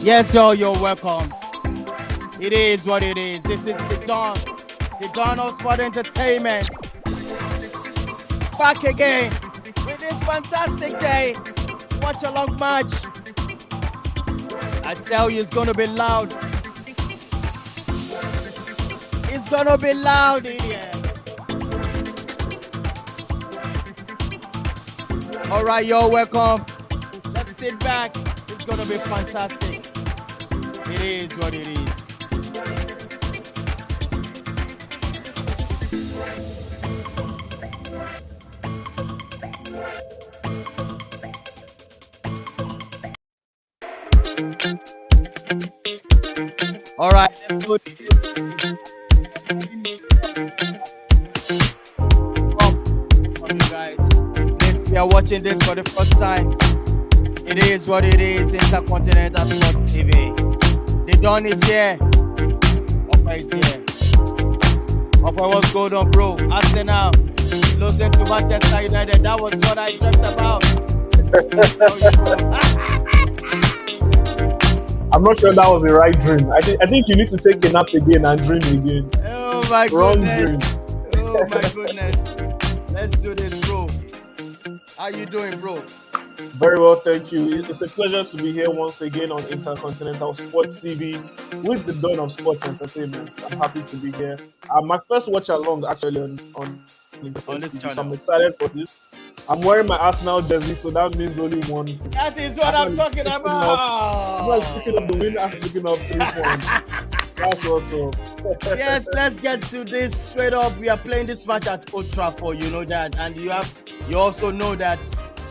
Yes, y'all, you're welcome. It is what it is. This is the Dawn of Sport Entertainment. Back again with this fantastic day. Watchalong match. I tell you, it's gonna be loud. It's gonna be loud in here. All right, y'all, welcome. Let's sit back. It's gonna be fantastic. It is what it is. All right, let's go. You guys, if you are watching this for the first time, it is what it is. Intercontinental Sport TV. The Dawn is here. Upper is here. Upper, what's going on, bro? Arsenal losing to Manchester United. That was what I dreamt about. I'm not sure that was the right dream. I think you need to take a nap again and dream again. Oh my goodness. Oh my goodness. Let's do this, bro. How you doing, bro? Very well, thank you. It's a pleasure to be here once again on Intercontinental Sports TV with the Dawn of Sports Entertainment. I'm happy to be here. My first watch along actually on this channel. So I'm excited for this. I'm wearing my Arsenal jersey, so that means only one. That is what I'm talking about. I'm not picking up the win, I'm picking up 3 points. That's awesome. Yes, let's get to this straight up. We are playing this match at Old Trafford, you know that, and you also know that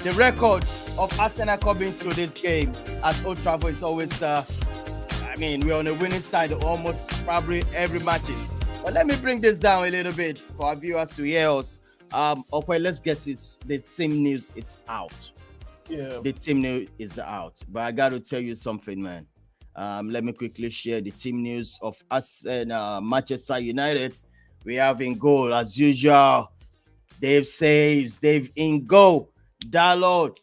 the record of Arsenal coming to this game at Old Trafford is always, we're on the winning side almost probably every matches. But let me bring this down a little bit for our viewers to hear us. Okay, let's get this. The team news is out. Yeah. The team news is out. But I got to tell you something, man. Let me quickly share the team news of us and Manchester United. We have in goal, as usual, Dave saves, Dave in goal. Dalot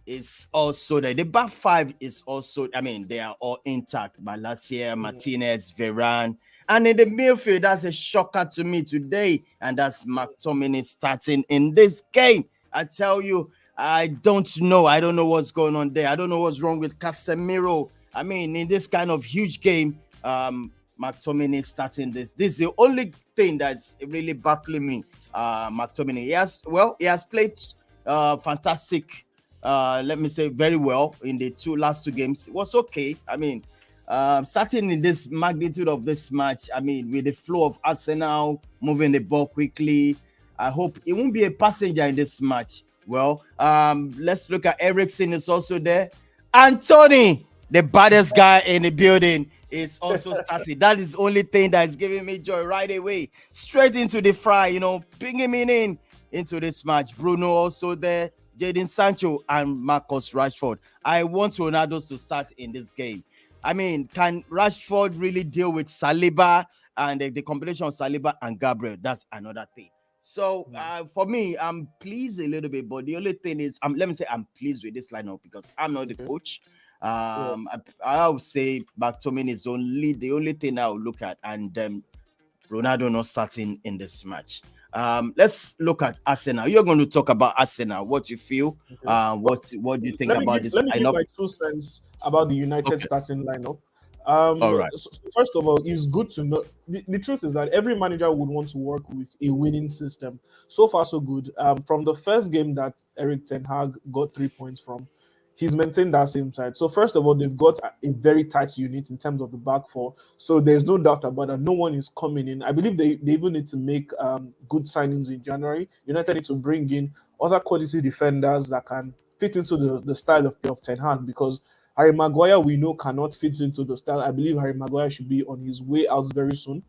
is also there. The back five is also, they are all intact. Malacia, Martinez, Varane. And in the midfield, that's a shocker to me today. And that's McTominay starting in this game. I tell you, I don't know. I don't know what's going on there. I don't know what's wrong with Casemiro. In this kind of huge game, McTominay starting this. This is the only thing that's really baffling me. McTominay. He has played fantastic. Let me say very well in the last two games. It was okay. Starting in this magnitude of this match, with the flow of Arsenal moving the ball quickly, I hope it won't be a passenger in this match. Well, let's look at Eriksen is also there. Anthony, the baddest guy in the building, is also starting. That is the only thing that is giving me joy right away. Straight into the fry, bringing him into this match. Bruno also there, Jadon Sancho and Marcus Rashford. I want Ronaldo to start in this game. Can Rashford really deal with Saliba and the combination of Saliba and Gabriel? That's another thing. So for me, I'm pleased a little bit, but the only thing is, let me say I'm pleased with this lineup because I'm not the coach. Yeah. I would say McTominay is only the only thing I would look at, and Ronaldo not starting in this match. Let's look at Arsenal. You're going to talk about Arsenal. What you feel? Okay. What do you think about this Let me give lineup? my 2 cents about the United Okay, starting lineup. all right. First of all, it's good to know. The truth is that every manager would want to work with a winning system. So far, so good. From the first game that Eric Ten Hag got 3 points from, he's maintained that same side. So first of all, they've got a very tight unit in terms of the back four. So there's no doubt about that. No one is coming in. I believe they even need to make good signings in January. United need to bring in other quality defenders that can fit into the style of play of Ten Hag, because Harry Maguire we know cannot fit into the style. I believe Harry Maguire should be on his way out very soon.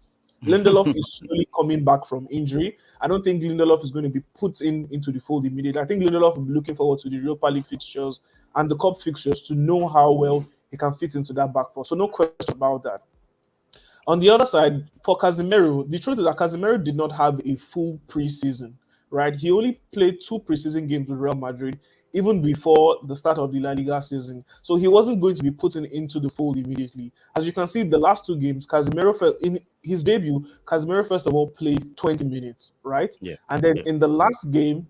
Lindelof is slowly coming back from injury. I don't think Lindelof is going to be put into the fold immediately. I think Lindelof will be looking forward to the Europa League fixtures and the cup fixtures to know how well he can fit into that back four. So no question about that. On the other side, for Casemiro, the truth is that Casemiro did not have a full preseason, right? He only played 2 preseason games with Real Madrid, even before the start of the La Liga season. So he wasn't going to be put into the fold immediately. As you can see, the last 2 games, in his debut, Casemiro first of all played 20 minutes, right? Yeah, And then yeah, in the last game,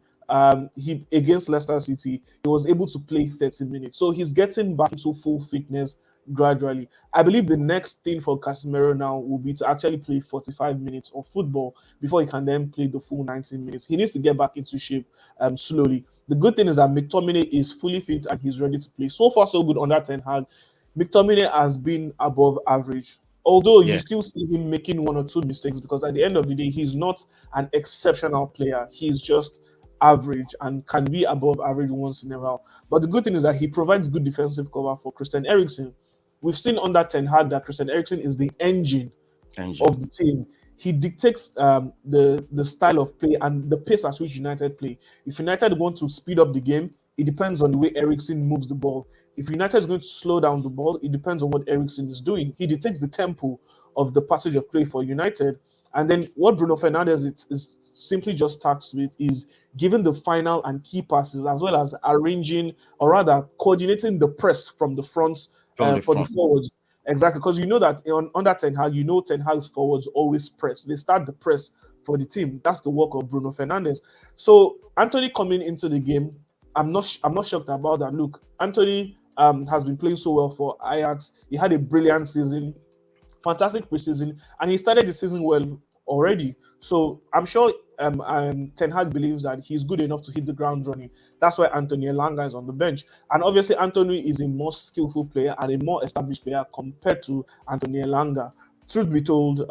he against Leicester City, he was able to play 30 minutes. So he's getting back into full fitness gradually. I believe the next thing for Casemiro now will be to actually play 45 minutes of football before he can then play the full 19 minutes. He needs to get back into shape slowly. The good thing is that McTominay is fully fit and he's ready to play. So far, so good under Ten Hag. McTominay has been above average. Although you yeah. still see him making 1 or 2 mistakes, because at the end of the day, he's not an exceptional player. He's just average and can be above average once in a while. But the good thing is that he provides good defensive cover for Christian Eriksen. We've seen under Ten Hag that Christian Eriksen is the engine Engine. of the team. He dictates the style of play and the pace at which United play. If United want to speed up the game, it depends on the way Eriksen moves the ball. If United is going to slow down the ball, it depends on what Eriksen is doing. He dictates the tempo of the passage of play for United. And then what Bruno Fernandes is simply just tasked with is giving the final and key passes, as well as arranging, or rather coordinating the press from the front From the for the front. forwards. Exactly, because you know that under Ten Hag, you know Ten Hag's forwards always press. They start the press for the team. That's the work of Bruno Fernandes. So Anthony coming into the game, I'm not shocked about that. Look, Anthony has been playing so well for Ajax. He had a brilliant season, fantastic preseason, and he started the season well already. So I'm sure Ten Hag believes that he's good enough to hit the ground running. That's why Anthony Elanga is on the bench. And obviously, Anthony is a more skillful player and a more established player compared to Anthony Elanga. Truth be told,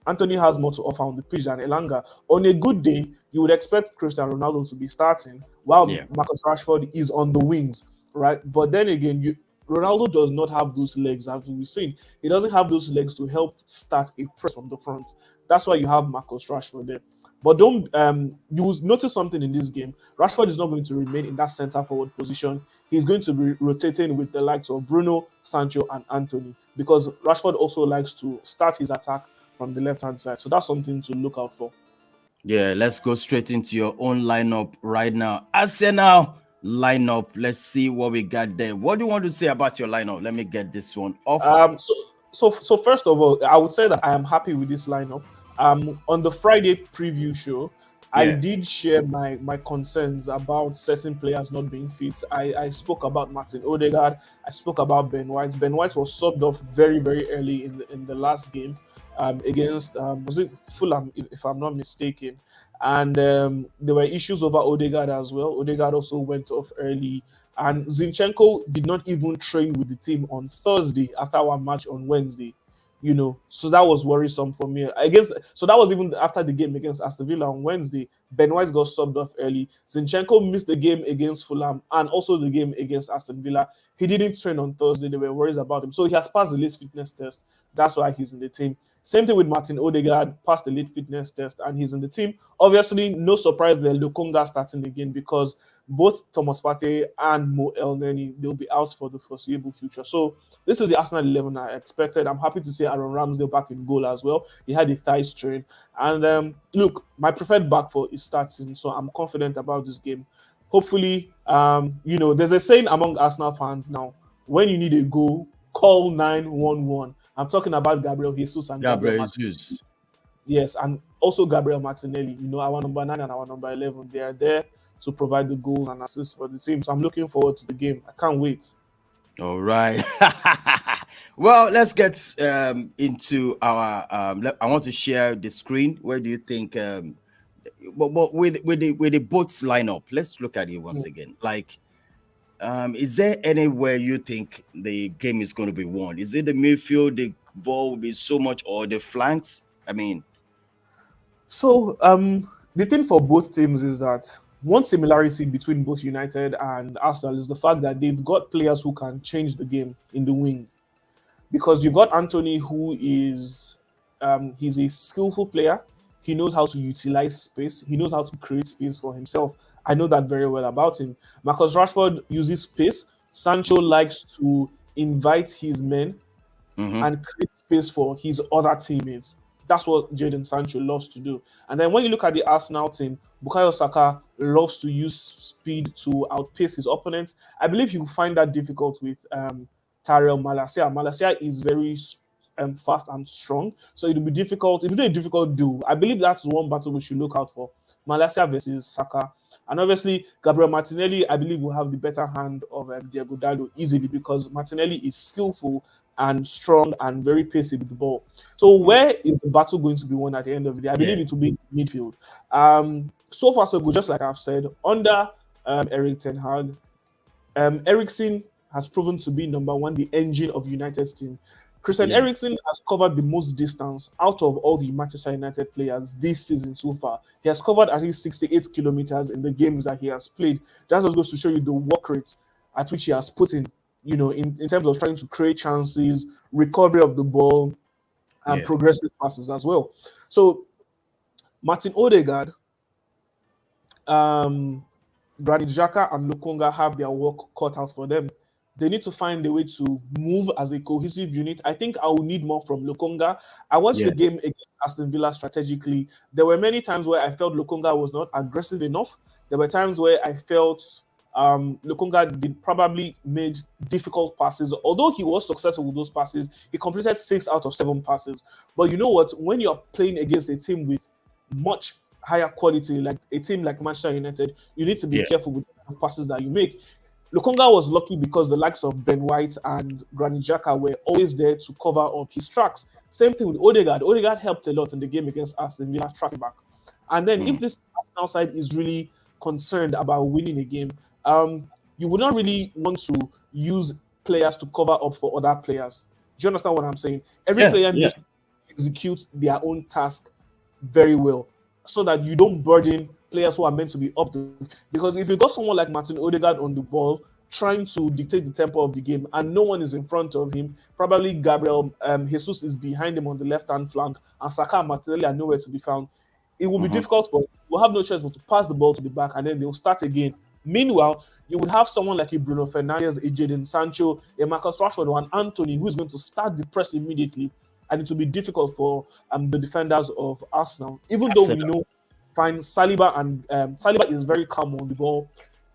Anthony has more to offer on the pitch than Elanga. On a good day, you would expect Cristiano Ronaldo to be starting while Yeah, Marcus Rashford is on the wings, right? But then again, Ronaldo does not have those legs, as we've seen. He doesn't have those legs to help start a press from the front. That's why you have Marcus Rashford there. But don't you will notice something in this game. Rashford is not going to remain in that centre forward position. He's going to be rotating with the likes of Bruno, Sancho, and Anthony, because Rashford also likes to start his attack from the left hand side. So that's something to look out for. yeah. Let's go straight into your own lineup right now. Arsenal lineup. Let's see what we got there. What do you want to say about your lineup? Let me get this one off. Um, so, so first of all, I would say that I am happy with this lineup. On the Friday preview show, I Yeah, did share my concerns about certain players not being fit. I spoke about Martin Odegaard. I spoke about Ben White. Ben White was subbed off very early in the last game against was it Fulham, if I'm not mistaken. And there were issues over Odegaard as well. Odegaard also went off early, and Zinchenko did not even train with the team on Thursday after our match on Wednesday. So that was worrisome for me. I guess so. That was even after the game against Aston Villa on Wednesday. Ben White got subbed off early. Zinchenko missed the game against Fulham and also the game against Aston Villa. He didn't train on Thursday. They were worried about him. So he has passed the late fitness test. That's why he's in the team. Same thing with Martin Odegaard, passed the late fitness test and he's in the team. Obviously, no surprise there. Lukonga starting again because both Thomas Partey and Mo Elneny, they'll be out for the foreseeable future. So this is the Arsenal 11 I expected. I'm happy to see Aaron Ramsdale back in goal as well. He had a thigh strain. And look, my preferred back four is starting, so I'm confident about this game. Hopefully, there's a saying among Arsenal fans now: When you need a goal, call 911. I'm talking about Gabriel Jesus and Gabriel Gabriel Martinelli. Jesus. Yes, and also Gabriel Martinelli. You know, our number 9 and our number 11. They are there to provide the goals and assists for the team. So I'm looking forward to the game. I can't wait. All right. Well, let's get into our. I want to share the screen. Where do you think? But with the boats line up, let's look at it once again. Like, is there anywhere you think the game is going to be won? Is it the midfield? The ball will be so much, or the flanks? I mean, So the thing for both teams is that one similarity between both United and Arsenal is the fact that they've got players who can change the game in the wing. Because you've got Anthony, who is he's a skillful player. He knows how to utilize space. He knows how to create space for himself. I know that very well about him. Marcus Rashford uses space. Sancho likes to invite his men mhm. and create space for his other teammates. That's what Jadon Sancho loves to do. And then when you look at the Arsenal team, Bukayo Saka loves to use speed to outpace his opponents. I believe he'll find that difficult with Tyrell Malacia. Malacia is very fast and strong, so it'll be difficult. It'll be a difficult duel. I believe that's one battle we should look out for: Malacia versus Saka. And obviously, Gabriel Martinelli, I believe, will have the better hand of Diego Dallo easily because Martinelli is skillful and strong and very pacey with the ball. So Yeah, where is the battle going to be won at the end of the day? I believe yeah, it will be midfield. So far so good, just like I've said, under Eric Ten Hag, Ericsson has proven to be number one, the engine of United's team. Christian yeah, Eriksen has covered the most distance out of all the Manchester United players this season so far. He has covered at least 68 kilometers in the games that he has played. That just goes to show you the work rate at which he has put in, in terms of trying to create chances, recovery of the ball, and yeah, progressive passes as well. So Martin Odegaard, um, Granit Xhaka and Lukonga have their work cut out for them. They need to find a way to move as a cohesive unit. I think I will need more from Lukonga. I watched the yeah, game against Aston Villa strategically. There were many times where I felt Lukonga was not aggressive enough. There were times where I felt Lukonga did probably made difficult passes. Although he was successful with those passes, he completed 6 out of 7 passes. But you know what? When you're playing against a team with much higher quality, like a team like Manchester United, you need to be yeah. careful with the passes that you make. Lukonga was lucky because the likes of Ben White and Granit Xhaka were always there to cover up his tracks. Same thing with Odegaard. Odegaard helped a lot in the game against Aston Villa, tracking back. And then if Mm. this Arsenal side is really concerned about winning a game, you would not really want to use players to cover up for other players. Do you understand what I'm saying? Every Yeah, player yeah. needs to execute their own task very well so that you don't burden players who are meant to be up the, because if you got someone like Martin Odegaard on the ball trying to dictate the tempo of the game and no one is in front of him, probably Gabriel Jesus is behind him on the left hand flank and Saka and Martinelli are nowhere to be found. It will be Mhm. difficult for we'll have no choice but to pass the ball to the back and then they'll start again. Meanwhile, you would have someone like a Bruno Fernandes, a Jadon Sancho, a Marcus Rashford, or an Anthony who is going to start the press immediately, and it will be difficult for the defenders of Arsenal. Even though we Arsenal. know, fine, Saliba and Saliba is very calm on the ball,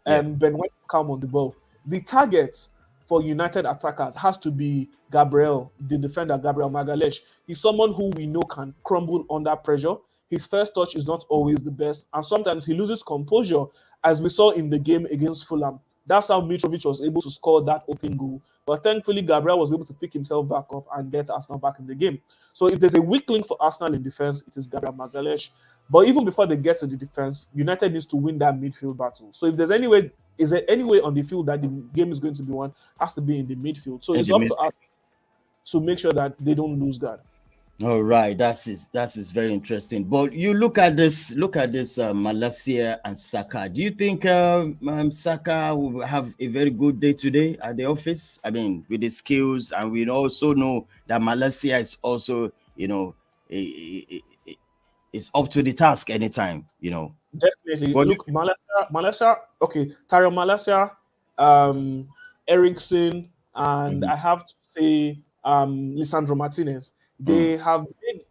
Yeah. Ben White is calm on the ball. The target for United attackers has to be Gabriel, the defender Gabriel Magalhaes. He's someone who we know can crumble under pressure. His first touch is not always the best, and sometimes he loses composure, as we saw in the game against Fulham. That's how Mitrovic was able to score that open goal. But thankfully, Gabriel was able to pick himself back up and get Arsenal back in the game. So if there's a weak link for Arsenal in defense, it is Gabriel Magalhaes. But even before they get to the defense, United needs to win that midfield battle. So if there's any way, is there any way on the field that the game is going to be won, has to be in the midfield. So In it's the up to midfield. us to make sure that they don't lose guard. All right, that is very interesting. But you look at this Malacia and Saka. Do you think Saka will have a very good day today at the office? I mean, with his skills, and we also know that Malacia is also, is up to the task anytime. Definitely. But Look, Malaysia, okay, Tyrell Malaysia, um, Ericsson, and Mhm. I have to say Lisandro Martinez. Mm. They have made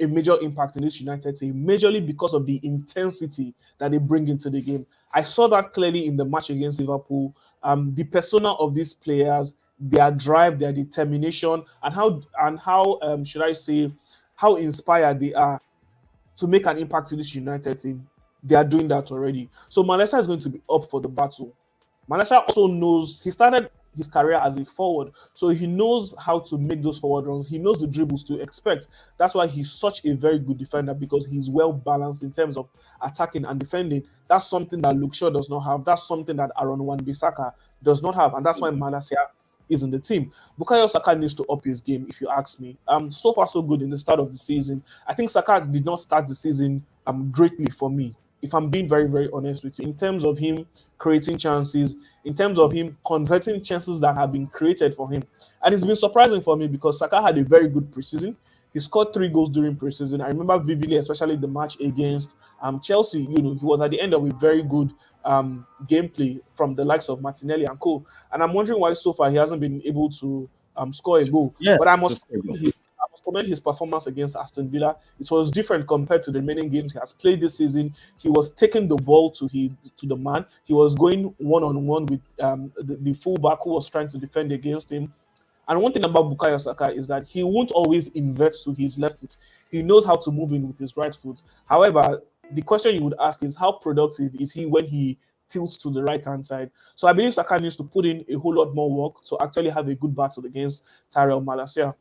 a major impact in this United team, majorly because of the intensity that they bring into the game. I saw that clearly in the match against Liverpool. The persona of these players their drive, their determination, and how should I say, how inspired they are to make an impact in this United team. They are doing that already. So Malaysia is going to be up for the battle. Malaysia also knows he started his career as a forward, so he knows how to make those forward runs. He knows the dribbles to expect. That's why he's such a very good defender because he's well balanced in terms of attacking and defending. That's something that Luke Shaw does not have. That's something that Aaron Wan-Bissaka does not have, and that's why Malaysia is in the team. Bukayo Saka needs to up his game, if you ask me. So far so good in the start of the season. I think Saka did not start the season greatly for me, if I'm being very, very honest with you, in terms of him creating chances, in terms of him converting chances that have been created for him. And it's been surprising for me because Saka had a very good preseason. He scored 3 goals during preseason. I remember vividly, especially the match against Chelsea. You know, he was at the end of a very good gameplay from the likes of Martinelli and co. And I'm wondering why so far he hasn't been able to score a goal. Yeah, But I to must stable. I must commend his performance against Aston Villa. It was different compared to the remaining games he has played this season. He was taking the ball to the man. He was going one on one with the fullback who was trying to defend against him. And one thing about Bukayo Saka is that he won't always invert to his left foot. He knows how to move in with his right foot. However, the question you would ask is how productive is he when he tilts to the right hand side? So I believe Saka needs to put in a whole lot more work to actually have a good battle against Tyrell Malacia.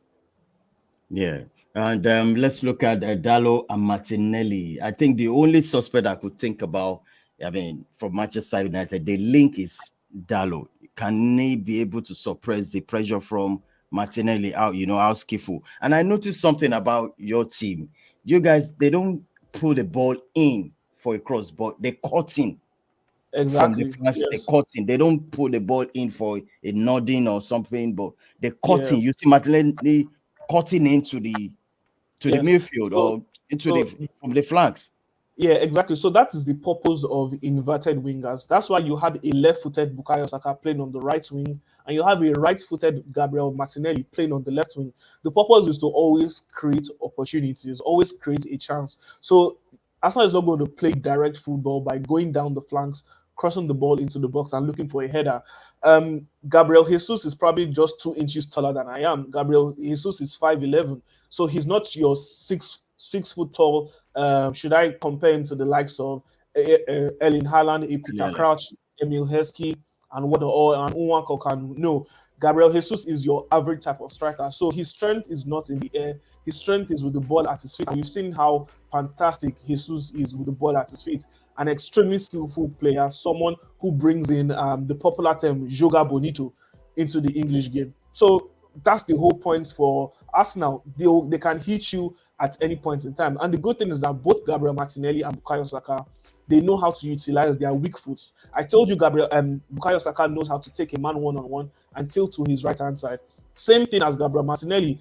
Yeah. And let's look at Dallo and Martinelli. I think the only suspect I could think about, I mean, from Manchester United, the link is Dallo. Can he be able to suppress the pressure from Martinelli out, how skillful? And I noticed something about your team. You guys, they don't pull the ball in for a cross, but they cut in from the Exactly. flanks, they Yes. cut in. They don't put the ball in for a nodding or something, but they cut Yeah. in. You see Martinelli cutting into the Yes. midfield So, or into the so from the flanks. yeah, exactly. So that is the purpose of inverted wingers. That's why you have a left-footed Bukayo Saka playing on the right wing, and you have a right-footed Gabriel Martinelli playing on the left wing. The purpose is to always create opportunities, always create a chance. So Arsenal is not going to play direct football by going down the flanks, crossing the ball into the box, and looking for a header. Gabriel Jesus is probably just 2 inches taller than I am. Gabriel Jesus is 5'11", so he's not your six foot tall. Should I compare him to the likes of Erling Haaland, a Peter Clearly. Crouch, Emil Heskey, and what all and Unwan Kokanu? No, Gabriel Jesus is your average type of striker. So his strength is not in the air. His strength is with the ball at his feet. And we've seen how fantastic Jesus is with the ball at his feet. An extremely skillful player, someone who brings in the popular term "joga bonito" into the English game. So that's the whole point for Arsenal. They can hit you at any point in time. And the good thing is that both Gabriel Martinelli and Bukayo Saka, they know how to utilize their weak foots. I told you, Bukayo Saka knows how to take a man one-on-one and tilt to his right-hand side. Same thing as Gabriel Martinelli.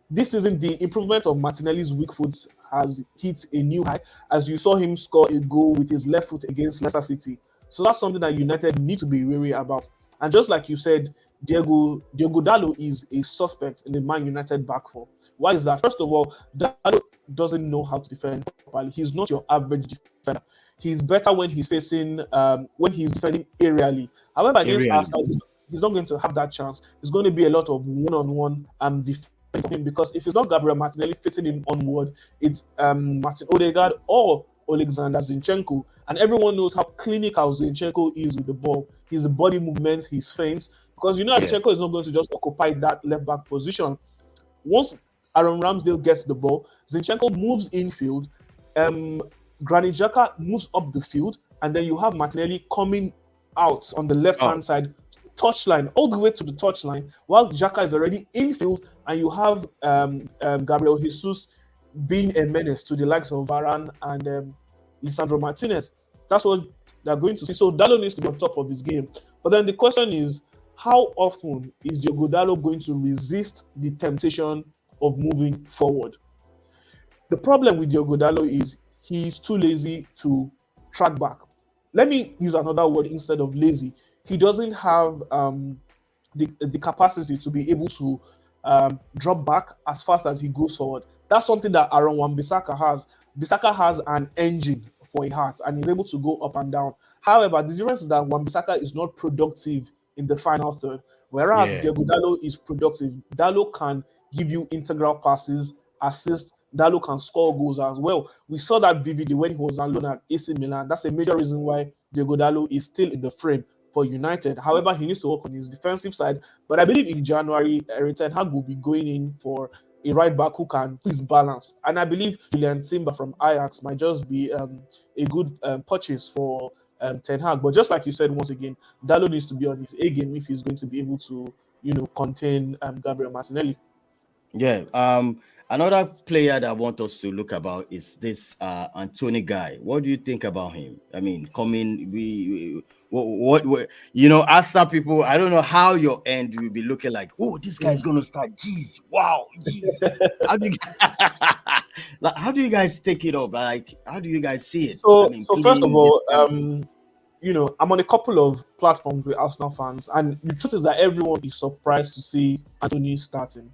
This season, the improvement of Martinelli's weak foot has hit a new high as you saw him score a goal with his left foot against Leicester City. So that's something that United need to be wary about. And just like you said, Diego Dallo is a suspect in the Man United back four. Why is that? First of all, Dallo doesn't know how to defend properly. He's not your average defender. He's better when he's defending aerially. However, against Really. Arsenal, he's not going to have that chance. It's going to be a lot of one-on-one defending for him because if it's not Gabriel Martinelli fitting him onward, it's Martin Odegaard or Alexander Zinchenko. And everyone knows how clinical Zinchenko is with the ball. His body movements, his feints. Because you know Yeah. Zinchenko is not going to just occupy that left back position. Once Aaron Ramsdale gets the ball, Zinchenko moves infield, Granit Xhaka moves up the field, and then you have Martinelli coming out on the left Oh, hand side, touchline, all the way to the touchline, while Xhaka is already infield, and you have Gabriel Jesus being a menace to the likes of Varane and Lisandro Martinez. That's what they're going to see. So Dallo needs to be on top of his game. But then the question is, how often is Diogo Dallo going to resist the temptation of moving forward? The problem with Diogo Dallo is he's too lazy to track back. Let me use another word instead of lazy. He doesn't have the capacity to be able to drop back as fast as he goes forward. That's something that Aaron Wan-Bissaka has. Bissaka has an engine for a heart and is able to go up and down. However, the difference is that Wan-Bissaka is not productive in the final third. Whereas Yeah. Diego Dallo is productive. Dallo can give you integral passes, assist. Dallo can score goals as well. We saw that vividly when he was on loan at AC Milan. That's a major reason why Diego Dallo is still in the frame for United. However, he needs to work on his defensive side. But I believe in January, Erik ten Hag will be going in for a right back who can please balance. And I believe Julian Timber from Ajax might just be a good purchase for Ten Hag. But just like you said once again, Dallo needs to be on his A game if he's going to be able to, contain Gabriel Martinelli. Yeah. Another player that I want us to look about is this Anthony guy. What do you think about him? I mean, coming, what as some people, I don't know how your end will be looking like. Oh, this guy's gonna start. Jeez, wow, jeez. How do you, like, how do you guys take it up? Like, how do you guys see it? I So, mean, so first of playing this all, kind of I'm on a couple of platforms with Arsenal fans, and the truth is that everyone is surprised to see Anthony starting.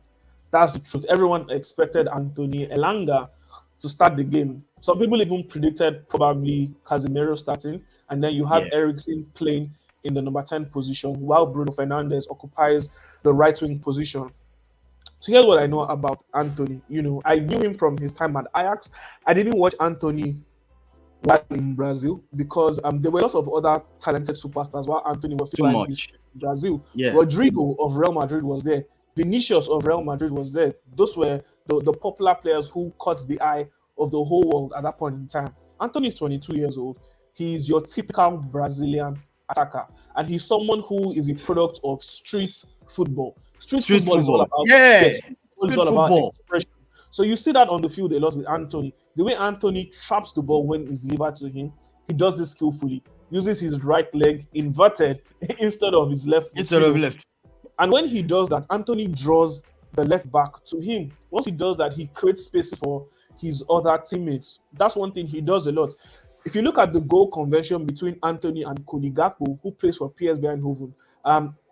That's the truth. Everyone expected Anthony Elanga to start the game. Some people even predicted probably Casemiro starting, and then you have yeah. Eriksen playing in the number 10 position while Bruno Fernandes occupies the right wing position. So here's what I know about Anthony. I knew him from his time at Ajax. I didn't watch Anthony while in Brazil because there were a lot of other talented superstars while Anthony was Too still in his much. Brazil. Yeah. Rodrigo of Real Madrid was there. Vinicius of Real Madrid was there. Those were the popular players who caught the eye of the whole world at that point in time. Anthony is 22 years old. He's your typical Brazilian attacker, and he's someone who is a product of street football. Street Street football is all football. about Yeah. yes, football is Street all about football. expression. So you see that on the field a lot with Anthony. The way Anthony traps the ball when it's delivered to him, he does this skillfully. Uses his right leg inverted instead of his left foot. Instead of left. And when he does that, Anthony draws the left back to him. Once he does that, he creates spaces for his other teammates. That's one thing he does a lot. If you look at the goal conversion between Anthony and Cody Gakpo, who plays for PSV Eindhoven,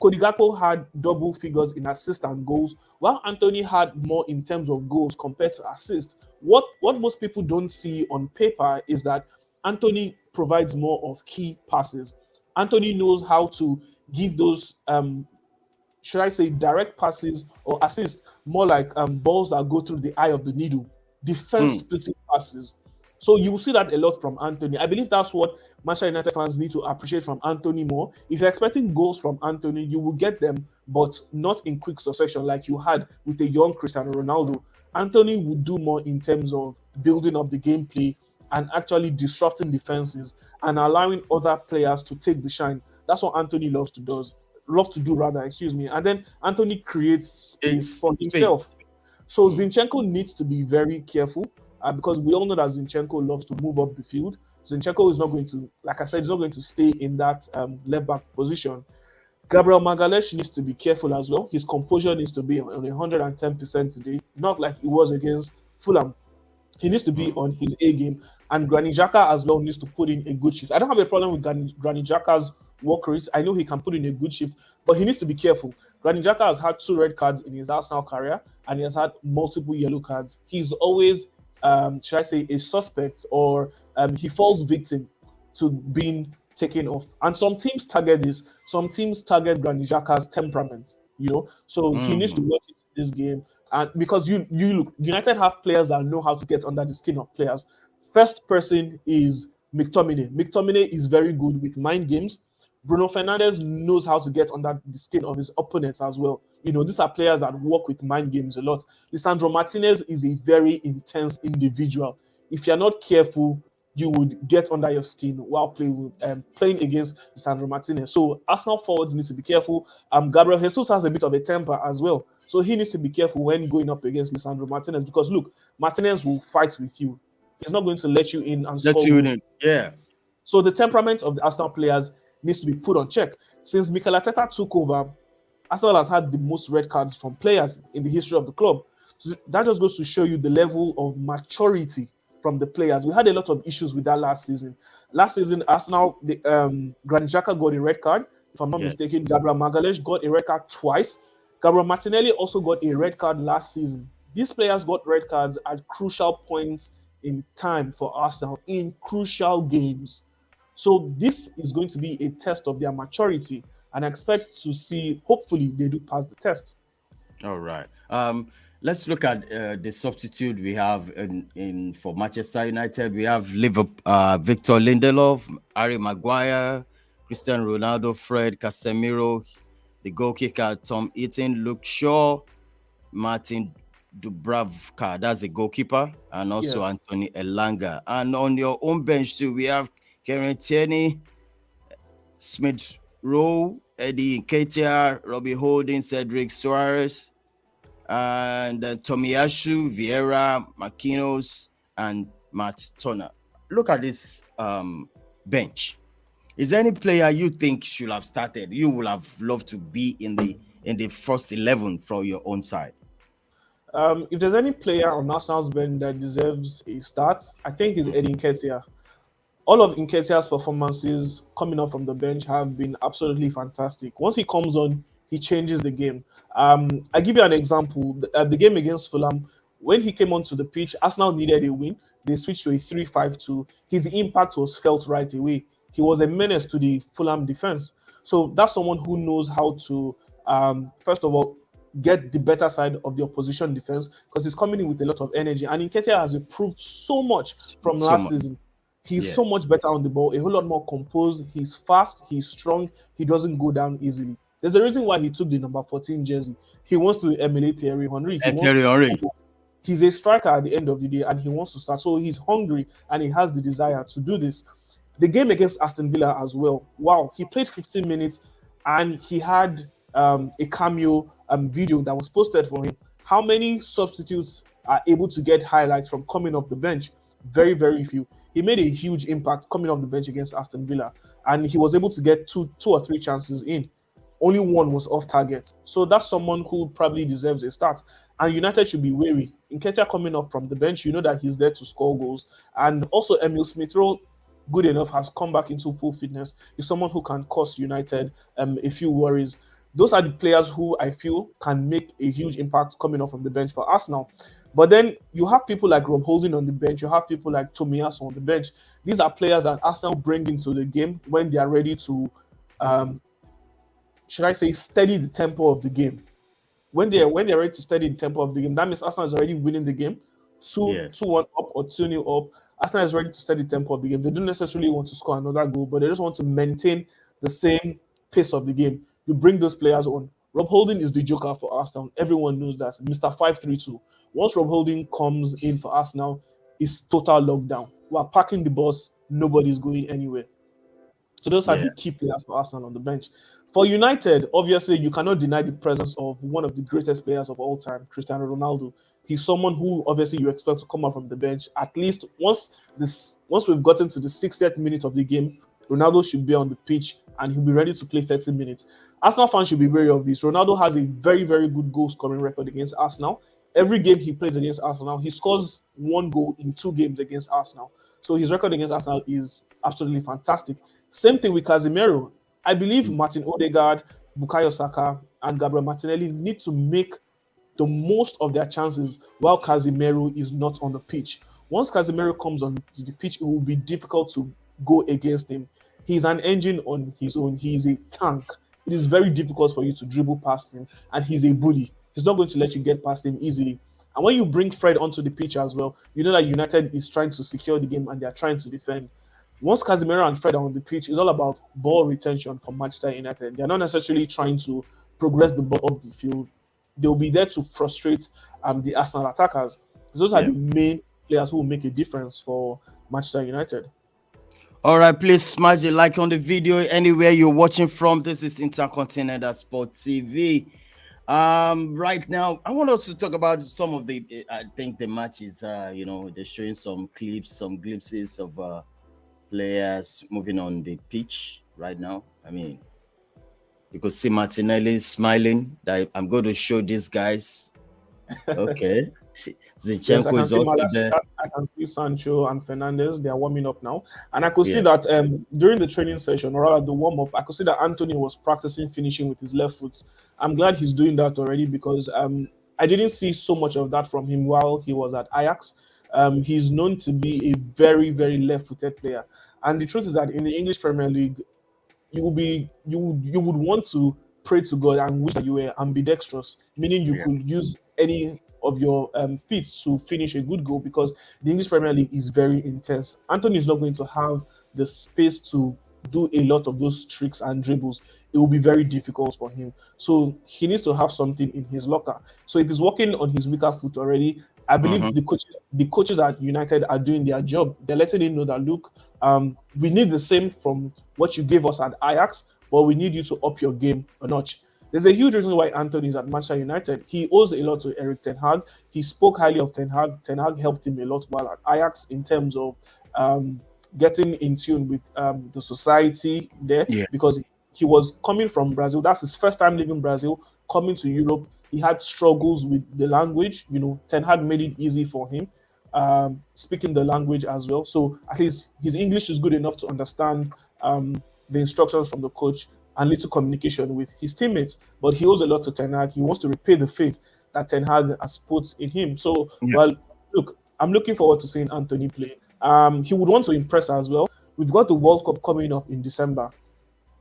Cody Gakpo had double figures in assists and goals, while Anthony had more in terms of goals compared to assists. What most people don't see on paper is that Anthony provides more of key passes. Anthony knows how to give those should I say direct passes or assists, more like balls that go through the eye of the needle, defense Mm. splitting passes. So you will see that a lot from Anthony. I believe that's what Manchester United fans need to appreciate from Anthony more. If you're expecting goals from Anthony, you will get them, but not in quick succession like you had with a young Cristiano Ronaldo. Anthony would do more in terms of building up the gameplay and actually disrupting defenses and allowing other players to take the shine. That's what Anthony loves to do rather, excuse me. And then Anthony creates space It's for himself. space. So Mm. Zinchenko needs to be very careful because we all know that Zinchenko loves to move up the field. Zinchenko is not going to, like I said, he's not going to stay in that left back position. Gabriel Magalhaes needs to be careful as well. His composure needs to be on 110% today, not like it was against Fulham. He needs to be Mm. on his A game. And Granit Xhaka as well needs to put in a good shift. I don't have a problem with Granit Xhaka's work rate. I know he can put in a good shift, but he needs to be careful. Granit Xhaka has had 2 red cards in his Arsenal career, and he has had multiple yellow cards. He's always, should I say, a suspect, or he falls victim to being taken off. And some teams target this. Some teams target Granit Xhaka's temperament. So he needs to Mm. watch it this game. And because you look, United have players that know how to get under the skin of players. First person is McTominay. McTominay is very good with mind games. Bruno Fernandes knows how to get under the skin of his opponents as well. These are players that work with mind games a lot. Lisandro Martinez is a very intense individual. If you're not careful, you would get under your skin while playing against Lisandro Martinez. So Arsenal forwards need to be careful. Gabriel Jesus has a bit of a temper as well. So he needs to be careful when going up against Lisandro Martinez because look, Martinez will fight with you. He's not going to let you in and Let's score see goals. it. Yeah. So the temperament of the Arsenal players needs to be put on check. Since Mikel Arteta took over, Arsenal has had the most red cards from players in the history of the club. So that just goes to show you the level of maturity from the players. We had a lot of issues with that last season. Last season, Arsenal, Granit Xhaka got a red card. If I'm not Yeah. mistaken, Gabriel Magalhaes got a red card twice. Gabriel Martinelli also got a red card last season. These players got red cards at crucial points in time for Arsenal in crucial games. So this is going to be a test of their maturity. and I expect to see. Hopefully, they do pass the test. All right. Let's look at the substitute we have in for Manchester United. We have Liverpool, Victor Lindelof, Harry Maguire, Cristiano Ronaldo, Fred Casemiro, the goal kicker Tom Eaton, Luke Shaw, Martin Dubravka, that's the goalkeeper, and Yeah. also Anthony Elanga. And on your own bench too, we have Kieran Tierney, Smith Rowe, Eddie Nketiah, Robbie Holding, Cedric Suarez, and Tomiyasu, Vieira, Marquinhos, and Matt Turner. Look at this bench. Is there any player you think should have started? You would have loved to be in the first 11 from your own side. If there's any player on Arsenal's bench that deserves a start, I think it's Eddie Nketiah. All of Nketiah's performances coming up from the bench have been absolutely fantastic. Once he comes on, he changes the game. I give you an example. The game against Fulham, when he came onto the pitch, Arsenal needed a win. They switched to a 3-5-2. His impact was felt right away. He was a menace to the Fulham defense. So that's someone who knows how to, first of all, get the better side of the opposition defense because he's coming in with a lot of energy. And Nketiah has improved so much from So last much. season. He's Yeah. so much better on the ball, a whole lot more composed. He's fast, he's strong, he doesn't go down easily. There's a reason why he took the number 14 jersey. He wants to emulate Thierry Henry. He And wants to Thierry score. Henry. He's a striker at the end of the day and he wants to start. So he's hungry and he has the desire to do this. The game against Aston Villa as well. Wow, he played 15 minutes and he had a cameo video that was posted for him. How many substitutes are able to get highlights from coming off the bench? Very, very few. He made a huge impact coming off the bench against Aston Villa, and he was able to get two or three chances in. Only one was off target. So that's someone who probably deserves a start. And United should be wary. Nketiah coming up from the bench, you know that he's there to score goals. And also Emil Smith Rowe, good enough, has come back into full fitness. He's someone who can cause United a few worries. Those are the players who I feel can make a huge impact coming off from the bench for Arsenal. But then you have people like Rob Holding on the bench, you have people like Tomiyasu on the bench. These are players that Arsenal bring into the game when they are ready to, um, should I say, steady the tempo of the game. When they're ready to steady the tempo of the game, that means Arsenal is already winning the game, Yes. 2-1 up or 2-0 up. Arsenal is ready to steady the tempo of the game. They don't necessarily want to score another goal, but they just want to maintain the same pace of the game. You bring those players on. Rob Holding is the joker for Arsenal. Everyone knows that. Mr. 532. Once Rob Holding comes in for Arsenal, it's total lockdown. We're parking the bus. Nobody's going anywhere. So those are Yeah. the key players for Arsenal on the bench. For United, obviously, you cannot deny the presence of one of the greatest players of all time, Cristiano Ronaldo. He's someone who obviously you expect to come out from the bench at least once we've gotten to the 60th minute of the game. Ronaldo should be on the pitch and he'll be ready to play 30 minutes. Arsenal fans should be wary of this. Ronaldo has a very, very good goal scoring record against Arsenal. Every game he plays against Arsenal, he scores one goal in 2 games against Arsenal. So his record against Arsenal is absolutely fantastic. Same thing with Casemiro. I believe Martin Odegaard, Bukayo Saka, and Gabriel Martinelli need to make the most of their chances while Casemiro is not on the pitch. Once Casemiro comes on the pitch, it will be difficult to go against him. He's an engine on his own. He's a tank. It is very difficult for you to dribble past him, and he's a bully. He's not going to let you get past him easily. And when you bring Fred onto the pitch as well, you know that United is trying to secure the game and they are trying to defend. Once Casemiro and Fred are on the pitch, it's all about ball retention for Manchester United. They're not necessarily trying to progress the ball up the field. They'll be there to frustrate the Arsenal attackers. Those are Yeah. the main players who will make a difference for Manchester United. All right, please smash the like on the video anywhere you're watching from. This is Intercontinental Sport TV. Right now, I want us to talk about some of the. I think the matches. They're showing some clips, some glimpses of players moving on the pitch right now. I mean, you could see Martinelli smiling. That I'm going to show these guys. Okay, Yes, I Zinchenko can is see also there. Malacia, I can see Sancho and Fernandez. They are warming up now, and I could see Yeah, that during the training session, or rather the warm up, I could see that Anthony was practicing finishing with his left foot. I'm glad he's doing that already because I didn't see so much of that from him while he was at Ajax. He's known to be a very, very left-footed player, and the truth is that in the English Premier League, you would want to pray to God and wish that you were ambidextrous, meaning you Yeah. could use any of your feet to finish a good goal, because the English Premier League is very intense. Anthony is not going to have the space to do a lot of those tricks and dribbles. It will be very difficult for him. So he needs to have something in his locker. So if he's working on his weaker foot already, I Mm-hmm. believe the coaches at United are doing their job. They're letting him know that, look, we need the same from what you gave us at Ajax, but we need you to up your game a notch. There's a huge reason why Anthony is at Manchester United. He owes a lot to Eric Ten Hag. He spoke highly of Ten Hag. Ten Hag helped him a lot while at Ajax in terms of um, getting in tune with the society there, Yeah. because he was coming from Brazil. That's his first time leaving Brazil, coming to Europe. He had struggles with the language. Ten Hag made it easy for him, speaking the language as well. So at least his English is good enough to understand the instructions from the coach and little communication with his teammates. But he owes a lot to Ten Hag. He wants to repay the faith that Ten Hag has put in him. So, Yeah. well, look, I'm looking forward to seeing Anthony play. He would want to impress as well. We've got the World Cup coming up in December.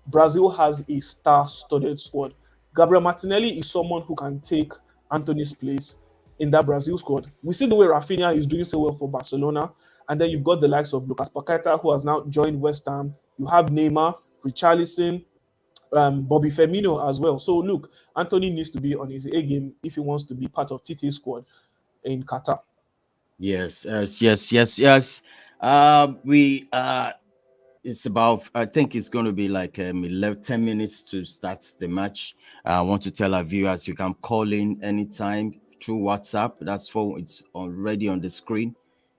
Brazil has a star-studded squad. Gabriel Martinelli is someone who can take Anthony's place in that Brazil squad. We see the way Rafinha is doing so well for Barcelona, and then you've got the likes of Lucas Paqueta, who has now joined West Ham. You have Neymar, Richarlison, Bobby Firmino as well. So look, Anthony needs to be on his A game if he wants to be part of TT's squad in Qatar. Yes. Yes. We it's about, I think it's going to be like 11, 10 minutes to start the match. I want to tell our viewers you can call in anytime through WhatsApp. That's phone. It's already on the screen.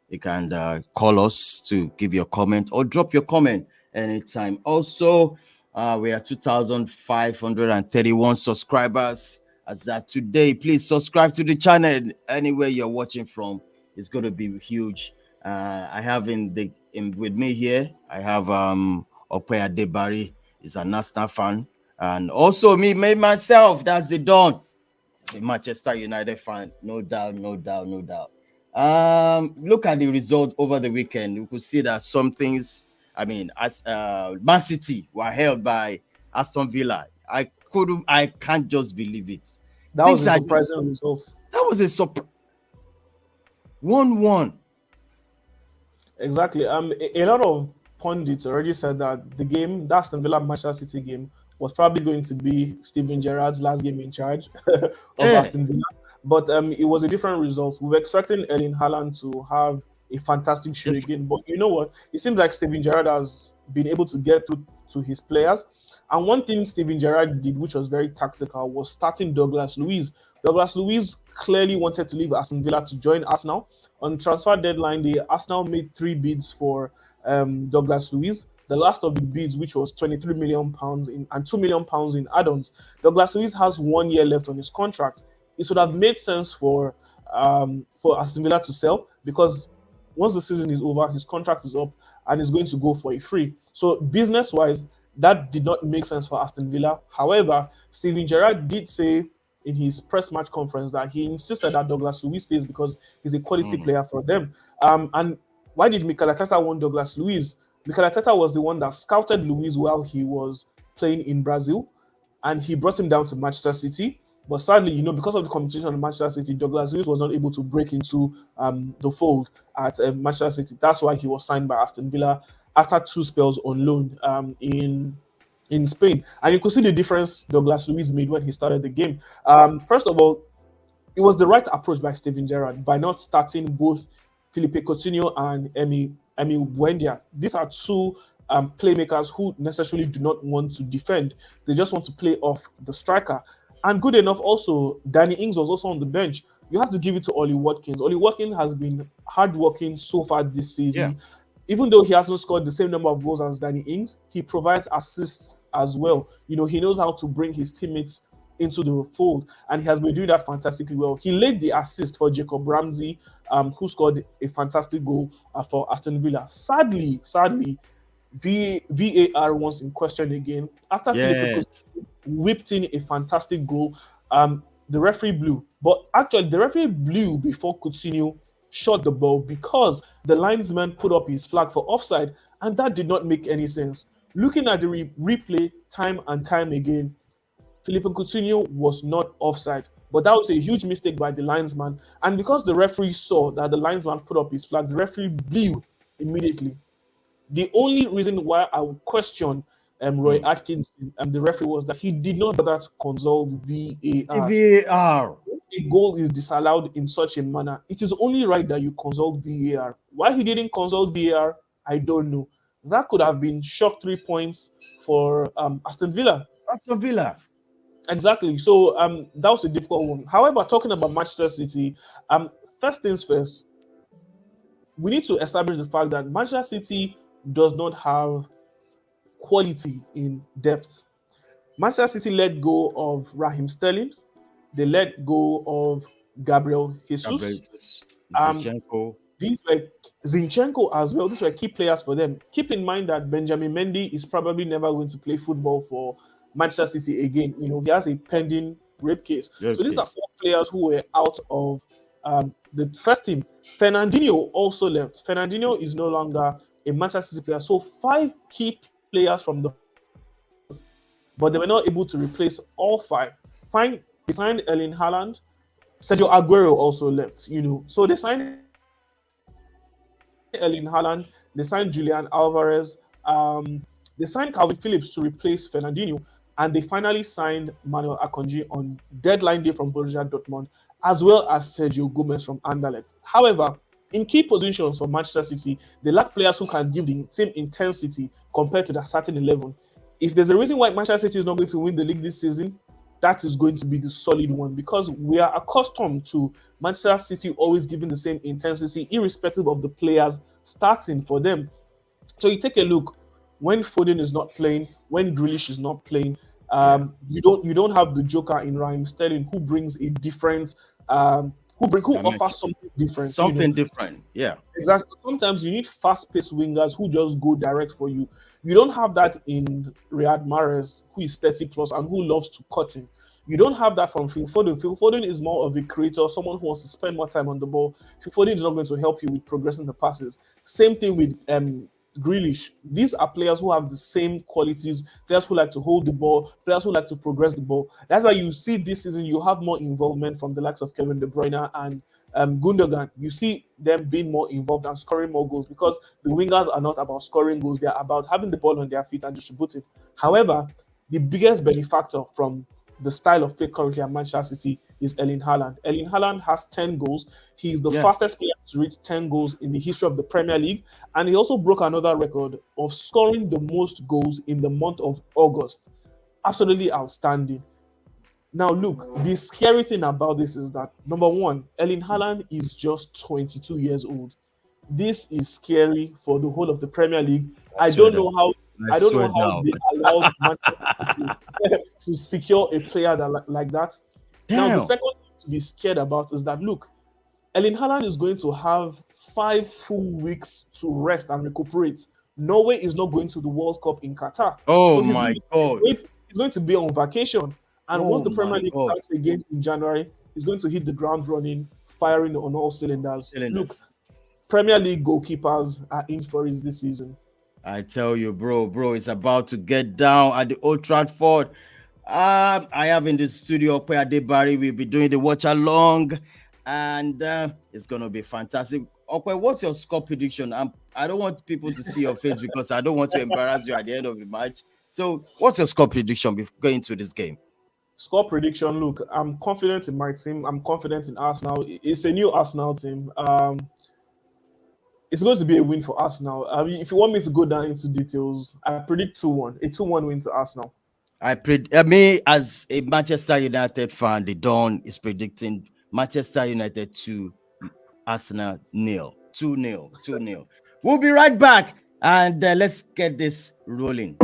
You can call us to give your comment or drop your comment anytime. Also, we are 2,531 subscribers as that today. Please subscribe to the channel anywhere you're watching from. It's going to be huge. I have with me here, I have Ope Adebari, is a Nasta fan, and also me myself, that's the Don. It's a Manchester United fan, no doubt, no doubt, no doubt. Look at the result over the weekend. You could see that some things. I mean, as Man City were held by Aston Villa. I can't just believe it. That was Things a are just. surprising result. That was a 1-1. Exactly. A lot of pundits already said that the game, that Aston Villa Manchester City game, was probably going to be Steven Gerrard's last game in charge of Yeah. Aston Villa. But it was a different result. We were expecting Erling Haaland to have a fantastic show If, again. But you know what? It seems like Steven Gerrard has been able to get through to his players. And one thing Steven Gerrard did, which was very tactical, was starting Douglas Luiz. Douglas Luiz clearly wanted to leave Aston Villa to join Arsenal. On transfer deadline day, Arsenal made 3 bids for Douglas Luiz. The last of the bids, which was £23 million and £2 million in add-ons. Douglas Luiz has 1 year left on his contract. It would have made sense for Aston Villa to sell, because once the season is over, his contract is up and he's going to go for a free. So business-wise, that did not make sense for Aston Villa. However, Steven Gerrard did say in his press match conference that he insisted that Douglas Luiz stays because he's a quality Mhm. player for them. And why did Mikel Arteta want Douglas Luiz? Mikel Arteta was the one that scouted Luiz while he was playing in Brazil, and he brought him down to Manchester City. But sadly, because of the competition in Manchester City, Douglas Luiz was not able to break into the fold at Manchester City. That's why he was signed by Aston Villa after 2 spells on loan in Spain. And you could see the difference Douglas Luiz made when he started the game. First of all, it was the right approach by Steven Gerrard by not starting both Felipe Coutinho and Emi Buendia. These are two playmakers who necessarily do not want to defend. They just want to play off the striker. And good enough, also, Danny Ings was also on the bench. You have to give it to Ollie Watkins. Ollie Watkins has been hardworking so far this Yeah. season. Even though he hasn't scored the same number of goals as Danny Ings, he provides assists as well. He knows how to bring his teammates into the fold, and he has been doing that fantastically well. He laid the assist for Jacob Ramsey, who scored a fantastic goal for Aston Villa. Sadly, VAR was in question again after Philippe Yes. Coutinho whipped in a fantastic goal. The referee blew, but actually the referee blew before Coutinho shot the ball because the linesman put up his flag for offside, and that did not make any sense. Looking at the replay time and time again, Philippe Coutinho was not offside. But that was a huge mistake by the linesman. And because the referee saw that the linesman put up his flag, the referee blew immediately. The only reason why I would question Roy Mm. Atkinson and the referee was that he did not bother to consult VAR. VAR. A goal is disallowed in such a manner, it is only right that you consult VAR. Why he didn't consult VAR, I don't know. That could have been shock 3 points for Aston Villa. Aston Villa. Exactly. So that was a difficult one. However, talking about Manchester City, first things first, we need to establish the fact that Manchester City does not have quality in depth. Manchester City let go of Raheem Sterling. They let go of Gabriel Jesus. Gabriel Um, Zinchenko. these were Zinchenko as well. These were key players for them. Keep in mind that Benjamin Mendy is probably never going to play football for Manchester City again. He has a pending rape case. Real So these are case. four players who were out of the first team. Fernandinho also left. Fernandinho is no longer a Manchester City player. So five key players from the but they were not able to replace all five. Fine, they signed Erling Haaland. Sergio Aguero also left. So they signed Erling Haaland. They signed Julian Alvarez. They signed Calvin Phillips to replace Fernandinho, and they finally signed Manuel Akanji on deadline day from Borussia Dortmund, as well as Sergio Gomez from Anderlecht. However, in key positions for Manchester City, they lack players who can give the same intensity compared to their starting 11. If there's a reason why Manchester City is not going to win the league this season, that is going to be the solid one, because we are accustomed to Manchester City always giving the same intensity, irrespective of the players starting for them. So you take a look when Foden is not playing, when Grealish is not playing, Yeah. you don't have the Joker in Raheem Sterling who brings a different who offers Dimension. something different. Something different. Yeah. Exactly. Sometimes you need fast-paced wingers who just go direct for you. You don't have that in Riyad Mahrez, who is 30 plus and who loves to cut in. You don't have that from Phil Foden. Phil Foden is more of a creator, someone who wants to spend more time on the ball. Phil Foden is not going to help you with progressing the passes. Same thing with Grealish. These are players who have the same qualities, players who like to hold the ball, players who like to progress the ball. That's why you see this season you have more involvement from the likes of Kevin De Bruyne and Gundogan. You see them being more involved and scoring more goals, because the wingers are not about scoring goals, they're about having the ball on their feet and distributing. However, the biggest benefactor from the style of play currently at Manchester City is Erling Haaland. Erling Haaland has 10 goals. He is the Yeah. fastest player to reach 10 goals in the history of the Premier League. And he also broke another record of scoring the most goals in the month of August. Absolutely outstanding. Now, look, the scary thing about this is that number one, Erling Haaland is just 22 years old. This is scary for the whole of the Premier League. I I swear don't down. know how I I don't know swear how down. they allowed Manchester City to secure a player like that. Now, the Damn. second thing to be scared about is that look, Erling Haaland is going to have 5 full weeks to rest and recuperate. Norway is not going to the World Cup in Qatar, Oh so my God. he's going to be on vacation. And once Oh the my Premier League God. starts again in January, he's going to hit the ground running, firing on all cylinders. Look, Cylinders. Premier League goalkeepers are in for it this season. I tell you, bro, it's about to get down at the Old Trafford. I have in the studio where Barry will be doing the watch along, and it's gonna be fantastic. Okay, what's your score prediction? I don't want people to see your face because I don't want to embarrass you at the end of the match. So, what's your score prediction before going to this game? Score prediction. Look, I'm confident in my team. I'm confident in Arsenal. It's a new Arsenal team. It's going to be a win for Arsenal. I mean, if you want me to go down into details, I predict 2-1. A 2-1 win to Arsenal. Me as a Manchester United fan, the Dawn is predicting Manchester United 2, Arsenal 0, 2-0, 2-0. We'll be right back, and let's get this rolling.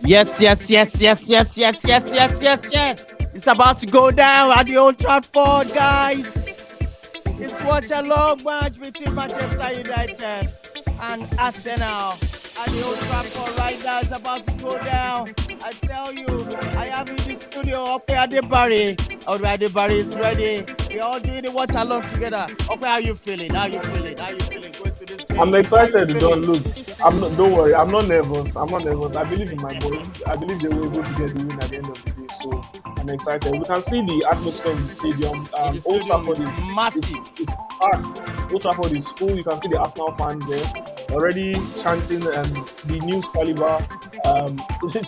Yes. It's about to go down at the Old Trafford, guys. It's Watchalong match between Manchester United and Arsenal at the Old Trafford right now. It's about to go down. I tell you, I am in the studio. Ope Adebari. Adebari is ready. We're all doing the Watchalong together. Ope, how you feeling? How you feeling? Going to this game? I'm excited. Don't look. Don't worry. I'm not nervous. I believe in my boys. I believe they will able to get the win at the end of the day. So I'm excited. We can see the atmosphere in the stadium. Old Trafford is massive. It's packed. Old Trafford is full. You can see the Arsenal fans there already chanting the new Saliba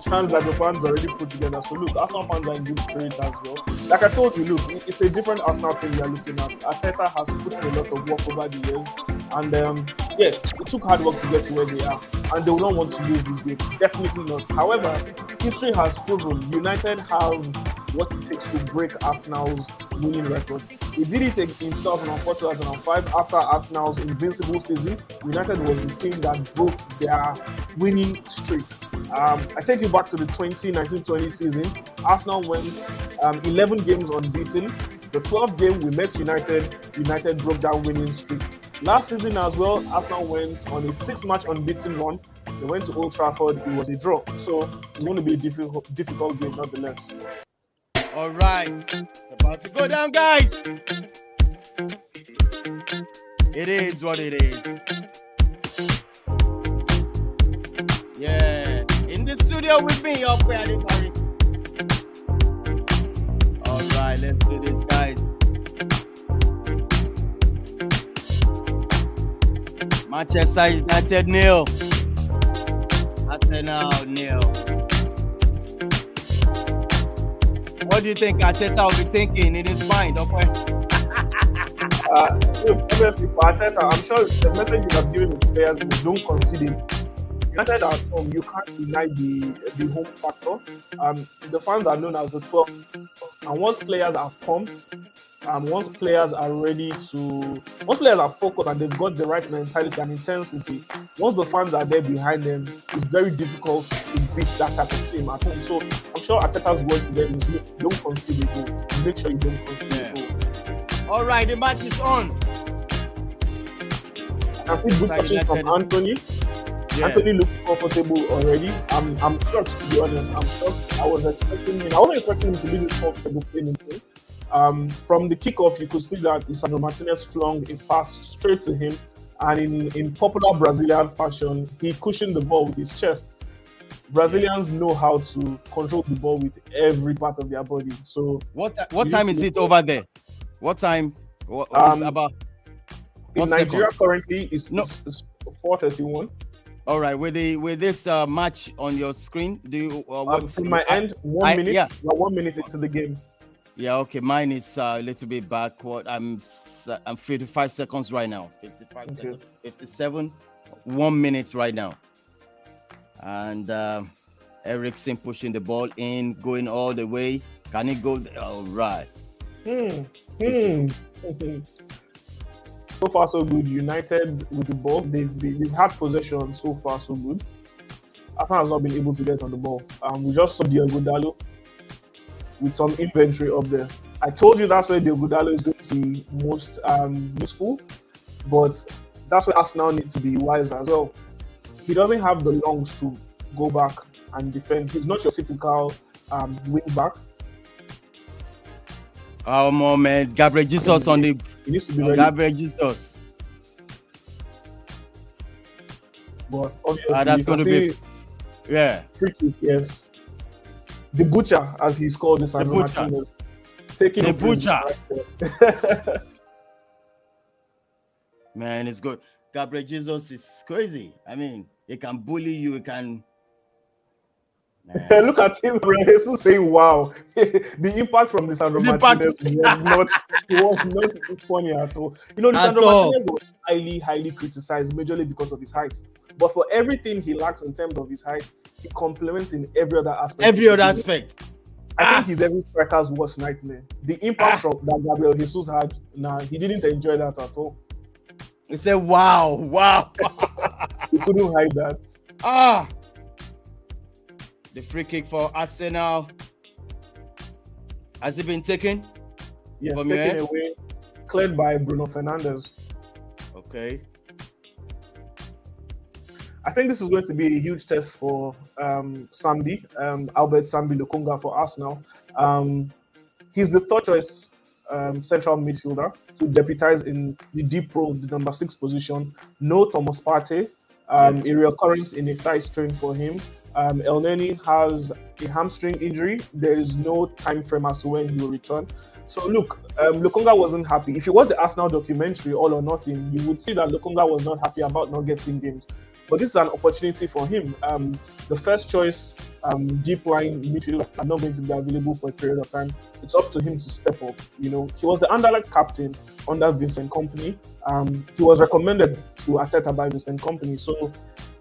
chants that the fans already put together. So look, Arsenal fans are in good spirit as well. Like I told you, look, it's a different Arsenal team we are looking at. Arteta has put in a lot of work over the years, and it took hard work to get to where they are, and they will not want to lose this game. Definitely not. However, history has proven United have what it takes to break Arsenal's winning record. He did it in 2004-2005 after Arsenal's invincible season. United was the team that broke their winning streak. I take you back to the 2019-20 season. Arsenal went 11 games unbeaten. The 12th game we met United broke that winning streak. Last season as well, Arsenal went on a 6-match unbeaten run. They went to Old Trafford. It was a draw. So it's going to be a difficult game nonetheless. All right, it's about to go down, guys. It is what it is. Yeah, in the studio with me, up there, everybody. All right, let's do this, guys. Manchester United 0. Arsenal 0. What do you think Arteta will be thinking in his mind? Obviously, for Arteta, I'm sure the message you have given his players is don't concede. United at home, you can't deny the home factor. The fans are known as the 12, and once players are pumped, once players are focused and they've got the right mentality and intensity, once the fans are there behind them, it's very difficult to beat that type of team at home. So I'm sure Arteta's word to them is don't concede a goal. Make sure you don't concede a goal. All right, the match is on. I see good touches from Anthony. Yeah. Anthony looked comfortable already. I'm shocked, to be honest. I'm shocked. I wasn't expecting him to be this comfortable playing team. From the kickoff, you could see that Lisandro Martinez flung a pass straight to him, and in popular Brazilian fashion, he cushioned the ball with his chest. Brazilians know how to control the ball with every part of their body. So, what time is it over there? What time? What is about? In Nigeria currently is 4:31. All right, with this match on your screen, do you? From my end, 1 minute. Yeah. We're 1 minute into the game. Yeah, okay. Mine is a little bit backward. I'm 55 seconds right now. 55 seconds. 57. 1 minute right now. And Eriksen pushing the ball in, going all the way. Can it go? All right. So far, so good. United with the ball. They've had possession so far, so good. Arsenal has not been able to get on the ball. We just saw Diogo Dalot with some inventory up there. I told you that's where Diogo Dalot is going to be most useful, but that's where Arsenal need to be wise as well. He doesn't have the lungs to go back and defend. He's not your typical wing back. Oh man, Gabriel Jesus on the. He needs to be ready. Gabriel Jesus. But obviously, that's going to be. Yeah. Free kick, yes. The butcher, as he's called, is Lisandro Martinez. Taking the butcher. Right. Man, it's good. Gabriel Jesus is crazy. I mean, he can bully you. He can. Look at him, Jesus saying, "Wow!" The impact from Lisandro Martinez was not funny at all. You know, Lisandro Martinez was highly criticized, majorly because of his height. But for everything he lacks in terms of his height, he complements in every other aspect. I think he's every striker's worst nightmare. The impact from that Gabriel Jesus had, he didn't enjoy that at all. He said, "Wow." He couldn't hide that. The free kick for Arsenal. Has it been taken Yes, from your taken end? away, cleared by Bruno Fernandes. Okay. I think this is going to be a huge test for Sambi, Albert Sambi Lukunga for Arsenal. He's the third choice central midfielder to deputize in the deep role, the number 6 position. No Thomas Partey, Yeah. a reoccurrence in a thigh strain for him. El Neni has a hamstring injury. There is no time frame as to when he will return. So look, Lukunga wasn't happy. If you watch the Arsenal documentary, All or Nothing, you would see that Lukunga was not happy about not getting games. But this is an opportunity for him. The first choice deep line midfielder are not going to be available for a period of time. It's up to him to step up. You know, he was the underlap captain under Vincent Kompany. He was recommended to Arteta by Vincent Kompany, so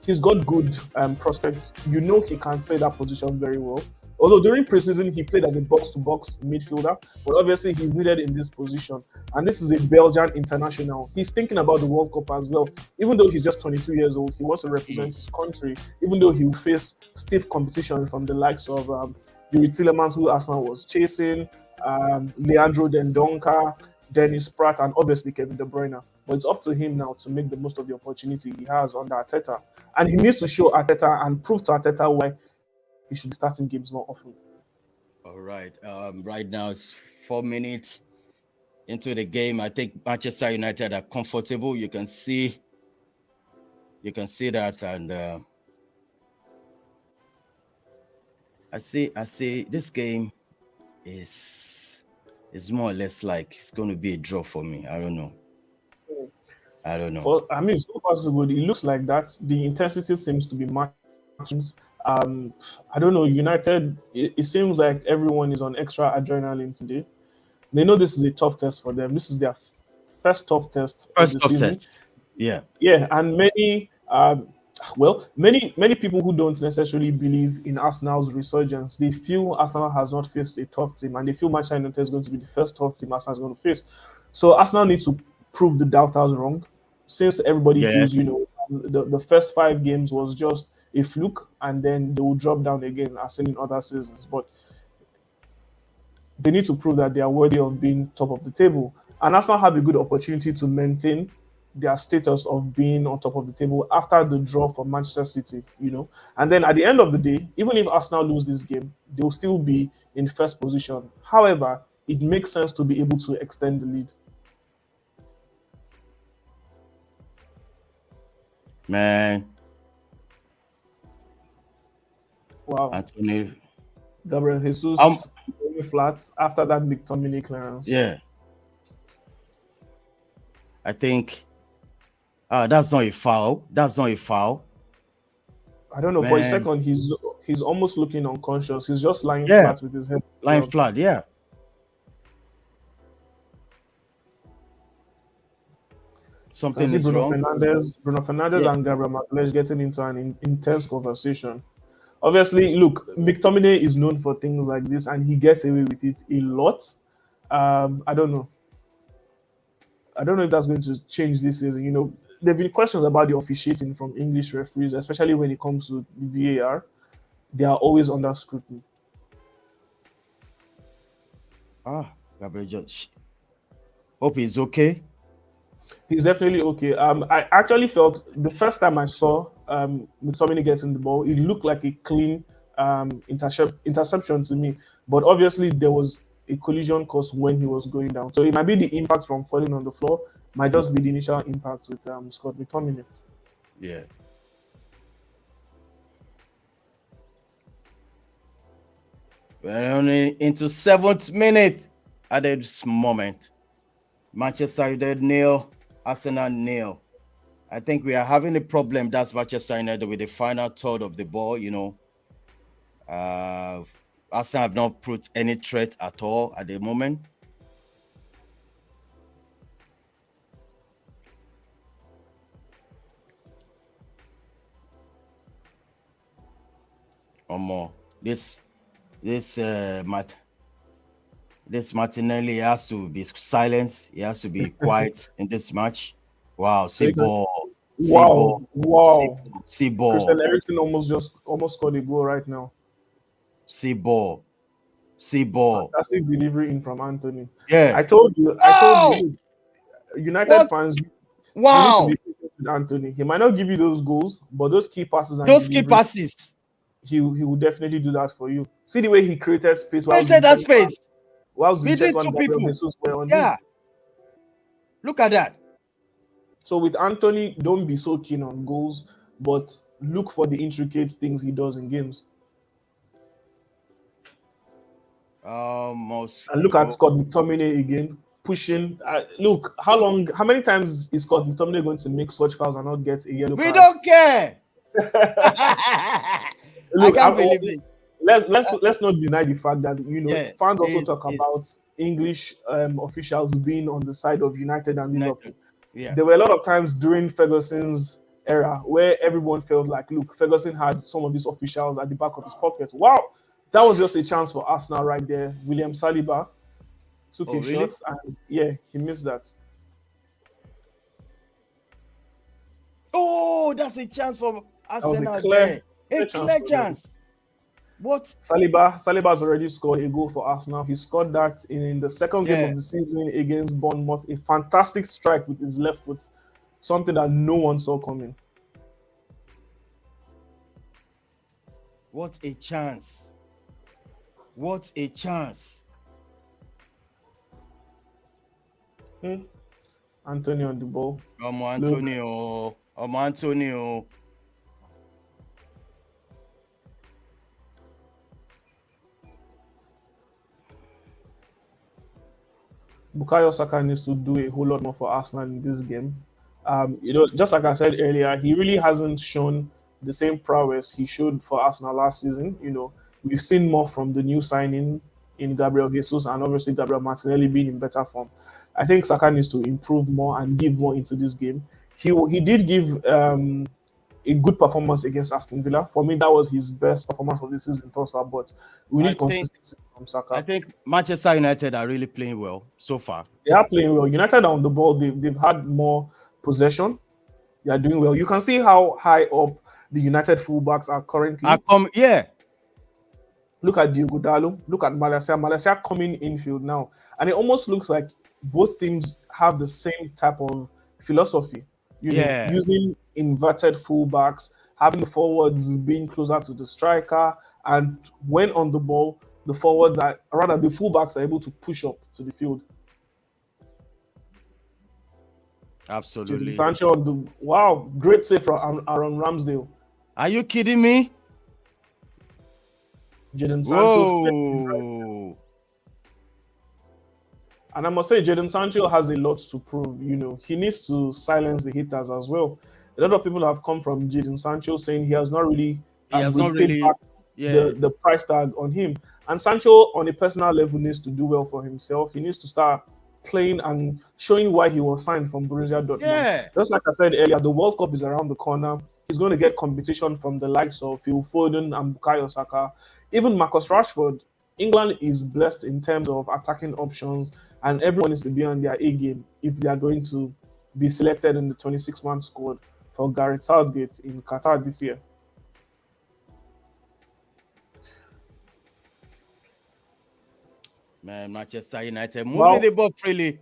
he's got good prospects. You know, he can play that position very well. Although during preseason he played as a box-to-box midfielder, but obviously he's needed in this position. And this is a Belgian international. He's thinking about the World Cup as well. Even though he's just 22 years old, he wants to represent his country. Even though he will face stiff competition from the likes of Yuri Tillemans, who Arsenal was chasing, Leandro Dendonka, Dennis Pratt, and obviously Kevin De Bruyne. But it's up to him now to make the most of the opportunity he has under Arteta. And he needs to show Arteta and prove to Arteta why he should be starting games more often. All right. Right now it's 4 minutes into the game. I think Manchester United are comfortable. You can see that, and I see this game is more or less like it's going to be a draw for me. I don't know. I mean, so far so good. It looks like that. The intensity seems to be matching. I don't know. United. It seems like everyone is on extra adrenaline today. They know this is a tough test for them. This is their first tough test of First the tough season. test. Yeah. Yeah, and many people who don't necessarily believe in Arsenal's resurgence, they feel Arsenal has not faced a tough team, and they feel Manchester United is going to be the first tough team Arsenal is going to face. So Arsenal needs to prove the doubters wrong, since everybody feels, Yes. the first 5 games was just a fluke, and then they will drop down again as in other seasons. But they need to prove that they are worthy of being top of the table. And Arsenal have a good opportunity to maintain their status of being on top of the table after the draw for Manchester City, And then at the end of the day, even if Arsenal lose this game, they'll still be in first position. However, it makes sense to be able to extend the lead. Man. Wow. Anthony. Gabriel Jesus flat after that McTominay clearance. Yeah. I think that's not a foul. That's not a foul. I don't know. Man. For a second, he's almost looking unconscious. He's just lying flat with his head. Lying flat, yeah. Something is wrong. Bruno Fernandes and Gabriel Magalhaes getting into an intense conversation. Obviously, look, McTominay is known for things like this, and he gets away with it a lot. I don't know. I don't know if that's going to change this season. There have been questions about the officiating from English referees, especially when it comes to the VAR. They are always under scrutiny. Gabriel Judge. Hope he's okay. He's definitely okay. I actually felt the first time I saw McTominay getting the ball, it looked like a clean interception to me. But obviously, there was a collision caused when he was going down. So it might be the impact from falling on the floor, might just be the initial impact with Scott McTominay. Yeah. We're only into 7th minute at this moment. Manchester United 0, Arsenal 0. I think we are having a problem. That's Manchester United with the final third of the ball. Arsenal have not put any threat at all at the moment. Or more. This Martinelli has to be silent. He has to be quiet in this match. Wow, see ball. Wow. See ball. Christian Eriksen almost scored a goal right now. See ball. See ball. Fantastic delivery in from Anthony. Yeah. I told you, Oh! United What? fans, you need to Wow! be patient with Anthony. He might not give you those goals, but those key passes and Those key delivery, passes. he will definitely do that for you. See the way he created space Created that space while between Zinchenko two and Gabriel people. Jesus were on him. Yeah. Look at that. So with Anthony, don't be so keen on goals, but look for the intricate things he does in games. Almost And a look at goal. Scott McTominay again, pushing. Look, how many times is Scott McTominay going to make such fouls and not get a yellow We card? don't care. I Look, can't believe this. let's not deny the fact that Yeah, fans also it's talk about English officials being on the side of United and Liverpool. United. Yeah. There were a lot of times during Ferguson's era where everyone felt like, look, Ferguson had some of these officials at the back of his pocket. Wow, that was just a chance for Arsenal right there. William Saliba took Oh, a really? shot and yeah, he missed that. Oh, that's a chance for That was a Arsenal clear, there. A clear chance clear for them. chance. What? Saliba's already scored a goal for Arsenal. He scored that in the second game Yeah. of the season against Bournemouth. A fantastic strike with his left foot, something that no one saw coming. What a chance. What a chance. Anthony on the ball. Antonio. Antonio. Bukayo Saka needs to do a whole lot more for Arsenal in this game. Just like I said earlier, he really hasn't shown the same prowess he showed for Arsenal last season. We've seen more from the new signing in Gabriel Jesus and obviously Gabriel Martinelli being in better form. I think Saka needs to improve more and give more into this game. He did give a good performance against Aston Villa. For me, that was his best performance of the season thus far. But we need consistency from Saka. I think Manchester United are really playing well so far. They are playing well. United are on the ball. They've had more possession. They are doing well. You can see how high up the United fullbacks are currently. Yeah. Look at Diogo Dalot. Look at Malaysia. Malaysia coming infield now. And it almost looks like both teams have the same type of philosophy. Using inverted fullbacks, having the forwards being closer to the striker. And when on the ball, the fullbacks are able to push up to the field. Absolutely. Jadon Sancho on the great save from Aaron Ramsdale. Are you kidding me? Jadon Sancho. And I must say, Jadon Sancho has a lot to prove. He needs to silence the haters as well. A lot of people have come from Jadon Sancho saying he has not really paid back the price tag on him. And Sancho, on a personal level, needs to do well for himself. He needs to start playing and showing why he was signed from Borussia Dortmund. Yeah. Just like I said earlier, the World Cup is around the corner. He's going to get competition from the likes of Phil Foden and Bukayo Saka, even Marcus Rashford. England is blessed in terms of attacking options, and everyone needs to be on their A game if they are going to be selected in the 26-man squad for Gareth Southgate in Qatar this year. Man, Manchester United moving the ball freely.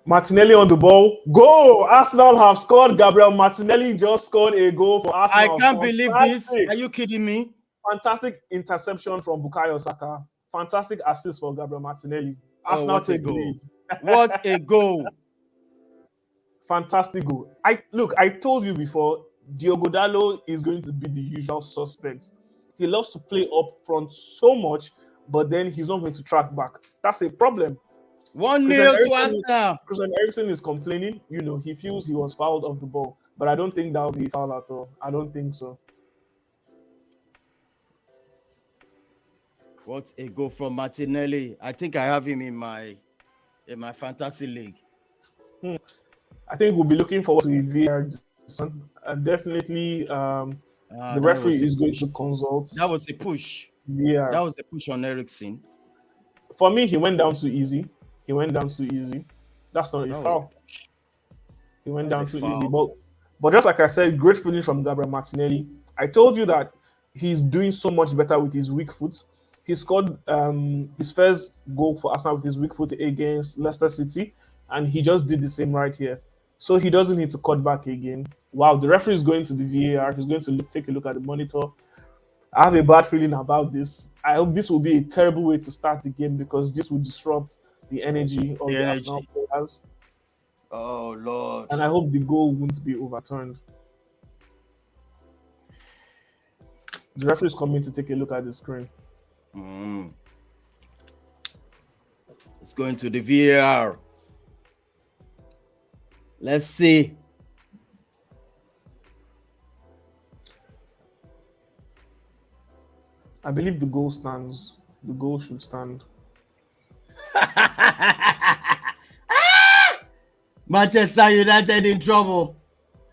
Martinelli on the ball. Goal! Arsenal have scored. Gabriel Martinelli just scored a goal for Arsenal. I can't believe this. Are you kidding me? Fantastic interception from Bukayo Saka. Fantastic assist for Gabriel Martinelli. Arsenal take the lead. What a goal. Fantastic goal. I told you before, Diogo Dalot is going to be the usual suspect. He loves to play up front so much, but then he's not going to track back. That's a problem. 1-0 to Arsenal. Christian Eriksen is complaining. He feels he was fouled off the ball, but I don't think that will be foul at all. I don't think so. What a goal from Martinelli. I think I have him in my fantasy league. I think we'll be looking forward to a VAR. Definitely, the referee is going to consult. That was a push. Yeah, that was a push on Eriksen. For me, he went down too easy. That's not a foul. He went down too easy. But just like I said, great finish from Gabriel Martinelli. I told you that he's doing so much better with his weak foot. He scored his first goal for Arsenal with his weak foot against Leicester City, and he just did the same right here. So he doesn't need to cut back again. Wow, the referee is going to the VAR. He's going to take a look at the monitor. I have a bad feeling about this. I hope this will be a terrible way to start the game because this will disrupt the energy The of the Arsenal energy. players. Oh Lord. And I hope the goal won't be overturned. The referee is coming to take a look at the screen. Mm. It's going to the VAR. Let's see. I believe the goal stands. The goal should stand. Manchester United in trouble.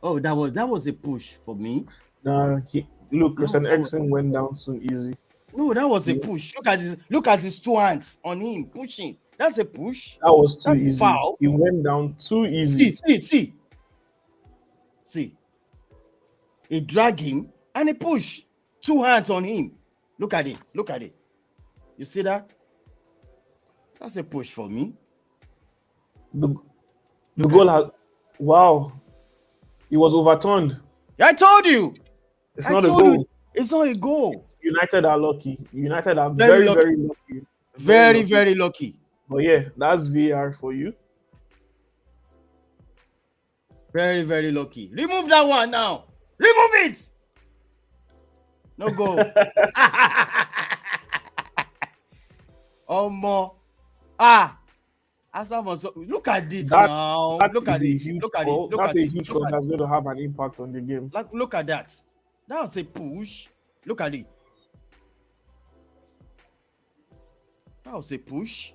Oh, that was a push for me. Look, No, Christian that was Eriksen went down too easy. no, that was a Yeah, push. Look at his two hands on him pushing. That's a push. that was too That's a easy. foul. He went down too See, easy. see, see, see. He drag him and he push. Two hands on him. Look at it. Look at it. You see that? That's a push for me. The, the Look goal at it. has. Wow, it was overturned. I told you. It's I not a told you. goal. It's not a goal. United are lucky. United are Very very, lucky. very lucky. Very Very, lucky. very lucky. But yeah, that's VAR for you. Very, very lucky. Remove that one now. Remove it. No goal. Oh more. Look at this That now. that Look is at a it. huge Look at it. call. Look That's at a it. huge Look call at that's going to have an impact on the game. look at that. That was a push. Look at it. That was a push.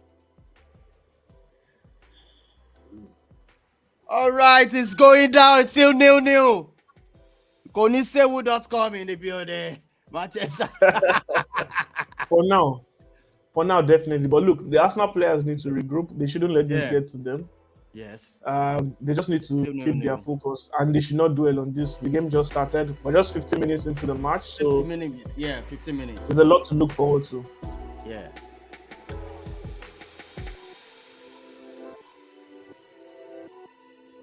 All right, it's going down. It's still 0-0. Konisewu.com in the building. Manchester. For now, definitely. But look, the Arsenal players need to regroup. They shouldn't let this Yeah. get to them. Yes. They just need to Still keep 0-0. their focus, and they should not dwell on this. The game just started. We're just 15 minutes into the match, 15 so minutes. Yeah, 15 minutes. there's a lot to look forward to. Yeah.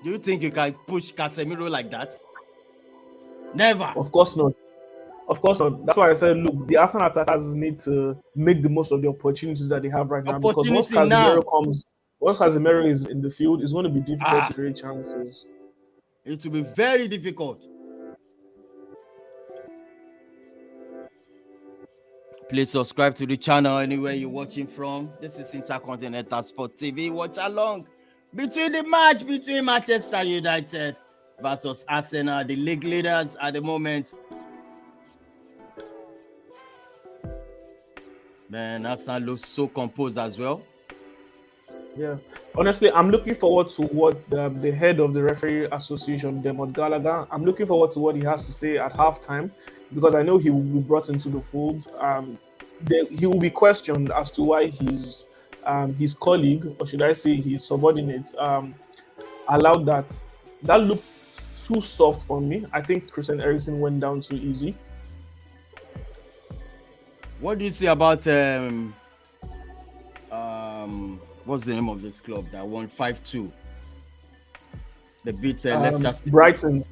Do you think you can push Casemiro like that? Never. Of course not. Of course not. That's why I said, look, the Arsenal attackers need to make the most of the opportunities that they have right now. Because Opportunity now. once Casemiro is in the field, it's going to be difficult Ah. to create chances. It will be very difficult. Please subscribe to the channel anywhere you're watching from. This is Intercontinental Sport TV. Watch along between the match between Manchester United versus Arsenal, the league leaders at the moment. Man, Arsenal looks so composed as well. Yeah. Honestly, I'm looking forward to what the head of the referee association, Dermot Gallagher, I'm looking forward to what he has to say at halftime because I know he will be brought into the fold. He will be questioned as to why his colleague, or should I say his subordinate, allowed that. That looked too soft for me. I think Christian Eriksen went down too easy. What do you say about what's the name of this club that won 5-2? They beat Leicester City. Brighton.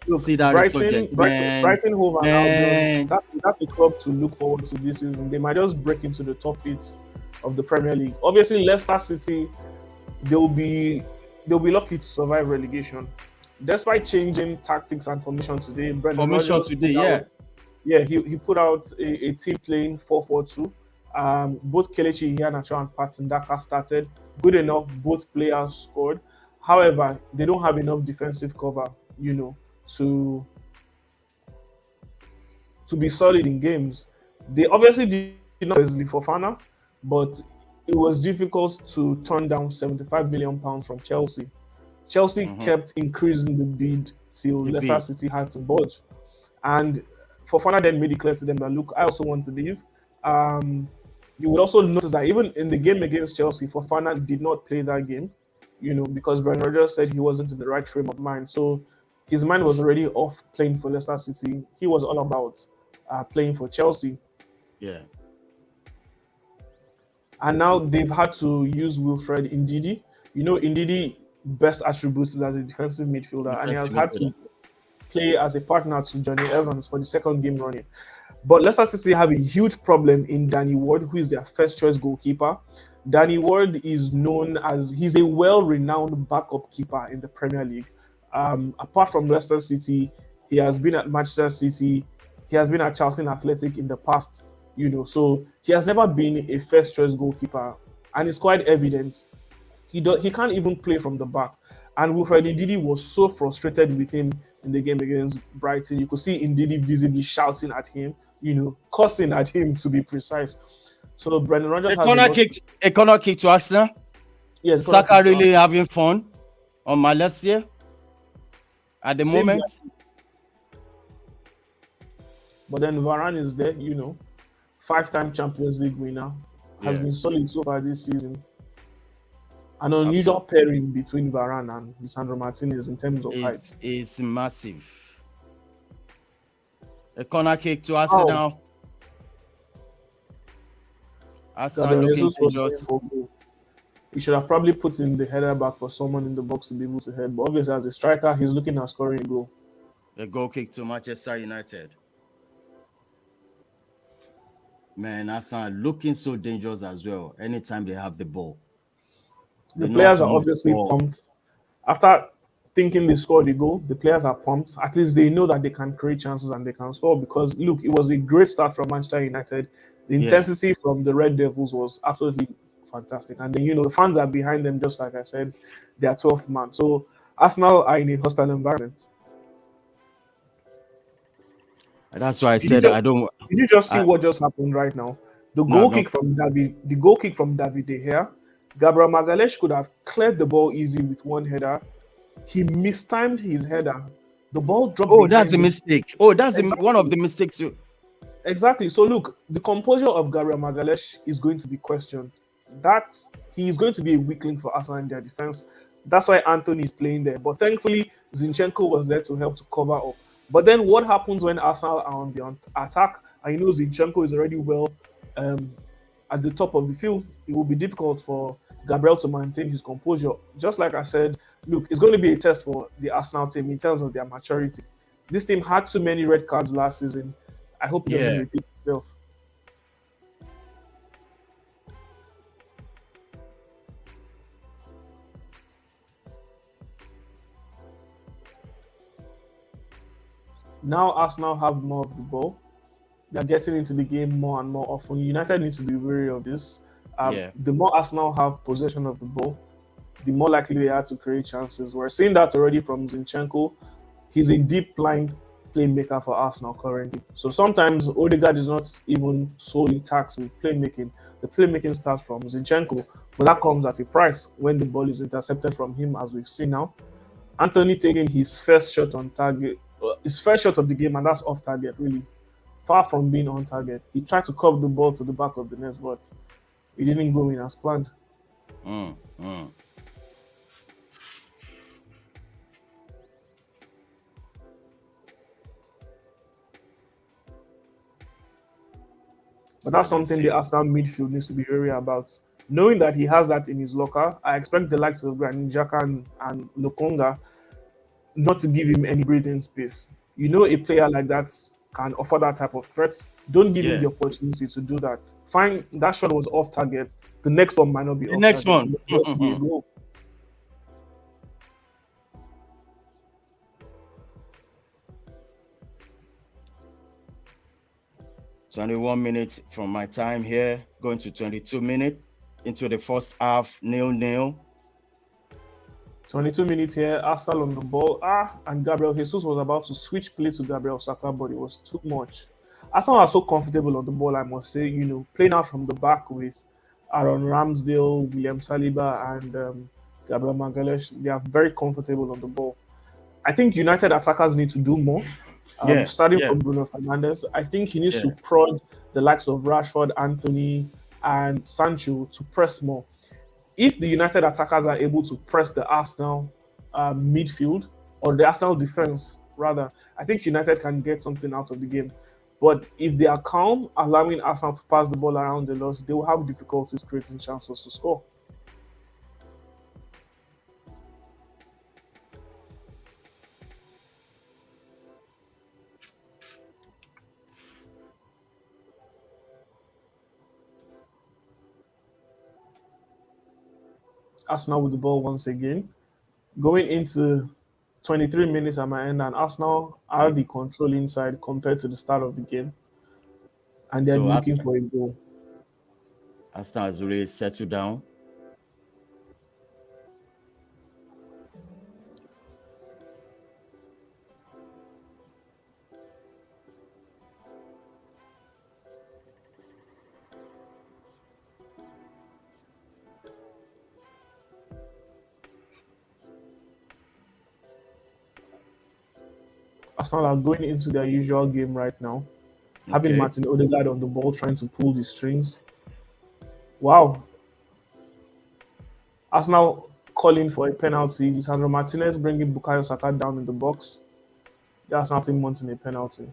Look, see that Brighton, Hove and Albion. That's a club to look forward to this season. They might just break into the top 8 of the Premier League. Obviously, Leicester City, they'll be lucky to survive relegation. Despite changing tactics and formation today, he put out a team playing 4-4-2. Both Kelechi Iheanacho and Patson Daka started. Good enough, both players scored. However, they don't have enough defensive cover, to be solid in games. They obviously did not Wesley Fofana, but it was difficult to turn down £75 million from Chelsea. Chelsea kept increasing the bid till Leicester City had to budge. And Fofana then made it clear to them that, look, I also want to leave. You would also notice that even in the game against Chelsea, Fofana did not play that game, because Brendan Rodgers said he wasn't in the right frame of mind. So His mind was already off playing for Leicester City. He was all about playing for Chelsea. Yeah. And now they've had to use Wilfred Ndidi. You know, Ndidi best attributes is as a defensive midfielder, and he has Defensive had midfielder. to play as a partner to Johnny Evans for the second game running. But Leicester City have a huge problem in Danny Ward, who is their first choice goalkeeper. Danny Ward is known as he's a well-renowned backup keeper in the Premier League. Apart from Leicester City, he has been at Manchester City, he has been at Charlton Athletic in the past, so he has never been a first choice goalkeeper, and it's quite evident. He can't even play from the back. And Wilfred Ndidi was so frustrated with him in the game against Brighton. You could see Ndidi visibly shouting at him, cursing at him to be precise. So Brendan Rodgers has a lot. A corner kick to Arsenal. Yes, Saka really having fun on Malaysia at the Same moment. here. But then Varane is there, 5-time Champions League winner, has been solid so far this season. An unusual pairing between Varane and Lisandro Martinez in terms of height. It's massive. A corner kick to Arsenal. Arsenal looking dangerous. He should have probably put in the header back for someone in the box to be able to head. But obviously, as a striker, he's looking at scoring a goal. A goal kick to Manchester United. Man, Arsenal looking so dangerous as well anytime they have the ball. The players are obviously pumped. After thinking they scored the goal, the players are pumped. At least they know that they can create chances and they can score because, look, it was a great start from Manchester United. The intensity from the Red Devils was absolutely fantastic. And then, the fans are behind them, just like I said. They are 12th man. So Arsenal are in a hostile environment. That's why I said I don't. Did you just see what just happened right now? The goal kick from David De Gea. Gabriel Magalhaes could have cleared the ball easy with one header. He mistimed his header. The ball dropped. Oh, that's a mistake. Oh, that's one of the mistakes. Exactly. So look, the composure of Gabriel Magalhaes is going to be questioned. He is going to be a weak link for Arsenal in their defense. That's why Anthony is playing there. But thankfully, Zinchenko was there to help to cover up. But then what happens when Arsenal are on the attack? And Zinchenko is already well at the top of the field. It will be difficult for Gabriel to maintain his composure. Just like I said, look, it's going to be a test for the Arsenal team in terms of their maturity. This team had too many red cards last season. I hope it doesn't repeat itself. Now Arsenal have more of the ball. They're getting into the game more and more often. United need to be wary of this. The more Arsenal have possession of the ball, the more likely they are to create chances. We're seeing that already from Zinchenko. He's a deep line playmaker for Arsenal currently. So sometimes Odegaard is not even solely taxed with playmaking. The playmaking starts from Zinchenko, but that comes at a price when the ball is intercepted from him, as we've seen now. Anthony taking his first shot on target, his first shot of the game, and that's off target, really. Far from being on target. He tried to curve the ball to the back of the net, but it didn't go in as planned. But that's something the Arsenal midfield needs to be wary about. Knowing that he has that in his locker, I expect the likes of Granit Xhaka and Lokonga not to give him any breathing space. A player like that can offer that type of threat. Don't give him the opportunity to do that. Fine, that shot was off target. The next one might not be off next target. one. 21 minutes from my time here, going to 22 minutes into the first half, 0-0. 22 minutes here, Arsenal on the ball. And Gabriel Jesus was about to switch play to Gabriel Saka, but it was too much. Arsenal are so comfortable on the ball, I must say, playing out from the back with Aaron Ramsdale, William Saliba, and Gabriel Magalhaes. They are very comfortable on the ball. I think United attackers need to do more. Starting from Bruno Fernandes, I think he needs to prod the likes of Rashford, Anthony, and Sancho to press more. If the United attackers are able to press the Arsenal midfield, or the Arsenal defense rather, I think United can get something out of the game. But if they are calm, allowing Arsenal to pass the ball around a lot, they will have difficulties creating chances to score. Arsenal with the ball once again. Going into 23 minutes at my end, and Arsenal are Okay. the control inside compared to the start of the game, and they're So looking for a goal. Arsenal has really settled down. Arsenal are going into their usual game right now, having Okay. Martin Odegaard on the ball trying to pull the strings. Wow, Arsenal calling for a penalty. Lisandro Martinez bringing Bukayo Saka down in the box. The Arsenal team wanting a penalty.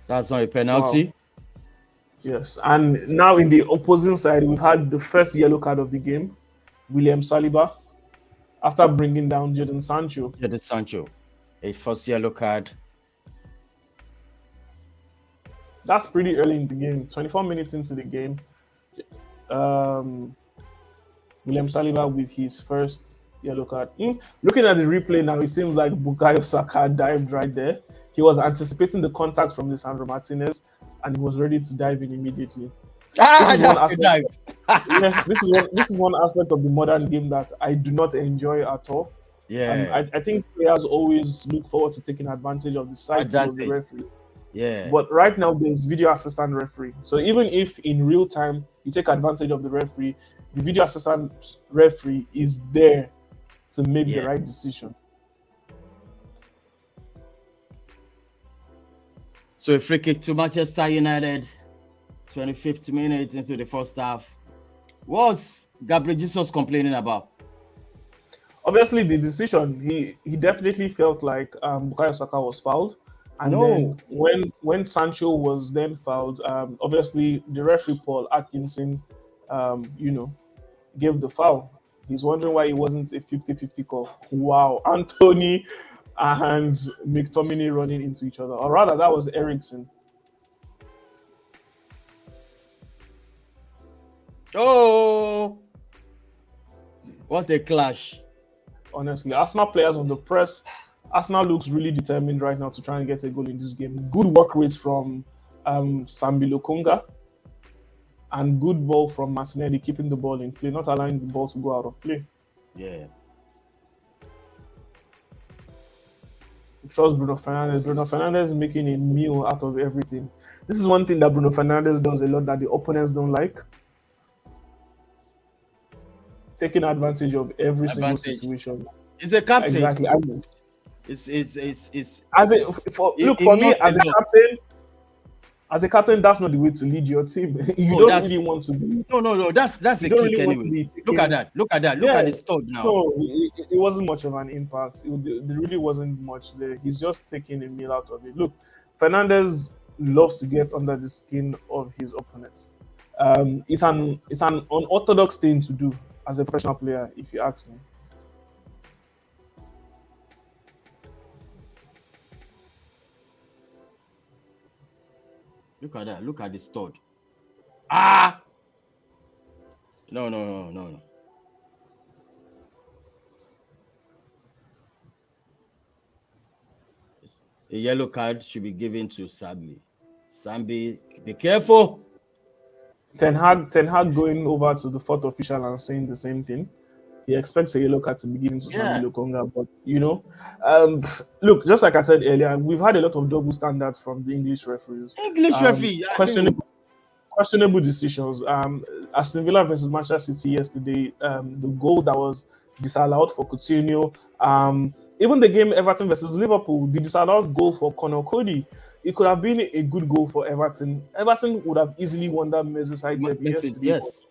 That's not a Wow. penalty. Yes. And now in the opposing side, we've had the first yellow card of the game, William Saliba, after bringing down Jadon Sancho. Jadon Sancho. A first yellow card. That's pretty early in the game. 24 minutes into the game, um, William Saliba with his first yellow card. Looking at the replay now, it seems like Bukayo Saka dived right there. He was anticipating the contact from Lisandro Martinez, and he was ready to dive in immediately. This Ah, is one that's a aspect. dive. Yeah, this is one aspect of the modern game that I do not enjoy at all. Yeah. I think players always look forward to taking advantage of the psyche of the Advantage. referee. Yeah. But right now, there's video assistant referee. So even if in real time you take advantage of the referee, the video assistant referee is there to make the Yeah. right decision. So a free kick to Manchester United. 25th minute into the first half. What's Gabriel Jesus complaining about? Obviously, the decision he definitely felt like Bukayo Saka was fouled, and No. then when Sancho was then fouled, obviously the referee Paul Atkinson, you know, gave the foul. He's wondering why it wasn't a 50-50 call. Wow, Anthony and McTominay running into each other, or rather, that was Ericsson. Oh, what a clash. Honestly, Arsenal players on the press. Arsenal looks really determined right now to try and get a goal in this game. Good work rate from Sambi Lokonga and good ball from Martinelli, keeping the ball in play, not allowing the ball to go out of play. Yeah. Trust Bruno Fernandes. Bruno Fernandes is making a meal out of everything. This is one thing that Bruno Fernandes does a lot that the opponents don't like. Taking advantage of every single Advantage. situation. He's a captain. Exactly. It's As a he look for me knows a as a lot. captain, that's not the way to lead your team. You Oh, don't that's really want to be. no. That's You a don't kick really want to anyway. be Look at taking. that. Look at that. Look Yeah, at the stud now. no, it wasn't much of an impact. There really wasn't much there. He's just taking a meal out of it. Look, Fernandez loves to get under the skin of his opponents. It's an unorthodox thing to do as a professional player, if you ask me. Look at that. Look at the stud. Ah. No. A yellow card should be given to Sambi. Sambi, be careful. Ten Hag going over to the fourth official and saying the same thing. He expects a yellow card to be given to Sambi Yeah. Lokonga, but um, look, just like I said earlier, we've had a lot of double standards from the English referees. English referee. I mean, Questionable decisions. Aston Villa versus Manchester City yesterday, the goal that was disallowed for Coutinho. Even the game Everton versus Liverpool, the disallowed goal for Conor Cody. It could have been a good goal for Everton. Everton would have easily won that Merseyside derby message. yesterday. Yes.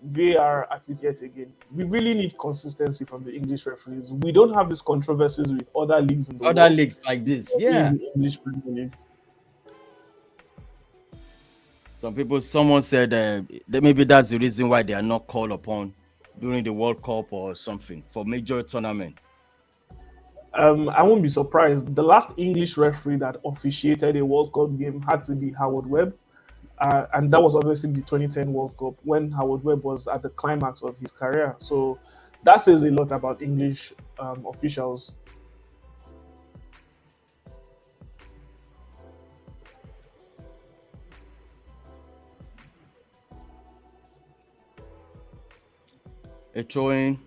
VAR at it yet again. We really need consistency from the English referees. We don't have these controversies with other leagues in the Other world, leagues like this, especially in yeah. the English Premier League. Someone said that maybe that's the reason why they are not called upon during the World Cup or something for major tournament. I won't be surprised. The last English referee that officiated a World Cup game had to be Howard Webb, and that was obviously the 2010 World Cup when Howard Webb was at the climax of his career. So that says a lot about English officials. A throwing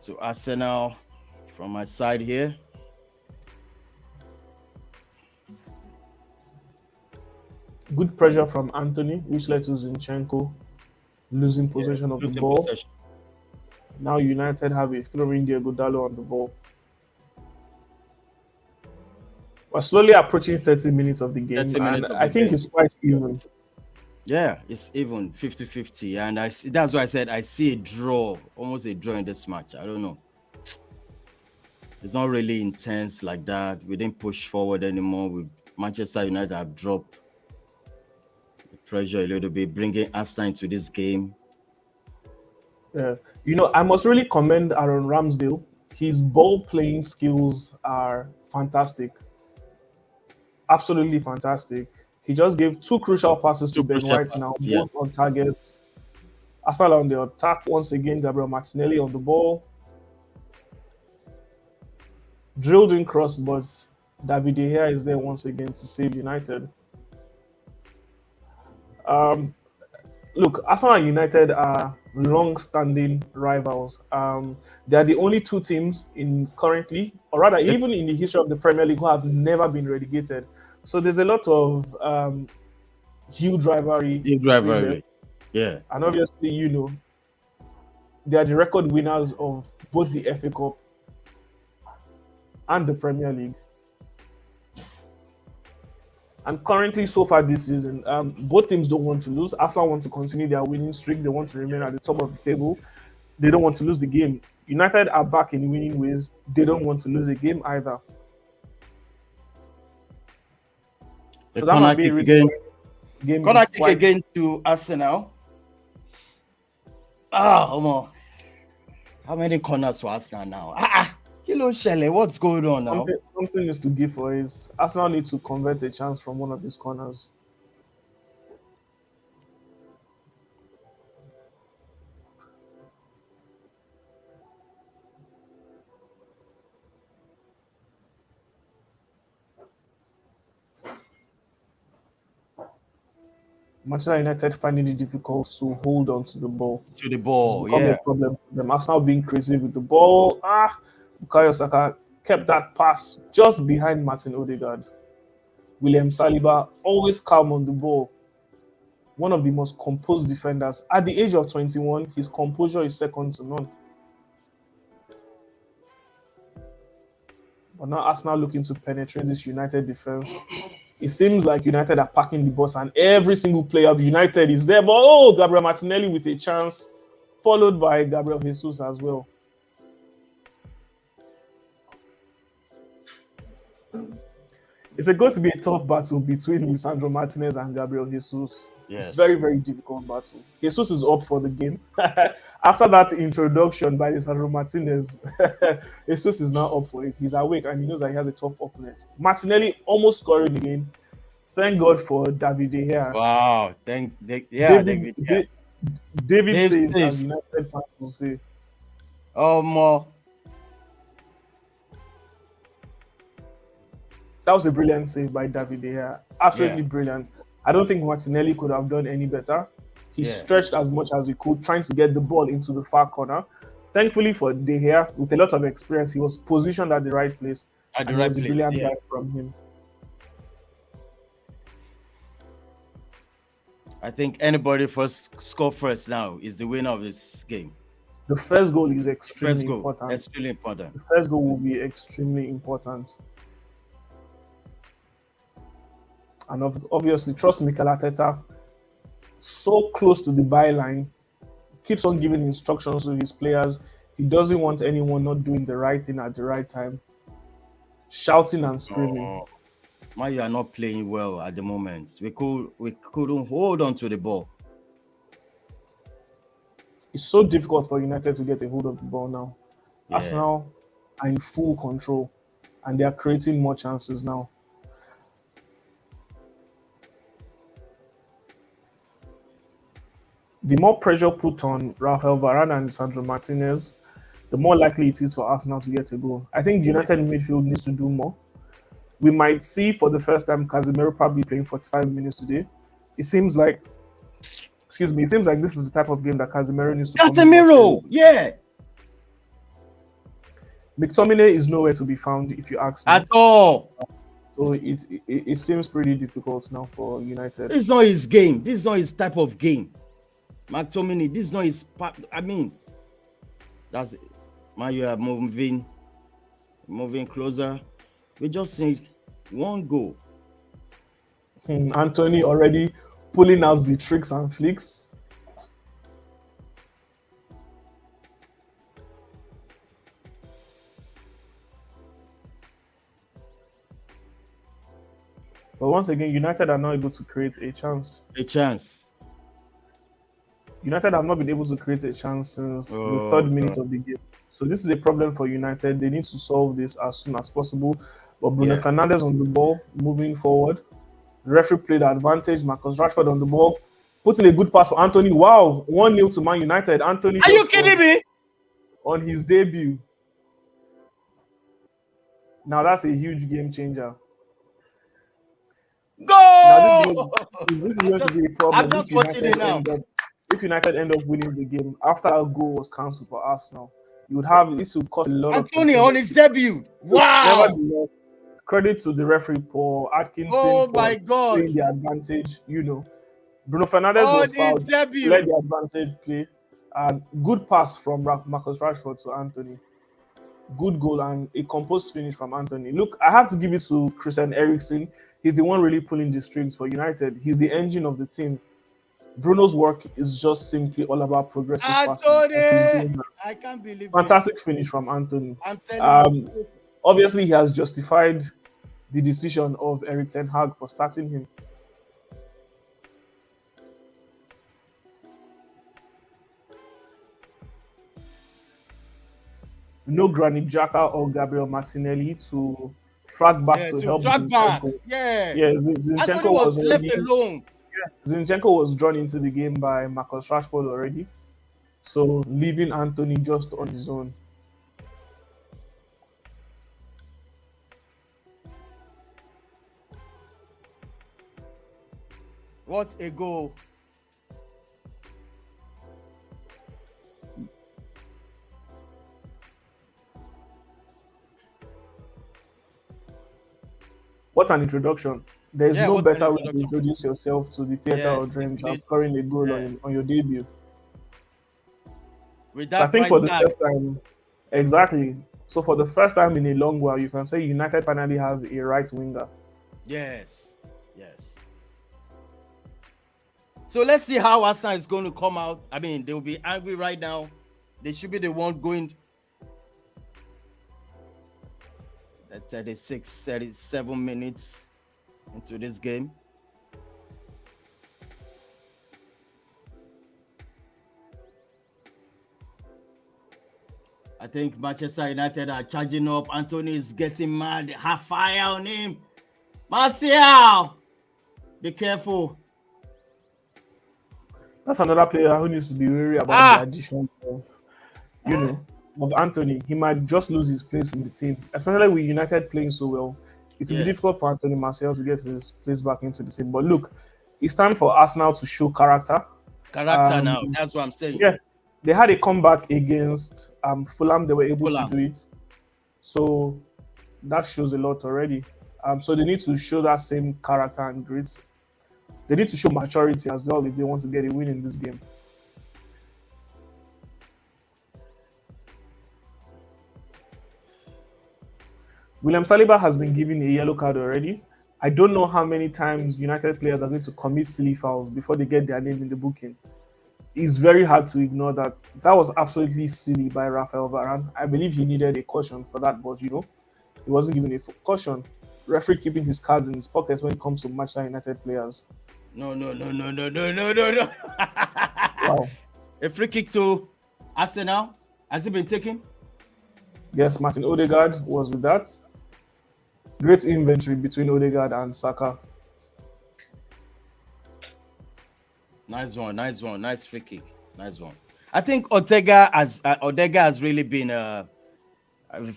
to Arsenal from my side here. Good pressure from Anthony, which led to Zinchenko losing possession of the Losing ball. possession. Now United have a throwing Diego Dallo on the ball. We're slowly approaching 30 minutes of the game, 30 and minutes of I the think game. it's quite even. Yeah, it's even 50-50. And that's why I said I see a draw, almost a draw in this match. I don't know. It's not really intense like that. We didn't push forward anymore. Manchester United have dropped the pressure a little bit, bringing Arsenal into this game. Yeah. I must really commend Aaron Ramsdale. His ball playing skills are fantastic. Absolutely fantastic. He just gave two crucial passes to Two Ben crucial White passes, now, yeah. both on target. Arsenal on the attack once again. Gabriel Martinelli on the ball. Drilled in cross, but David De Gea is there once again to save United. Um, Look, Arsenal and United are long-standing rivals. They are the only two teams in currently, or rather, even in the history of the Premier League, who have never been relegated. So there's a lot of huge rivalry Big between them, rivalry. Yeah. and obviously, they are the record winners of both the FA Cup and the Premier League. And currently, so far this season, both teams don't want to lose. Arsenal want to continue their winning streak. They want to remain at the top of the table. They don't want to lose the game. United are back in winning ways. They don't want to lose a game either. The So that might be a reason again. why the game Corner is kick quite... again to Arsenal. Omo. How many corners for Arsenal now? Kilo Shele, what's going on now? Something is to give for it. Arsenal need to convert a chance from one of these corners. Manchester United finding it difficult to hold on to the ball. To the It's ball, become yeah. a problem for them. Arsenal being crazy with the ball. Bukayo Saka kept that pass just behind Martin Odegaard. William Saliba, always calm on the ball. One of the most composed defenders. At the age of 21, his composure is second to none. But now Arsenal looking to penetrate this United defense. It seems like United are packing the bus and every single player of United is there. But Gabriel Martinelli with a chance, followed by Gabriel Jesus as well. It's going to be a tough battle between Lisandro Martinez and Gabriel Jesus. Yes. Very, very difficult battle. Jesus is up for the game. After that introduction by Lisandro Martinez, Jesus is now up for it. He's awake and he knows that he has a tough opponent. Martinelli almost scoring again. Thank God for David De Gea. Wow. David Dave saves, saves. as United fans will say. More. That was a brilliant save by David De Gea. Absolutely brilliant. I don't think Martinelli could have done any better. He stretched as much as he could, trying to get the ball into the far corner. Thankfully for De Gea, with a lot of experience, he was positioned at the right place. At the right it was a place, brilliant drive from him. I think anybody first score first now is the winner of this game. The first goal is extremely important. Extremely important. The first goal will be extremely important. And obviously, trust Mikel Arteta. so close to the byline, keeps on giving instructions to his players. He doesn't want anyone not doing the right thing at the right time, shouting and screaming. Oh, why you are not playing well at the moment? We couldn't hold on to the ball. It's so difficult for United to get a hold of the ball now. Yeah. Arsenal are in full control and they are creating more chances now. The more pressure put on Rafael Varane and Sandro Martinez, the more likely it is for Arsenal to get a goal. I think United midfield needs to do more. We might see for the first time Casemiro probably playing 45 minutes today. It seems like, excuse me, it seems like this is the type of game that Casemiro needs to come in much early. Casemiro, yeah, McTominay is nowhere to be found, if you ask me. at all. So it seems pretty difficult now for United. This is not his game. This is not his type of game. McTominay, this is not his part. I mean, that's it. Man, you are moving closer. We just need one goal. Anthony already pulling out the tricks and flicks. But once again, United are not able to create a chance. A chance. United have not been able to create a chance since the Oh, third minute of the game. So this is a problem for United. They need to solve this as soon as possible. But Bruno Yeah. Fernandes on the ball, moving forward. The referee played advantage. Marcus Rashford on the ball, putting a good pass for Anthony. Wow, 1-0 to Man United. Anthony Are you just scored kidding me? on his debut. Now that's a huge game changer. Now Go! this is going to be a I'm problem just watching it now. if United end up winning the game after a goal was cancelled for Arsenal. You would have this would cause a lot Anthony of on his debut. Wow! Nevertheless, credit to the referee Paul Atkinson Oh for my God! playing the advantage. Bruno Fernandes On was his fouled, led debut. the advantage play, and good pass from Marcus Rashford to Anthony. Good goal and a composed finish from Anthony. Look, I have to give it to Christian Eriksen. He's the one really pulling the strings for United. He's the engine of the team. Bruno's work is just simply all about progressive passing. And he's Anthony! doing that. I can't believe this. Fantastic finish from Anthony. I'm telling you. Obviously, he has justified the decision of Eric Ten Hag for starting him. No Granit Xhaka or Gabriel Martinelli to track back Yeah, to to help track back. Zinchenko. Yeah. Yeah, Anthony Zinchenko was was left already alone. Zinchenko was drawn into the game by Marcus Rashford already. So leaving Anthony just on his own. What a goal. What an introduction. There's Yeah, no what an better way to introduction. introduce yourself to the theater of Yes, dreams than indeed. scoring a goal Yeah. on your debut. With So I that think price for the tag. first time, exactly. So for the first time in a long while, you can say United finally have a right winger. Yes. Yes. So let's see how Arsenal is going to come out. I mean, they'll be angry right now. They should be the one going at 36, 37 minutes into this game. I think Manchester United are charging up. Anthony is getting mad. Have fire on him. Martial, be careful. That's another player who needs to be wary about the addition of Anthony. He might just lose his place in the team, especially with United playing so well. It will be Yes. difficult for Anthony Martial to get his place back into the team. But look, it's time for Arsenal to show character. Character now. That's what I'm saying. Yeah, they had a comeback against Fulham. They were able Fulham. to do it, so that shows a lot already. So they need to show that same character and grit. They need to show maturity as well if they want to get a win in this game. William Saliba has been given a yellow card already. I don't know how many times United players are going to commit silly fouls before they get their name in the booking. It's very hard to ignore that. That was absolutely silly by Rafael Varane. I believe he needed a caution for that, but he wasn't given a caution. Referee keeping his cards in his pockets when it comes to Manchester United players. No, no, no, no, no, no, no, no, no. Wow. A free kick to Arsenal. Has it been taken? Yes, Martin Odegaard was with that. Great inventory between Odegaard and Saka. Nice one, nice one, nice free kick, nice one. I think Ortega has really been a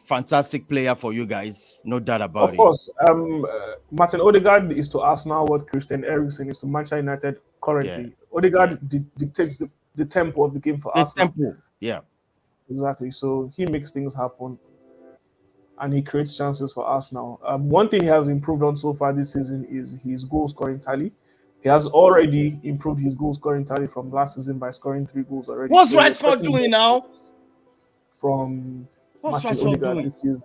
fantastic player for you guys, no doubt about Of it. course, Martin Odegaard is to Arsenal what Christian Eriksen is to Manchester United Yeah, currently. yeah. Odegaard dictates the tempo of the game for The Arsenal. tempo, yeah, Exactly. So he makes things happen and he creates chances for Arsenal. One thing he has improved on so far this season is his goal scoring tally. He has already improved his goal scoring tally from last season by scoring 3 goals already. what's So we're Rashford expecting more doing now? from What's Martin Rashford Odegaard doing? this season.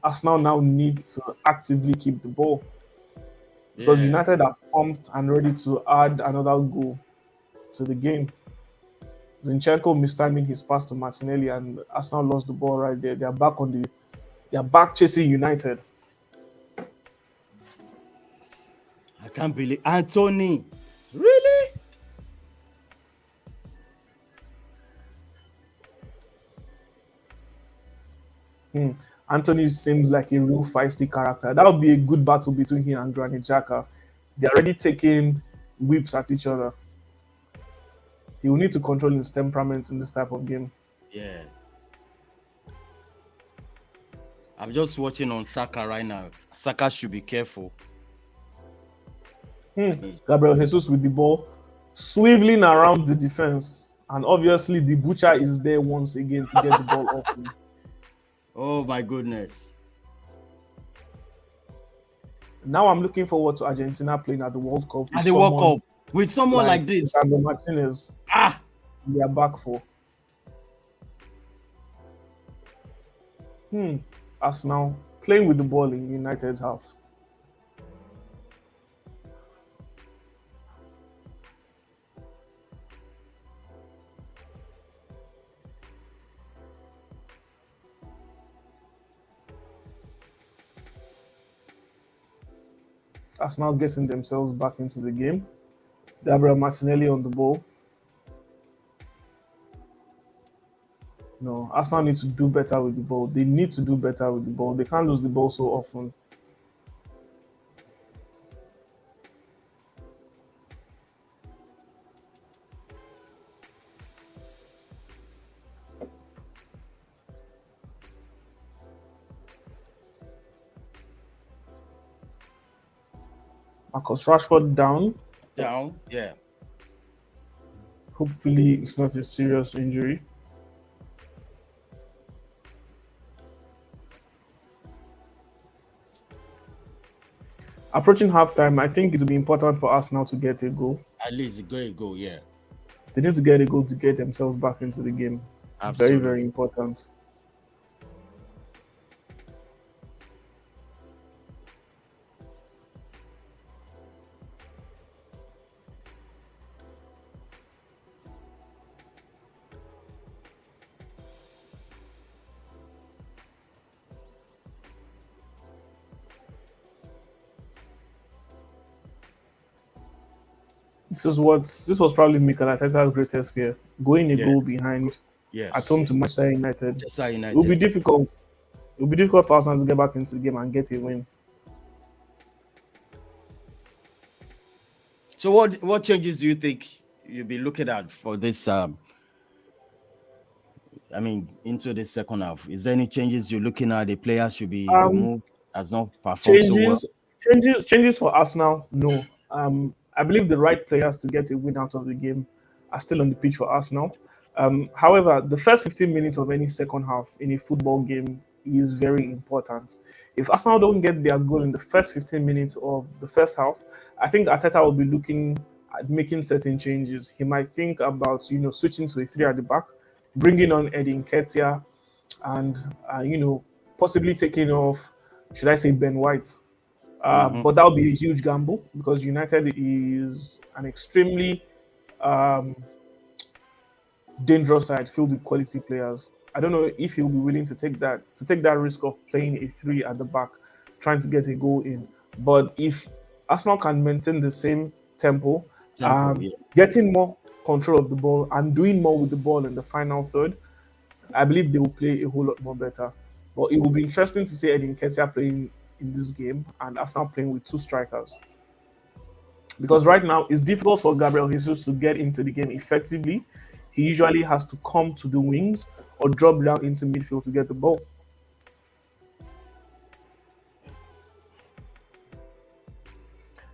Arsenal now need to actively keep the ball because Yeah, United are pumped and ready to add another goal to the game. Zinchenko mistiming his pass to Martinelli and Arsenal lost the ball right there. They are back chasing United. I can't believe Anthony. Really? Hmm. Anthony seems like a real feisty character. That would be a good battle between him and Granit Xhaka. They're already taking whips at each other. He will need to control his temperament in this type of game. Yeah. I'm just watching on Saka right now. Saka should be careful. Gabriel Jesus with the ball, swiveling around the defense. And obviously, the butcher is there once again to get the ball off him. Oh my goodness. Now I'm looking forward to Argentina playing at the World Cup with At the World someone Cup with someone like like this. Sandro Martinez. Ah, They are back for. Arsenal playing with the ball in United's half. Arsenal getting themselves back into the game. Gabriel Martinelli on the ball. No, Arsenal need to do better with the ball. They need to do better with the ball. They can't lose the ball so often. Marcus Rashford down. down. Yeah. Hopefully, it's not a serious injury. Approaching halftime, I think it will be important for us now to get a goal. At least it go. Yeah. They need to get a goal to get themselves back into the game. Very, very Absolutely. important. This was probably Mikel Arteta's greatest fear. Going a Yeah. goal behind at Yes. home to Manchester United. Manchester It will be United. difficult. It will be difficult for Arsenal to get back into the game and get a win. So what changes do you think you'll be looking at for this I mean into the second half? Is there any changes you're looking at? The players should be Um, removed, has not performed so well. changes, changes for Arsenal. No, I believe the right players to get a win out of the game are still on the pitch for Arsenal. However, the first 15 minutes of any second half in a football game is very important. If Arsenal don't get their goal in the first 15 minutes of the first half, I think Arteta will be looking making certain changes. He might think about switching to a three at the back, bringing on Eddie Nketiah, and possibly taking off, should I say, Ben White. Mm-hmm. But that would be a huge gamble because United is an extremely um, dangerous side filled with quality players. I don't know if he'll be willing to take that risk of playing a three at the back, trying to get a goal in. But if Arsenal can maintain the same tempo, Tempo, yeah. getting more control of the ball and doing more with the ball in the final third, I believe they will play a whole lot more better. But it will be interesting to see Eddie Nketiah playing in this game and Arsenal playing with two strikers. Because right now it's difficult for Gabriel Jesus to get into the game effectively. He usually has to come to the wings or drop down into midfield to get the ball.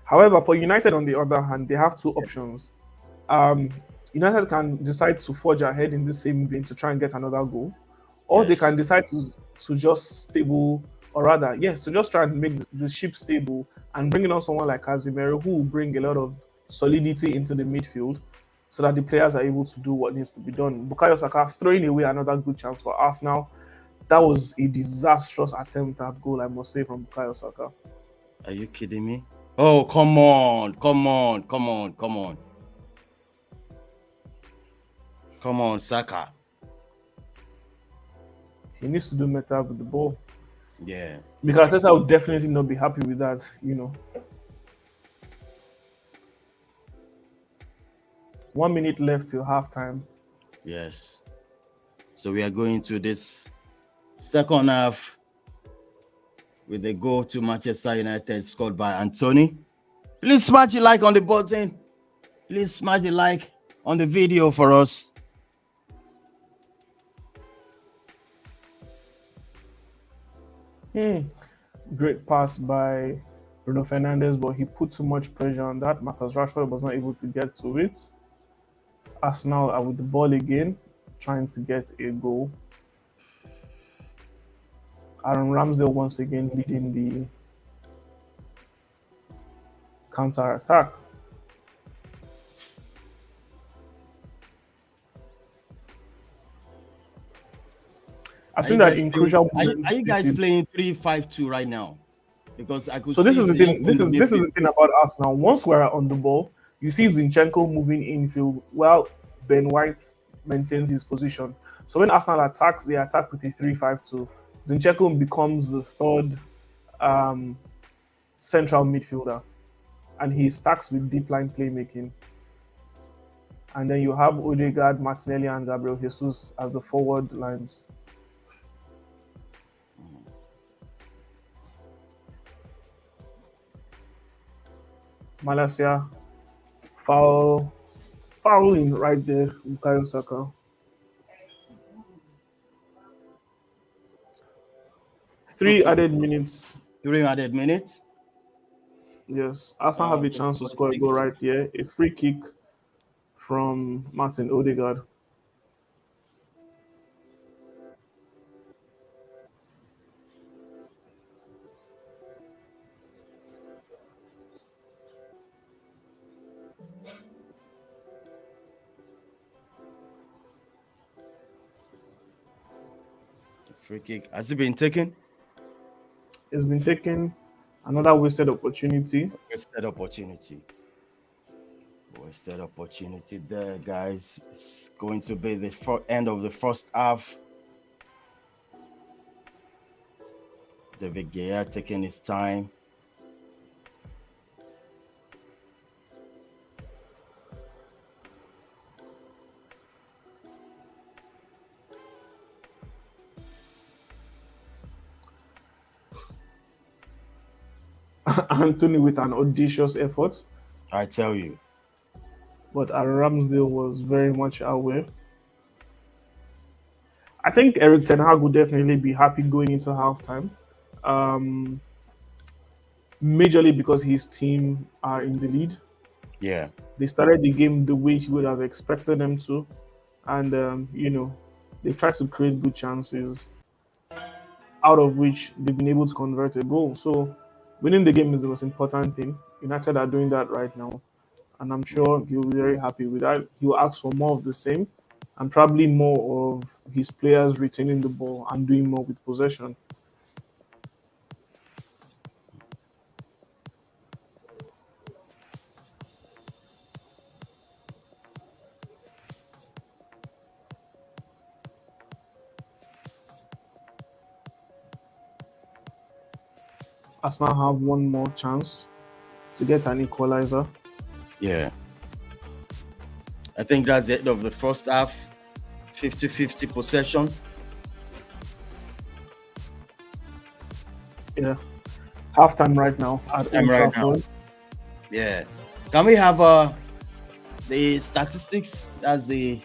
However, for United, on the other hand, they have two options. Um, United can decide to forge ahead in the same vein to try and get another goal, or they Yes. can decide to just stable, or rather, yes, to just try and make the ship stable and bringing on someone like Casemiro who will bring a lot of solidity into the midfield, so that the players are able to do what needs to be done. Bukayo Saka throwing away another good chance for Arsenal. That was a disastrous attempt at goal, I must say, from Bukayo Saka. Are you kidding me? Oh, come on, come on, come on, come on. Come on, Saka. He needs to do better with the ball. Yeah. Because Arteta would definitely not be happy with that. 1 minute left till halftime. Yes. So we are going to this second half with a goal to Manchester United scored by Anthony. Please smash the like on the button. Please smash the like on the video for us. Great pass by Bruno Fernandes, but he put too much pressure on that. Marcus Rashford was not able to get to it. Arsenal are with the ball again, trying to get a goal. Aaron Ramsdale once again leading the counter attack. I've Are you seen that guys in playing? crucial Are moments you this guys season. playing 3-5-2 right now? Because I could So this see is the thing. Zinchenko This in the is this is midfield. the thing about us now. Once we're on the ball, you see Zinchenko moving infield while Ben White maintains his position. So when Arsenal attacks, they attack with a 3-5-2. Zinchenko becomes the third um, central midfielder, and he stacks with deep line playmaking. And then you have Odegaard, Martinelli, and Gabriel Jesus as the forward lines. Malacia fouling right there, Bukayo Saka. 3 added minutes. 300 minutes. Yes, Arsenal have a Let's chance to score score a goal six. right here. A free kick from Martin Odegaard. Free kick. Has it been taken? It's been taken. Another wasted opportunity. Wasted opportunity. Wasted opportunity there, guys. It's going to be the end of the first half. David Gea taking his time. Anthony with an audacious effort, I tell you. but Ramsdale was very much aware. I think Eric Ten Hag would definitely be happy going into halftime. Um, Majorly because his team are in the lead. Yeah. They started the game the way he would have expected them to, and they tried to create good chances, out of which they've been able to convert a goal. So winning the game is the most important thing. United are doing that right now. and I'm sure he'll be very happy with that. He'll ask for more of the same, and probably more of his players retaining the ball and doing more with possession. Arsenal have one more chance to get an equalizer. Yeah. I think that's the end of the first half. 50-50 possession. Yeah, halftime right now at Time Old right now. Trafford. Yeah. Can we have the statistics? That's the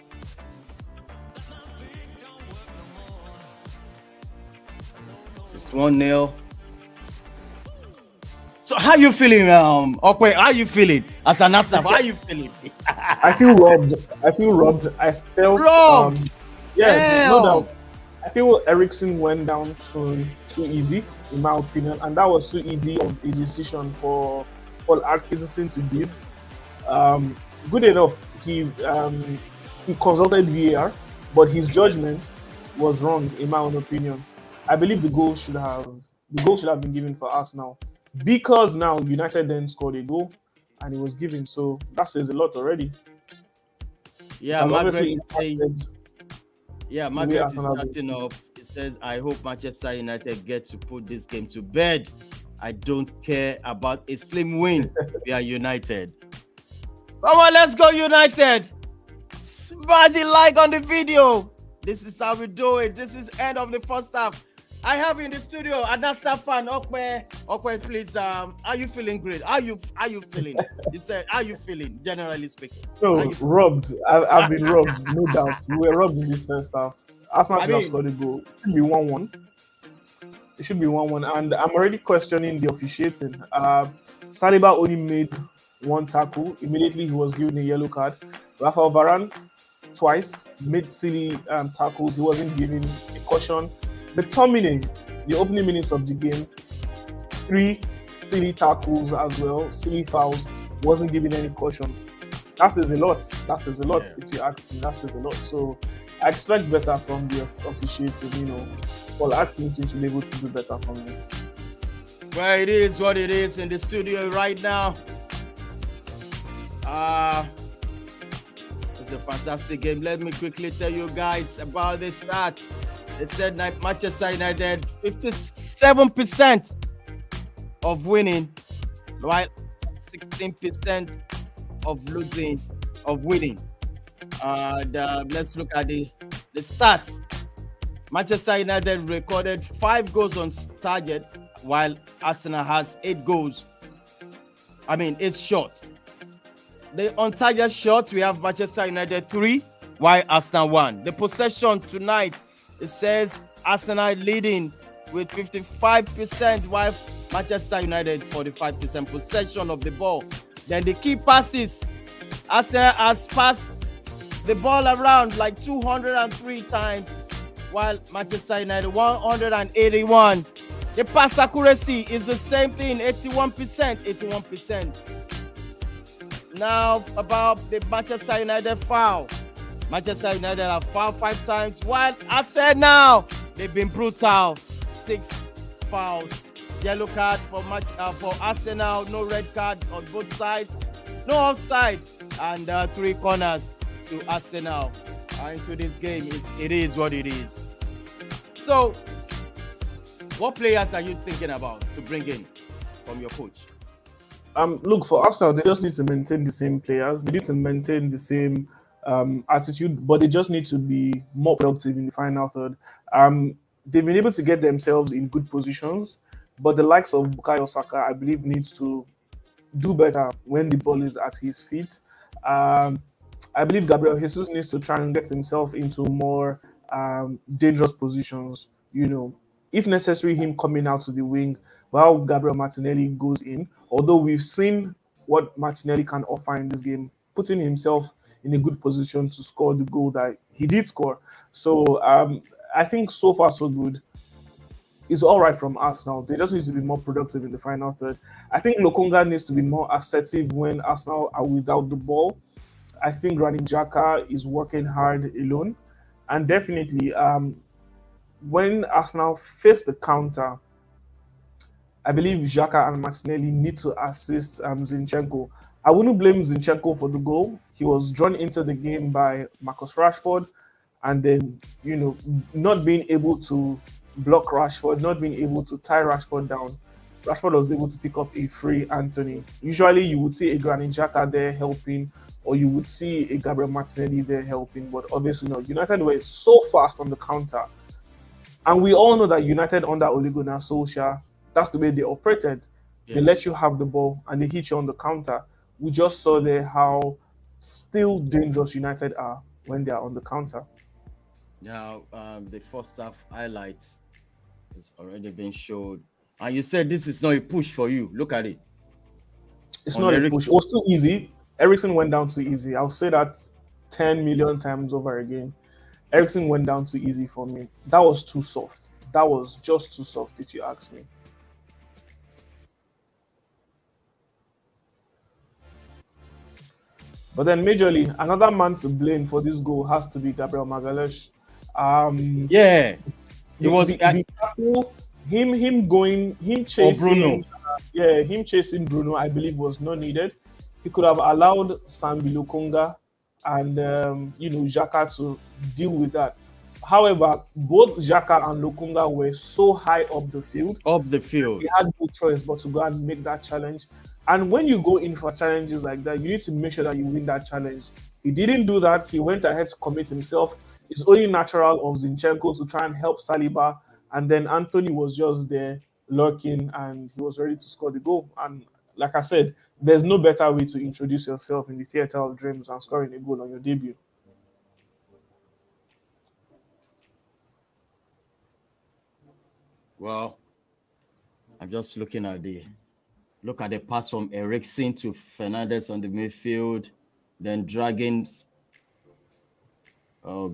it's 1-0. So how you feeling, okay, how you feeling as an Asaf? How you feeling? I feel robbed. I feel robbed. I felt Robbed. yeah, no Damn. doubt. I feel Ericsson went down too easy, in my opinion, and that was too easy of a decision for Paul Atkinson to give. Good enough, he consulted VAR, but his judgment was wrong, in my own opinion. I believe the goal should have been given for us now, because now United then scored a goal, and it was given. So that says a lot already. It Yeah, has Margaret obviously is saying. impacted Yeah, the way Margaret is Arsenal. starting up. It says, I hope Manchester United get to put this game to bed. I don't care about a slim win. We are United. Come on, let's go, United. Smash the like on the video. This is how we do it. This is end of the first half. I have in the studio Anasta fan. Okay, please. Are you feeling great? Are you feeling? He said, "Are you feeling?" Generally speaking. No, Are you feeling? robbed. I've been robbed, no doubt. We were robbed in this first half. Arsenal I should have mean, scored a goal. It should be 1-1. It should be 1-1. And I'm already questioning the officiating. Saliba only made one tackle. Immediately, he was given a yellow card. Rafael Varane twice made silly tackles. He wasn't given a caution. McTominay, the opening minutes of the game, 3 silly tackles as well, silly fouls, wasn't given any caution. That says a lot. That says a lot. Yeah. If you ask me, that says a lot. So I expect better from the officiating. Paul Atkinson should be able to do better from me. well, it is what it is in the studio right now. It's a fantastic game. Let me quickly tell you guys about the start. They said Manchester United 57% of winning, while 16% of losing, of winning. Let's look at the stats. Manchester United recorded 5 goals on target, while Arsenal has 8 goals. I mean, 8 shots. The on target shots, we have Manchester United 3, while Arsenal 1. The possession tonight, it says Arsenal leading with 55%, while Manchester United 45% possession of the ball. Then the key passes, Arsenal has passed the ball around like 203 times, while Manchester United 181. The pass accuracy is the same thing, 81%. Now about the Manchester United foul. Manchester United have fouled 5 times, while Arsenal, they've been brutal. 6 fouls. Yellow card for Arsenal, no red card on both sides, no offside, and 3 corners to Arsenal. Into this game, it is what it is. So, what players are you thinking about to bring in from your coach? Look, for Arsenal, they just need to maintain the same players. They need to maintain the same attitude, but they just need to be more productive in the final third. They've been able to get themselves in good positions, but the likes of Bukayo Saka, I believe, needs to do better when the ball is at his feet. I believe Gabriel Jesus needs to try and get himself into more dangerous positions. If necessary, him coming out to the wing while Gabriel Martinelli goes in. Although we've seen what Martinelli can offer in this game, putting himself in a good position to score the goal that he did score. So I think so far so good. is all right from Arsenal. They just need to be more productive in the final third. I think Lokonga needs to be more assertive when Arsenal are without the ball. I think Granit Xhaka is working hard alone, and definitely when Arsenal face the counter, I believe Xhaka and Martinelli need to assist Zinchenko. I wouldn't blame Zinchenko for the goal. He was drawn into the game by Marcus Rashford, and then not being able to block Rashford, not being able to tie Rashford down. Rashford was able to pick up a free Anthony. Usually, you would see a Granit Xhaka there helping, or you would see a Gabriel Martinelli there helping, but obviously not. United were so fast on the counter, and we all know that United under Ole Gunnar Solskjaer, that's the way they operated. They Yeah. let you have the ball and they hit you on the counter. We just saw there how still dangerous United are when they are on the counter. Now, the first half highlights has already been showed, and you said this is not a push for you. Look at it It's on not a push. It Ericsson. was too easy. Ericsson went down too easy. I'll say that 10 million times over again. Ericsson went down too easy for me. That was too soft. That was just too soft, if you ask me. But then, majorly, another man to blame for this goal has to be Gabriel Magalhaes. Um, Yeah, it the was the, the tackle, him going, him for Bruno. chasing, yeah, him chasing Bruno, I believe was not needed. He could have allowed Sambi Lokonga and Xhaka to deal with that. However, both Xhaka and Lokonga were so high up the field, Up the field. he had no choice but to go and make that challenge. And when you go in for challenges like that, you need to make sure that you win that challenge. He didn't do that. He went ahead to commit himself. It's only natural of Zinchenko to try and help Saliba. And then Anthony was just there lurking and he was ready to score the goal. And like I said, there's no better way to introduce yourself in the theater of dreams than scoring a goal on your debut. Well, I'm just looking at the look at the pass from Ericsson to Fernandez on the midfield, then dragging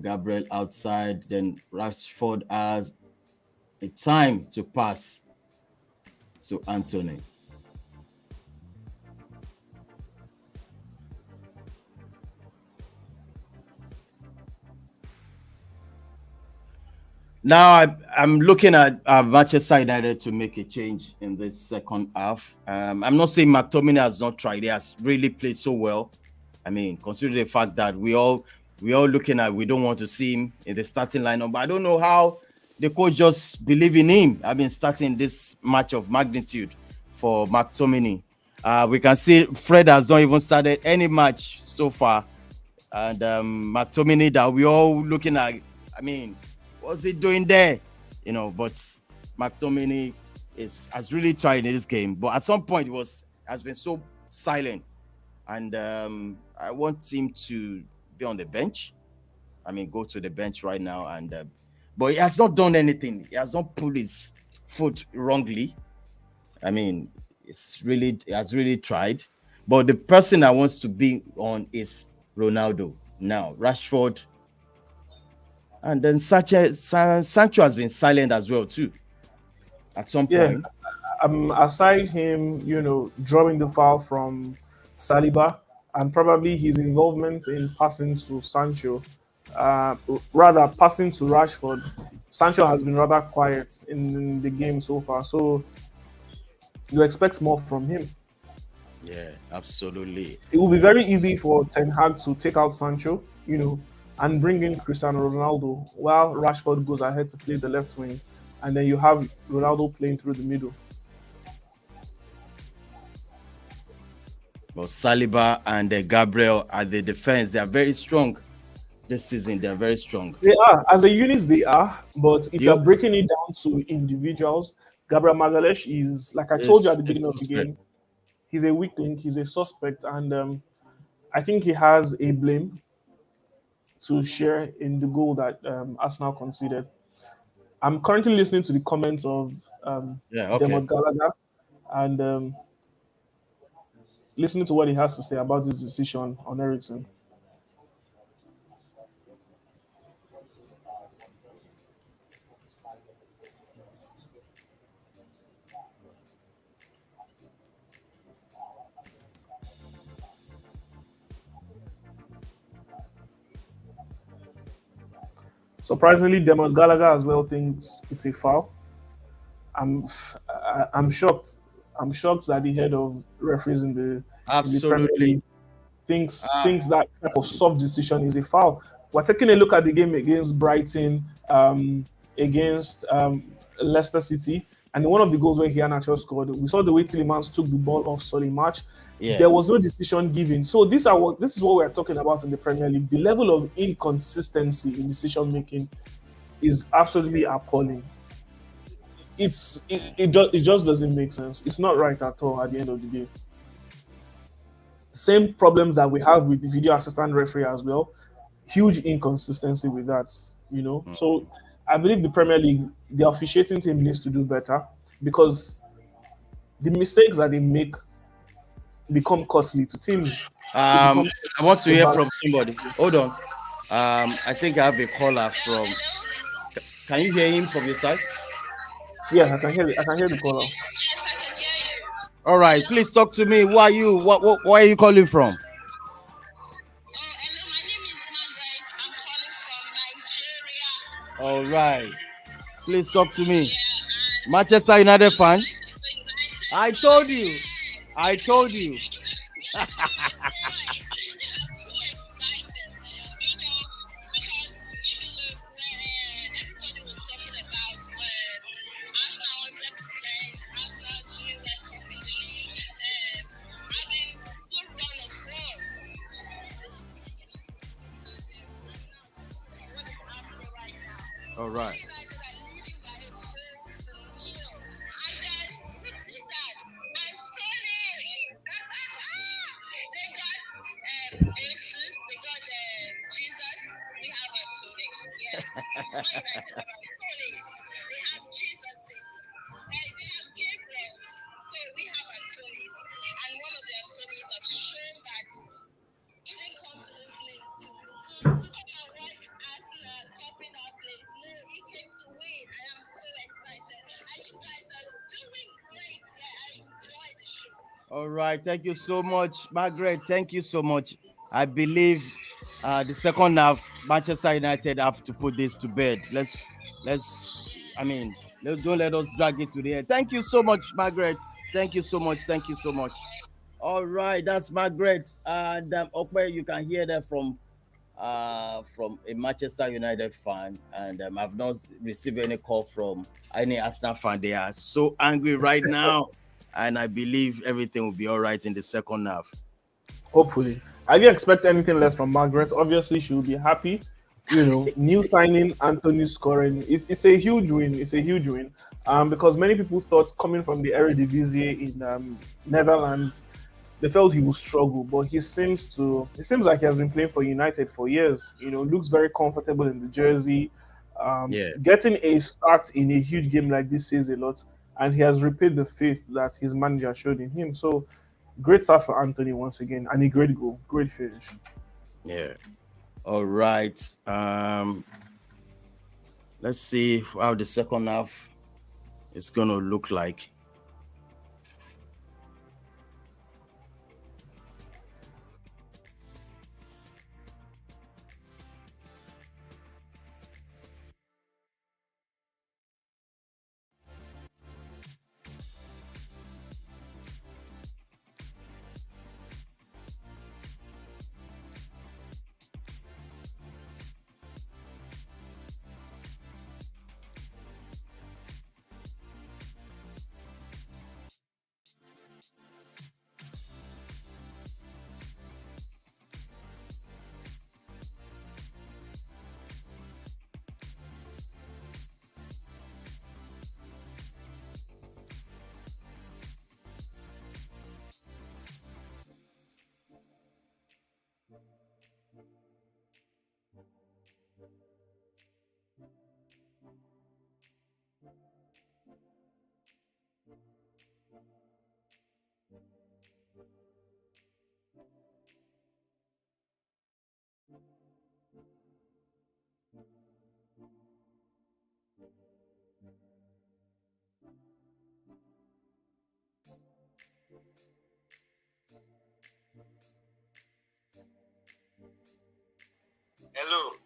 Gabriel outside, then Rashford has a time to pass to Anthony. Now I'm looking at Manchester United to make a change in this second half. I'm not saying McTominay has not tried; he has really played so well. I mean, considering the fact that we all looking at we don't want to see him in the starting lineup, but I don't know how the coach just believe in him. I've been starting this match of magnitude for McTominay. We can see Fred has not even started any match so far, and McTominay that we all looking at. I mean, what's he doing there? But McTominay has really tried in this game, but at some point has been so silent, and I want him to be on the bench. I mean, go to the bench right now, and but he has not done anything. He has not put his foot wrongly. I mean, he has really tried, but the person that wants to be on is Ronaldo now. Rashford and then Sancho has been silent as well too. At some Yeah, point, aside him, drawing the foul from Saliba and probably his involvement in passing to Sancho, uh, rather passing to Rashford, Sancho has been rather quiet in the game so far. So you expect more from him. yeah, absolutely. It will be very easy for Ten Hag to take out Sancho, and bring in Cristiano Ronaldo while Rashford goes ahead to play the left wing, and then you have Ronaldo playing through the middle. But Saliba and Gabriel at the defense, they are very strong this season. They are very strong. They are, as a unit, they are. But if you're You breaking it down to individuals, Gabriel Magalhaes is, like I told you at is the a beginning of the suspect. game, he's a weak link, he's a suspect, and I think he has a blame to share in the goal that Arsenal conceded. I'm currently listening to the comments of Yeah, Demot okay. Gallagher and listening to what he has to say about this decision on Ericsson. Surprisingly, Demon Gallagher as well thinks it's a foul. I'm I'm shocked. I'm shocked that the head of referees in the Premier Absolutely. League Ah, thinks that type of soft decision is a foul. We're taking a look at the game against Brighton, against Leicester City, and one of the goals where Iheanacho scored, we saw the way Tillemans took the ball off Solly March. yeah. There was no decision given. So this is what we're talking about in the Premier League. The level of inconsistency in decision making is absolutely appalling. It just doesn't make sense. It's not right at all at the end of the day. Same problems that we have with the video assistant referee as well. Huge inconsistency with that, you know. Mm. So I believe the Premier League, the officiating team needs to do better because the mistakes that they make become costly to teams. It Um, becomes I want to to hear balance. from somebody. Hold on. I think I have a caller from. Can you hear him from your side? Yeah, I can hear it. I can hear the caller. All right, please talk to me. Who are you? Where are you calling from? All right, please talk to me. Manchester United fan. I told you. I told you. All right. All right. Thank you so much, Margaret. Thank you so much. I believe the second half, Manchester United have to put this to bed. Let's. I mean, don't let us drag it to the end. Thank you so much, Margaret. Thank you so much. Thank you so much. All right, that's Margaret. And Okwe, you can hear that from a Manchester United fan, and I've not received any call from any Arsenal fan. They are so angry right now, and I believe everything will be all right in the second half. Hopefully. I didn't expect anything less from Margaret. Obviously, she will be happy. You know, new signing, Anthony scoring. It's a huge win. It's a huge win. Because many people thought coming from the Eredivisie in Netherlands, they felt he would struggle, but it seems like he has been playing for United for years. You know, looks very comfortable in the jersey. Yeah. Getting a start in a huge game like this says a lot, and he has repaid the faith that his manager showed in him. So great start for Anthony once again, and a great goal, great finish. Yeah. All right. Let's see how the second half is gonna look like.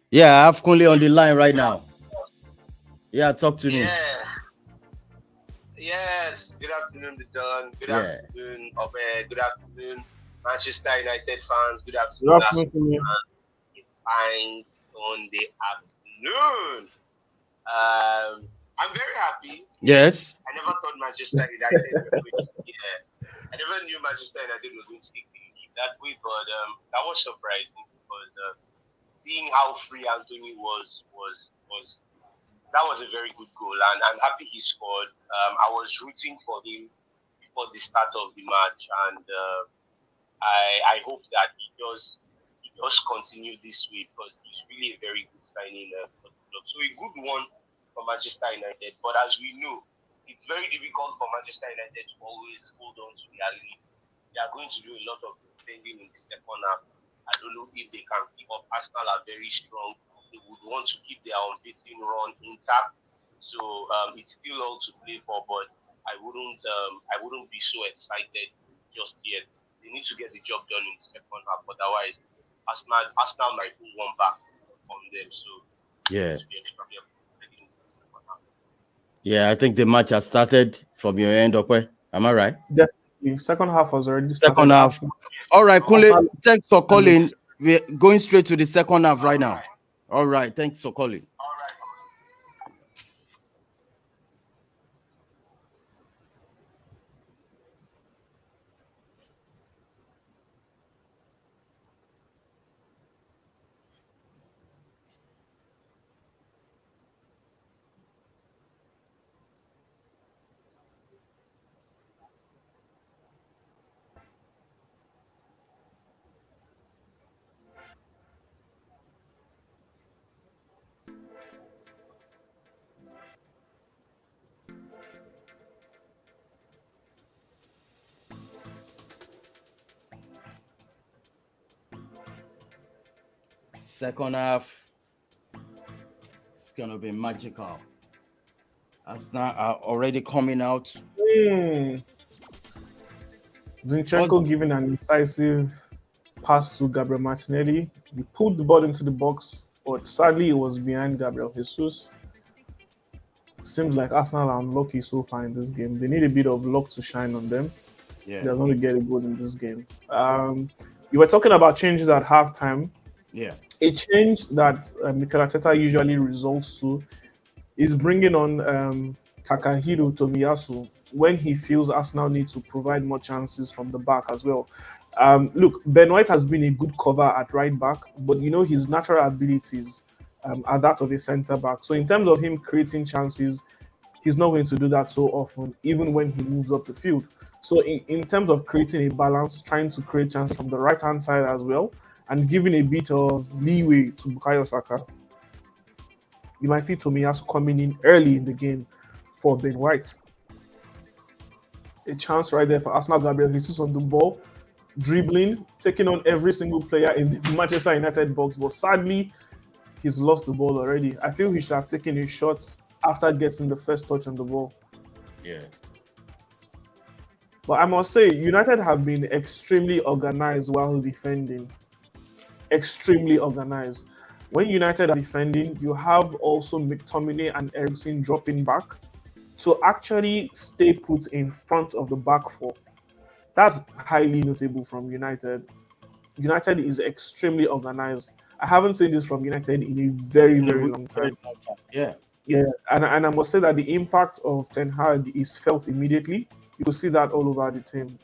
Yeah, I have Kunle on the line right now. Yeah, talk to me. Yeah. Yes. Good afternoon, John. Good Yeah. afternoon, Obed. Good afternoon, Manchester United fans. Good Good afternoon, afternoon Arsenal to you. fans. It's fine Sunday afternoon. I'm very happy. Yes. I never thought Manchester United were going to be here. I never knew Manchester United were going to take the lead that way, but that was surprising because seeing how free Anthony was that was a very good goal, and I'm happy he scored. I was rooting for him before the start of the match, and I hope that he does continue this way because he's really a very good signing for the club. So a good one for Manchester United, but as we know, it's very difficult for Manchester United to always hold on to their lead. They are going to do a lot of defending in the second half. I don't know if they can keep up. Arsenal are very strong. They would want to keep their unbeaten run intact. So it's still all to play for, but I wouldn't be so excited just yet. They need to get the job done in the second half. Otherwise, Arsenal might pull one back on them. So they need Yeah. to be extra careful heading into the second half. Yeah, I think the match has started from your end, okay? Am I right? Definitely. Second half has already Second started. half. All right, Kunle, Arsenal thanks for and calling. We're going straight to the second half right now. All right, thanks for calling. All right. Second half, it's gonna be magical. Arsenal are already coming out. Hmm. What's Zinchenko giving an incisive pass to Gabriel Martinelli. He pulled the ball into the box, but sadly it was behind Gabriel Jesus. Seems like Arsenal are unlucky so far in this game. They need a bit of luck to shine on them. yeah, They're going to get a goal in this game. You were talking about changes at halftime. yeah, A change that Mikel Arteta usually resorts to is bringing on Takahiro Tomiyasu when he feels Arsenal need to provide more chances from the back as well. Look, Ben White has been a good cover at right back, but you know his natural abilities are that of a centre back. So in terms of him creating chances, he's not going to do that so often, even when he moves up the field. So in terms of creating a balance, trying to create chances from the right hand side as well, and giving a bit of leeway to Bukayo Saka, you might see Tomiyasu coming in early in the game for Ben White. A chance right there for Arsenal. Gabriel Jesus on the ball, dribbling, taking on every single player in the Manchester United box. But sadly, he's lost the ball already. I feel he should have taken a shot after getting the first touch on the ball. yeah. But I must say, United have been extremely organized while defending. Extremely organized. When United are defending, you have also McTominay and Ericsson dropping back to actually stay put in front of the back four. That's highly notable from United. United is extremely organized. I haven't seen this from United in a very, In a very really long very time. long time. Yeah. Yeah, and I must say that the impact of Ten Hag is felt immediately. You will see that all over the team.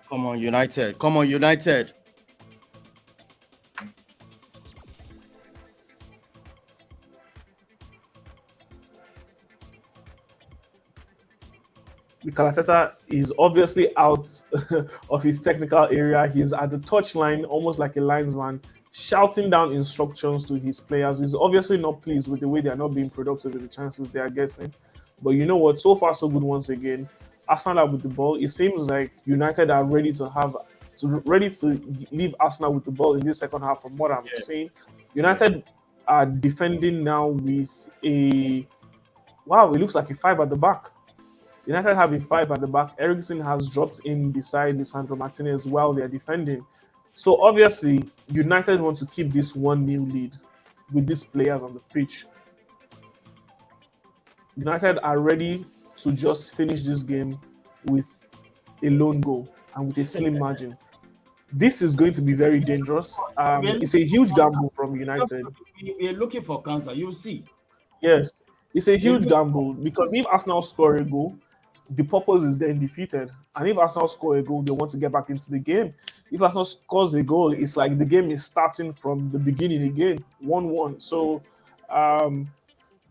Come on, United. Come on, United. Mikel Arteta is obviously out of his technical area. He's at the touchline, almost like a linesman, shouting down instructions to his players. He's obviously not pleased with the way they are not being productive with the chances they are getting. But you know what? So far, so good once again. Arsenal are with the ball. It seems like United are ready to leave Arsenal with the ball in this second half. From what I'm Yeah, seeing, yeah. United are defending now with a wow. It looks like a five at the back. United have a five at the back. Ericsson has dropped in beside Lisandro Martinez while they're defending. So obviously, United want to keep this 1-0 lead with these players on the pitch. United are ready to just finish this game with a lone goal and with a slim margin. This is going to be very dangerous. We're It's looking a for huge counter. gamble from Just United. we're looking for counter. You see. Yes, it's a We're huge looking for, gamble because if Arsenal score a goal, the purpose is then defeated. And if Arsenal score a goal, they want to get back into the game. If Arsenal scores a goal, it's like the game is starting from the beginning again, 1-1. So um,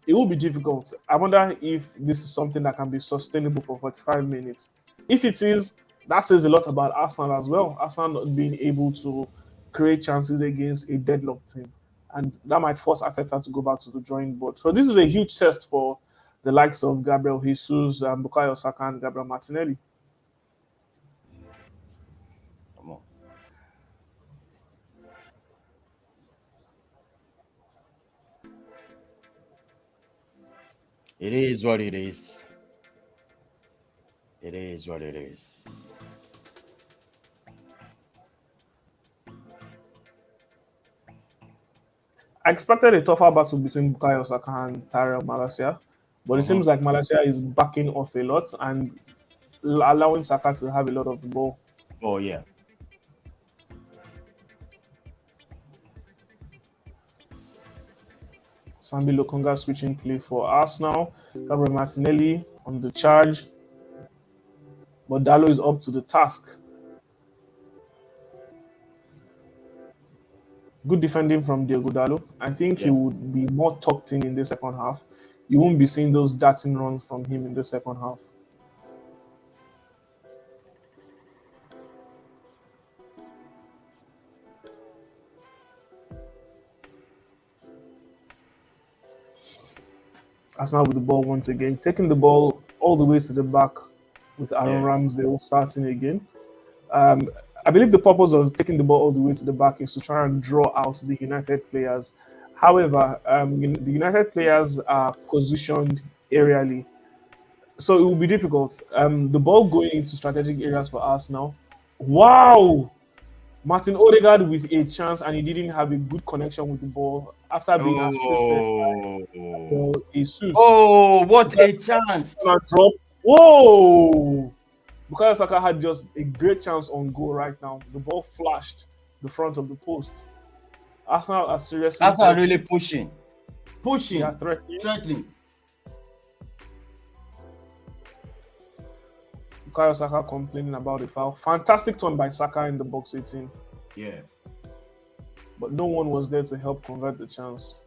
it will be difficult. I wonder if this is something that can be sustainable for 45 minutes. If it is, that says a lot about Arsenal as well. Arsenal not being able to create chances against a deadlocked team. And that might force Arteta to go back to the drawing board. So this is a huge test for the likes of Gabriel Jesus, Bukayo Saka, and Gabriel Martinelli. come on. It is what it is. It is what it is. I expected a tougher battle between Bukayo Saka and Tyrell Malacia, but it Uh-huh. seems like Malacia is backing off a lot and allowing Saka to have a lot of the ball. Oh yeah. Sambi Lokonga switching play for Arsenal. Gabriel Martinelli on the charge, but Dalo is up to the task. Good defending from Diego Dalo. I think he Yeah. would be more tucked in the second half. You won't be seeing those darting runs from him in the second half. Arsenal with the ball once again, taking the ball all the way to the back with Aaron Yeah. Ramsdale starting again. Um, I believe the purpose of taking the ball all the way to the back is to try and draw out the United players. However, the United players are positioned aerially, so it will be difficult. The ball going into strategic areas for us now. Wow! Martin Odegaard with a chance, and he didn't have a good connection with the ball after being assisted Oh. by Jesus. Oh, what a chance. Drop. Whoa! Bukayo Saka had just a great chance on goal right now. The ball flashed the front of the post. Arsenal are seriously That's not really threatening. pushing. They are Pushing. threatening. Threatening. Bukayo Saka complaining about the foul. Fantastic turn by Saka in the box 18, Yeah. but no one was there to help convert the chance.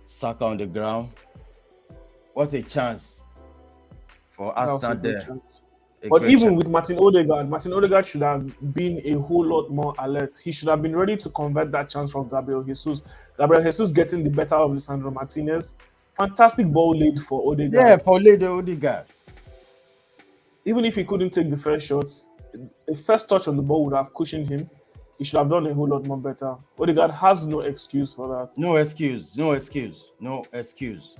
Saka on the ground. What a chance for That was a Arsenal great there. chance. A But great even chance. with Martin Odegaard should have been a whole lot more alert. He should have been ready to convert that chance from Gabriel Jesus. Gabriel Jesus getting the better of Lisandro Martinez. Fantastic ball laid for Yeah, Odegaard. for Lady Odegaard. Even if he couldn't take the first shots, the first touch on the ball would have cushioned him. He should have done a whole lot more better. Odegaard has no excuse for that. No excuse. No excuse. No excuse.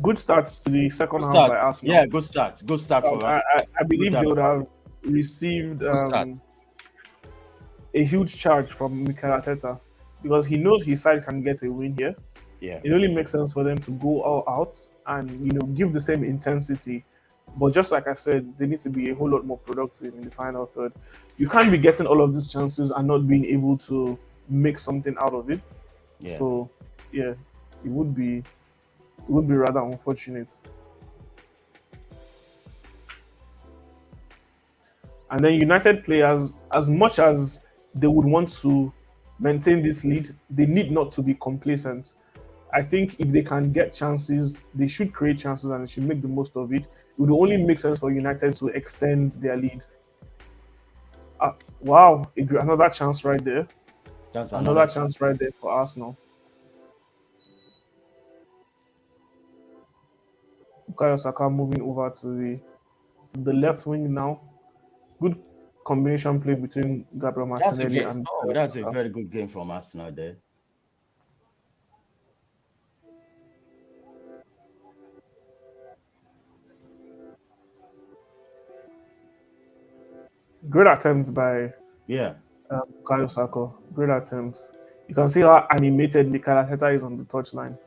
Good starts to the second Good half start. by Arsenal. Yeah, good start. Good start for us. I No believe doubt they would about have it. received Good start. a huge charge from Mikel Arteta because he knows his side can get a win here. Yeah. It only makes sense for them to go all out and give the same intensity. But just like I said, they need to be a whole lot more productive in the final third. You can't be getting all of these chances and not being able to make something out of it. Yeah. So yeah, it would be rather unfortunate. And then United players, as much as they would want to maintain this lead, they need not to be complacent. I think if they can get chances, they should create chances and they should make the most of it. It would only make sense for United to extend their lead. Wow, another chance right there. That's Another another chance chance. right there for Arsenal. Bukayo Saka moving over to the left wing now. Good combination play between Gabriel That's a Martinelli great. and Oh, Bukayo that's a Saka. very good game from Arsenal there. Great attempt by Yeah. Bukayo Saka. Great attempts. You can see how animated Mikel Arteta is on the touchline.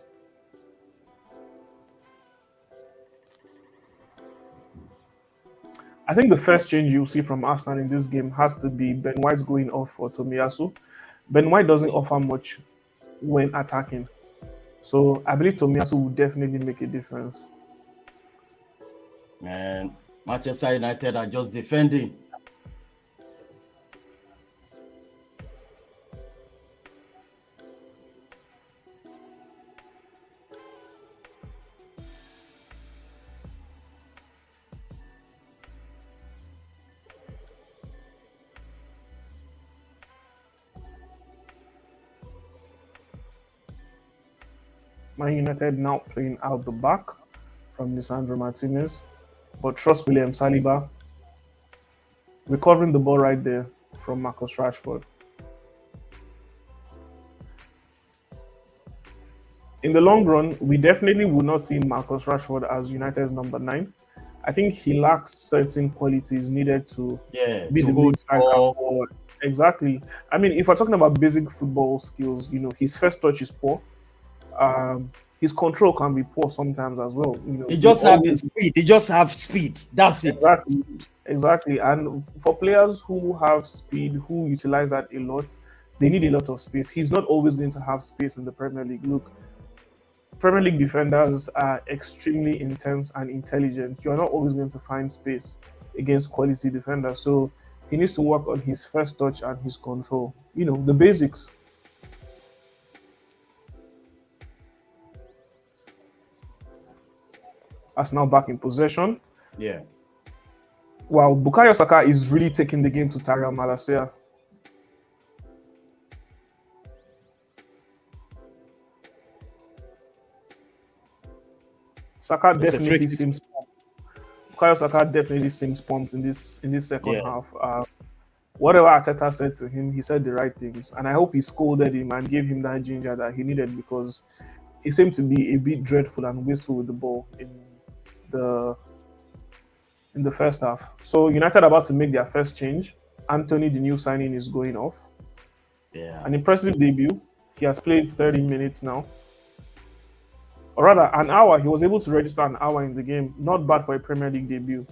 I think the first change you'll see from Arsenal in this game has to be Ben White going off for Tomiyasu. Ben White doesn't offer much when attacking. So I believe Tomiyasu will definitely make a difference. And Manchester United are just defending. Man United now playing out the back from Lisandro Martinez. But trust William Saliba recovering the ball right there from Marcus Rashford. In the long run, we definitely would not see Marcus Rashford as United's number 9. I think he lacks certain qualities needed to Yeah, be to the main hold striker ball. for exactly. I mean, if we're talking about basic football skills, his first touch is poor. Um, his control can be poor sometimes as well. He He just have the always speed. He just have speed. That's it. exactly, exactly. And for players who have speed, who utilize that a lot, they need a lot of space. He's not always going to have space in the Premier League. Look, Premier League defenders are extremely intense and intelligent. You're not always going to find space against quality defenders. So he needs to work on his first touch and his control. The basics. Arsenal back in possession. Yeah. While Bukayo Saka is really taking the game to Tyrell Malacia. Saka It's a free definitely kick. seems Bukayo Saka definitely seems pumped in this second Yeah. half. Whatever Arteta said to him, he said the right things, and I hope he scolded him and gave him that ginger that he needed because he seemed to be a bit dreadful and wasteful with the ball the in the first half. So United are about to make their first change. Anthony, the new signing, is going off. Yeah. An impressive debut. He has played 30 minutes now. Or rather, an hour. He was able to register an hour in the game. Not bad for a Premier League debut.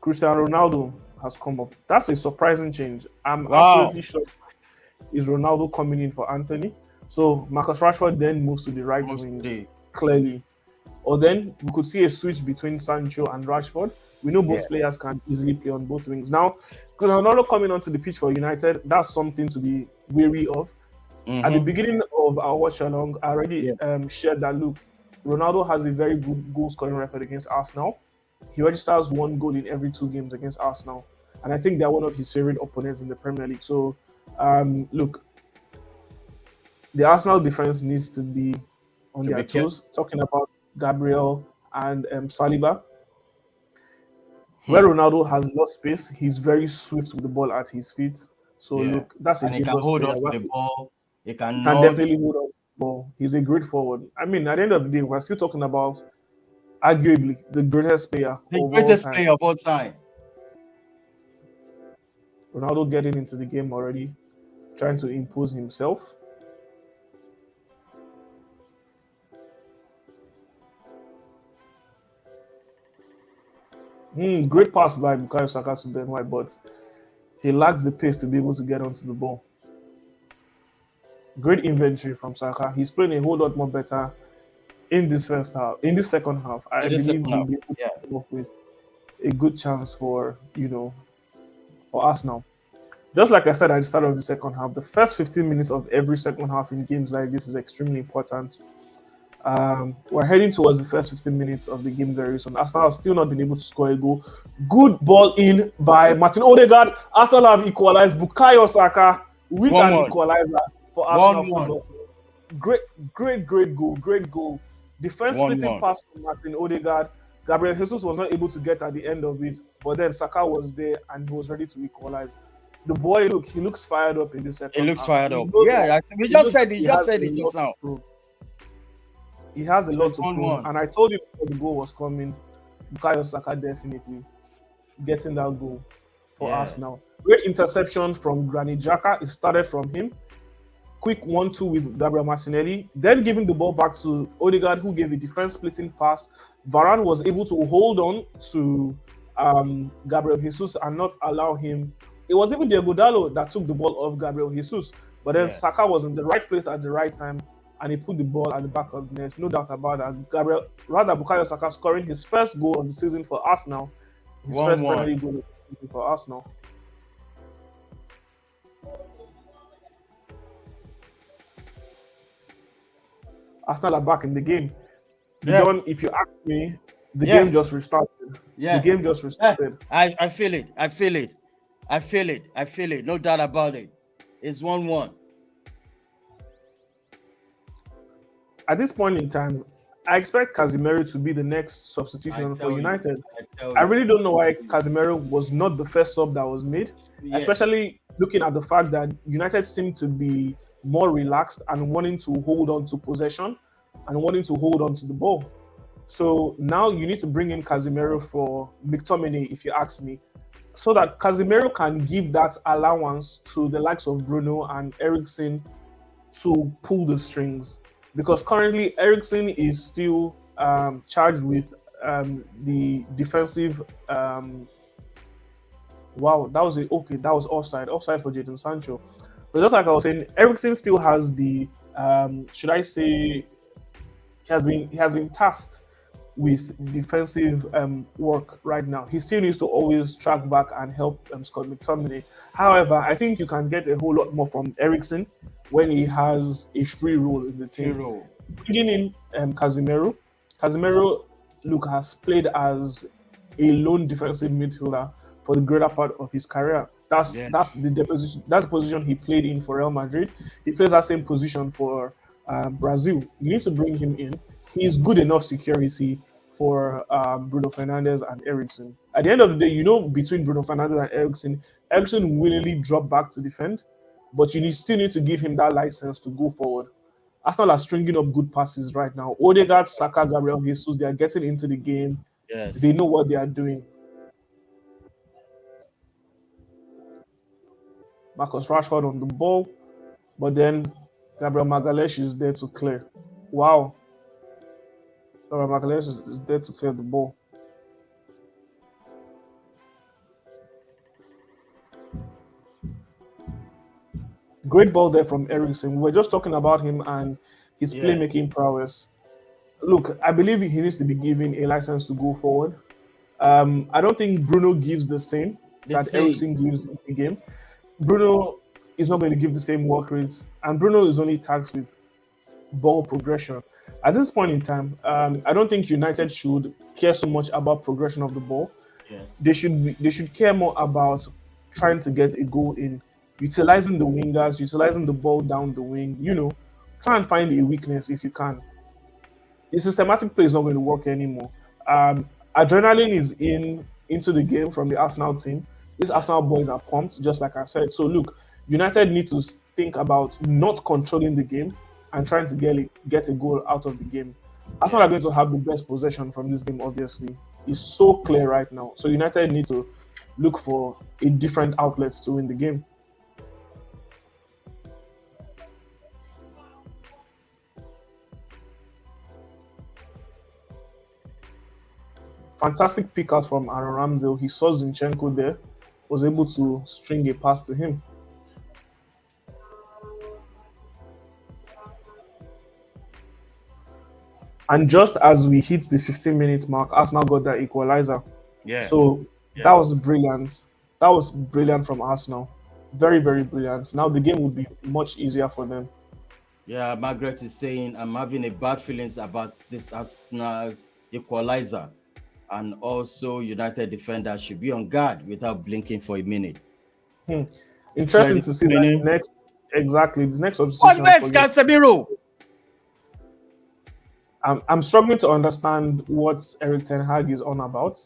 Cristiano Ronaldo has come up. That's a surprising change. I'm Wow. absolutely sure is Ronaldo coming in for Anthony. So Marcus Rashford then moves to the right wing, Mostly. clearly. Or then we could see a switch between Sancho and Rashford. We know both Yeah. players can easily play on both wings. Now, Ronaldo coming onto the pitch for United, that's something to be wary of. At the Mm-hmm. beginning of our watchalong, I already Yeah. shared that look, Ronaldo has a very good goal scoring record against Arsenal. He registers 1 goal in every 2 games against Arsenal. And I think they're one of his favorite opponents in the Premier League. So, look, the Arsenal defense needs to be on To their be careful. toes. Talking about Gabriel and Saliba, where Hmm. Ronaldo has lost space, he's very swift with the ball at his feet. So Yeah. look, that's a And he can dangerous hold player. on to the ball. He He can can nudge. definitely hold on. Ball. He's a great forward. I mean, at the end of the day, we're still talking about arguably the greatest player The of all greatest time. player of all time. Ronaldo getting into the game already, trying to impose himself. Great pass by Bukayo Saka to Ben White, but he lacks the pace to be able to get onto the ball. Great inventory from Saka. He's playing a whole lot more better in this first half. In this second half, I It is believe second he'll half. be able to Yeah. come up with a good chance for Arsenal. Just like I said at the start of the second half, the first 15 minutes of every second half in games like this is extremely important. We're heading towards the first 15 minutes of the game very soon. Arsenal have still not been able to score a goal. Good ball in by Martin Odegaard. Arsenal have equalized. Bukayo Saka with One an one. equalizer for Arsenal 1-1. Football. Great, great goal. Great goal. Defense One splitting one. pass from Martin Odegaard. Gabriel Jesus was not able to get at the end of it, but then Saka was there and he was ready to equalize. The boy, look, he looks fired up in the It second looks half. fired He up. knows that Yeah, we he just knows said he he just has said a it lot just to now. prove. He has a So lot it's to one prove, one. and I told you before the goal was coming. Bukayo Saka definitely getting that goal for Yeah. Arsenal. Great interception from Granit Xhaka. It started from him. Quick 1-2 with Gabriel Martinelli, then giving the ball back to Odegaard, who gave a defense splitting pass. Varane was able to hold on to Gabriel Jesus and not allow him. It was even Diego Dallo that took the ball off Gabriel Jesus, but then Yeah. Saka was in the right place at the right time and he put the ball at the back of the net. No doubt about that. Bukayo Saka scoring his first goal of the season for Arsenal, his One first Premier one. League goal of the season for Arsenal. Arsenal are back in the game. Yeah. If you ask me, the Yeah. game just restarted. The Yeah. game just Yeah. restarted. I feel it. I feel it. I feel it. I feel it. No doubt about it. It's 1-1. At this point in time, I expect Casemiro to be the next I substitution for tell you. United. I tell I you. really don't know why Casemiro was not the first sub that was made, Yes. especially looking at the fact that United seem to be more relaxed and wanting to hold on to possession and wanting to hold on to the ball. So now you need to bring in Casemiro for McTominay, if you ask me, so that Casemiro can give that allowance to the likes of Bruno and Ericsson to pull the strings. Because currently Ericsson is still charged with the defensive. Wow, that was okay. That was offside for Jadon Sancho. But just like I was saying, Ericsson still has the should I say he has been tasked with defensive work right now. He still needs to always track back and help Scott McTominay. However, I think you can get a whole lot more from Ericsson when he has a free role in the team. Hero. Bringing in Casemiro. Casemiro, look, has played as a lone defensive midfielder for the greater part of his career. That's Yeah. the position he played in for Real Madrid. He plays that same position for Brazil. You need to bring him in. He's good enough security for Bruno Fernandes and Ericsson. At the end of the day, between Bruno Fernandes and Ericsson willingly drop back to defend, but still need to give him that license to go forward. Arsenal are stringing up good passes right now. Odegaard, Saka, Gabriel Jesus, they are getting into the game. They Yes. know what they are doing. Marcus Rashford on the ball, but then Gabriel Magalhaes is there to clear. Wow, Gabriel Magalhaes is there to clear the ball. Great ball there from Ericsson. We were just talking about him and his Yeah. playmaking prowess. Look, I believe he needs to be given a license to go forward. I don't think Bruno gives the same The that same. Ericsson gives in the game. Bruno is not going to give the same work rates, and Bruno is only tasked with ball progression. At this point in time, I don't think United should care so much about progression of the ball. Yes. They should care more about trying to get a goal in, utilizing the wingers, utilizing the ball down the wing. Try and find a weakness if you can. The systematic play is not going to work anymore. Adrenaline is into the game from the Arsenal team. These Yeah. Arsenal boys are pumped, just like I said. So look, United need to think about not controlling the game and trying to get a goal out of the game. Arsenal Yeah. are going to have the best possession from this game. Obviously, it's so clear right now. So United need to look for a different outlet to win the game. Fantastic pick out from Aaron Ramsdale. He saw Zinchenko there, was able to string a pass to him. And just as we hit the 15-minute mark, Arsenal got that equalizer. Yeah. So Yeah. that was brilliant. That was brilliant from Arsenal. Very, very brilliant. Now the game would be much easier for them. Yeah, Margaret is saying I'm having a bad feelings about this Arsenal's equalizer, and also United defender should be on guard without blinking for a minute. Hmm. Fred Interesting is to see that coming the in. next, exactly, the next What substitution for best, you. Casemiro? I'm struggling to understand what Eric Ten Hag is on about.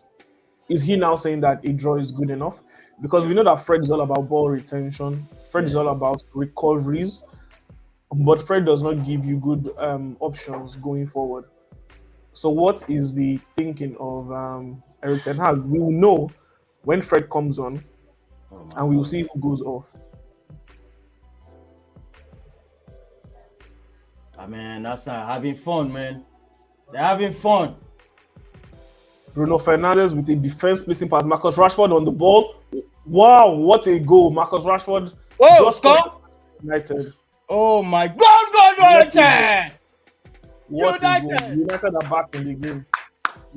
Is he now saying that a draw is good enough? Because we know that Fred is all about ball retention. Fred is Yeah, all about recoveries, but Fred does not give you good options going forward. So, what is the thinking of Eric Ten Hag? We will know when Fred comes on, oh my and we will God. see who goes off. I mean, that's not having fun, man. They're having fun. Bruno Fernandes with a defense placing pass. Marcus Rashford on the ball. Wow, what a goal! Marcus Rashford Oh, just scored score! United. Oh my God, God, What a goal! United! What a goal! United! United are back in the game.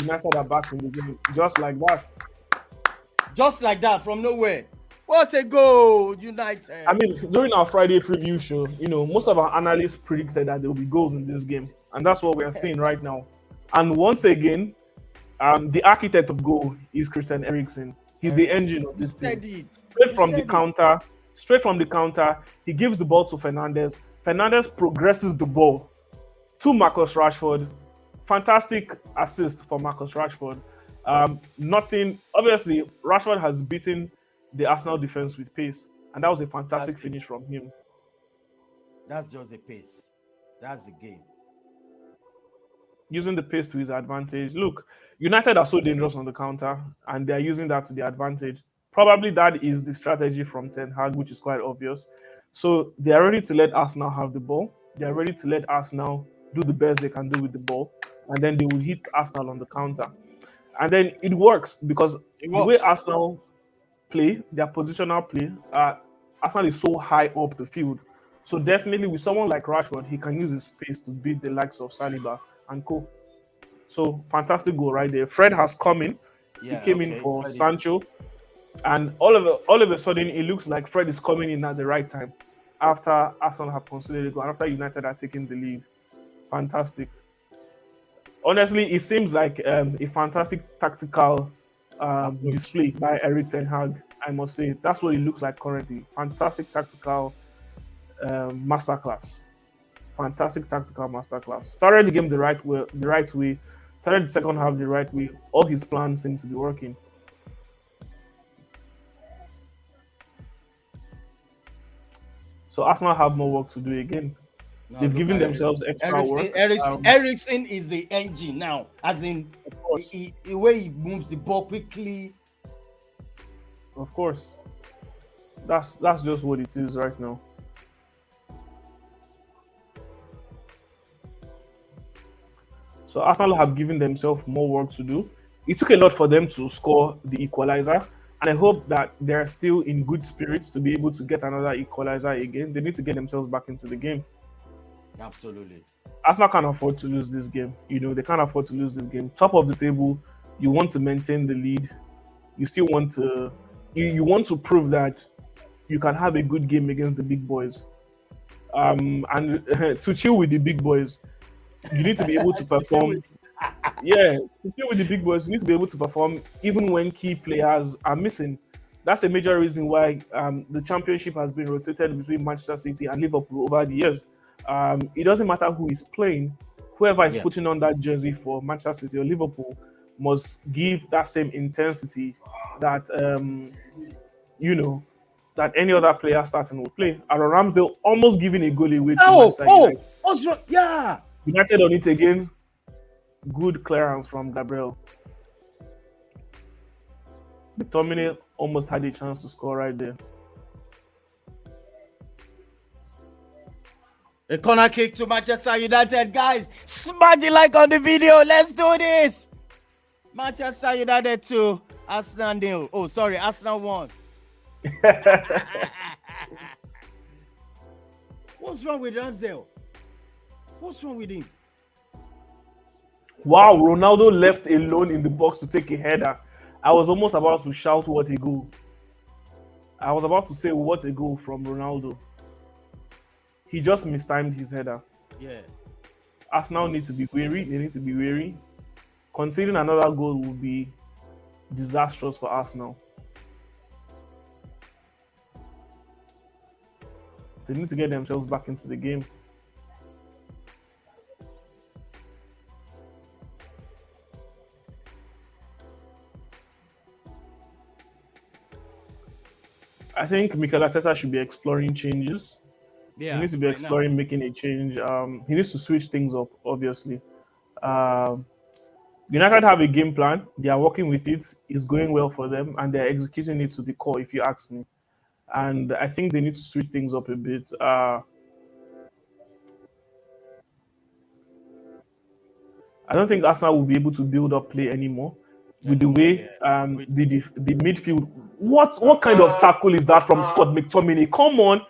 United are back in the game. Just like that. Just like that, from nowhere. What a goal, United! I mean, during our Friday preview show, most of our analysts predicted that there will be goals in this game. And that's what we are seeing right now. And once again, the architect of goal is Christian Eriksen. He's the engine of this said team. it. Straight You from the said it. counter, he gives the ball to Fernandes. Fernandes progresses the ball to Marcus Rashford. Fantastic assist for Marcus Rashford. Nothing, obviously, Rashford has beaten the Arsenal defense with pace, and that was a fantastic That's it. finish from him. That's just a pace. That's the game. Using the pace to his advantage. Look, United are so dangerous on the counter, and they're using that to their advantage. Probably that is the strategy from Ten Hag, which is quite obvious. So they are ready to let Arsenal have the ball. They are ready to let Arsenal do the best they can do with the ball, and then they will hit Arsenal on the counter. And then it works because It the way works. Arsenal play, their positional play, Arsenal is so high up the field. So definitely with someone like Rashford, he can use his pace to beat the likes of Saliba and co. So fantastic goal right there. Fred has come in. He Yeah, came in okay. for Fred is- Sancho, and all of a sudden it looks like Fred is coming in at the right time after Arsenal have conceded a goal, and after United are taking the lead. Fantastic. Honestly, it seems like a fantastic tactical approach. display by Eric Ten Hag. I must say that's what it looks like currently. Fantastic tactical masterclass. Fantastic tactical masterclass. Started the game the right way. The right way. Started the second half the right way. All his plans seem to be working. So Arsenal have more work to do again. Now They've look given at themselves extra work. Ericsson is the engine now. As in, Of course, the way he moves the ball quickly. of course. That's just what it is right now. So Arsenal have given themselves more work to do. It took a lot for them to score the equalizer, and I hope that they're still in good spirits to be able to get another equalizer again. They need to get themselves back into the game. Absolutely. Arsenal can't afford to lose this game. They can't afford to lose this game. Top of the table, you want to maintain the lead. You still want to you want to prove that you can have a good game against the big boys. And to chill with the big boys, you need to be able to perform. Yeah, to play with the big boys, you need to be able to perform even when key players are missing. That's a major reason why the championship has been rotated between Manchester City and Liverpool over the years. It doesn't matter who is playing, whoever is Yeah. putting on that jersey for Manchester City or Liverpool must give that same intensity that that any other player starting will play. Aaron Ramsdale almost giving a goal away to Manchester United. What's wrong? Yeah. United on it again. Good clearance from Gabriel. McTominay almost had a chance to score right there. A corner kick to Manchester United, guys. Smash the like on the video. Let's do this. Manchester United 2, Arsenal 0. Oh, sorry, Arsenal 1. What's wrong with Ramsdale? What's wrong with him? Wow, Ronaldo left alone in the box to take a header. I was almost about to shout what a goal. I was about to say what a goal from Ronaldo. He just mistimed his header. Yeah. Arsenal need to be wary. They need to be wary. Conceding another goal would be disastrous for Arsenal. They need to get themselves back into the game. I think Mikel Arteta should be exploring changes. He Yeah. needs to be Right now. exploring making a change. He needs to switch things up, obviously. Um, United have a game plan. They are working with it. It's going well for them, and they're executing it to the core, if you ask me. And I think they need to switch things up a bit. I don't think Arsenal will be able to build up play anymore with the Anymore. Yeah. way With the midfield. What kind of tackle is that from Scott McTominay? Come on,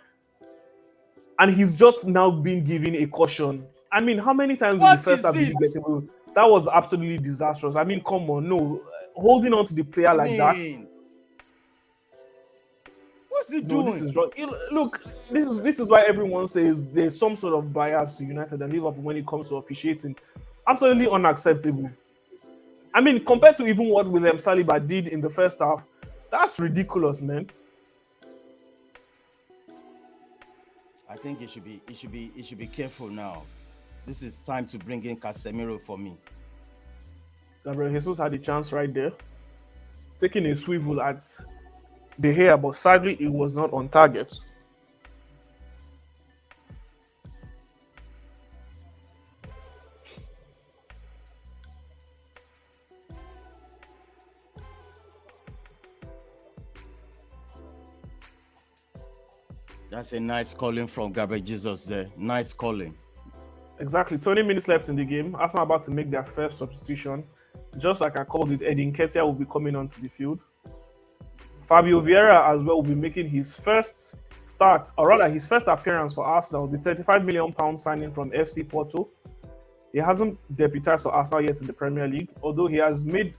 and he's just now being given a caution. I mean, how many times in the what first is half did this? he get away? That was absolutely disastrous. I mean, come on, no, holding on to the player I like that. mean, what's he No, this doing? is wrong. Look, this is why everyone says there's some sort of bias to United and Liverpool when it comes to officiating. Absolutely unacceptable. I mean, compared to even what William Saliba did in the first half, that's ridiculous, man. I think it should be careful now. This is time to bring in Casemiro for me. Gabriel Jesus had a chance right there, taking a swivel at the hair, but sadly it was not on target. That's a nice calling from Gabriel Jesus there. Nice calling. Exactly, 20 minutes left in the game. Arsenal about to make their first substitution. Just like I called it, Edin Ketia will be coming onto the field. Fabio Vieira as well will be making his first start, or rather his first appearance for Arsenal, the £35 million signing from FC Porto. He hasn't deputized for Arsenal yet in the Premier League, although he has made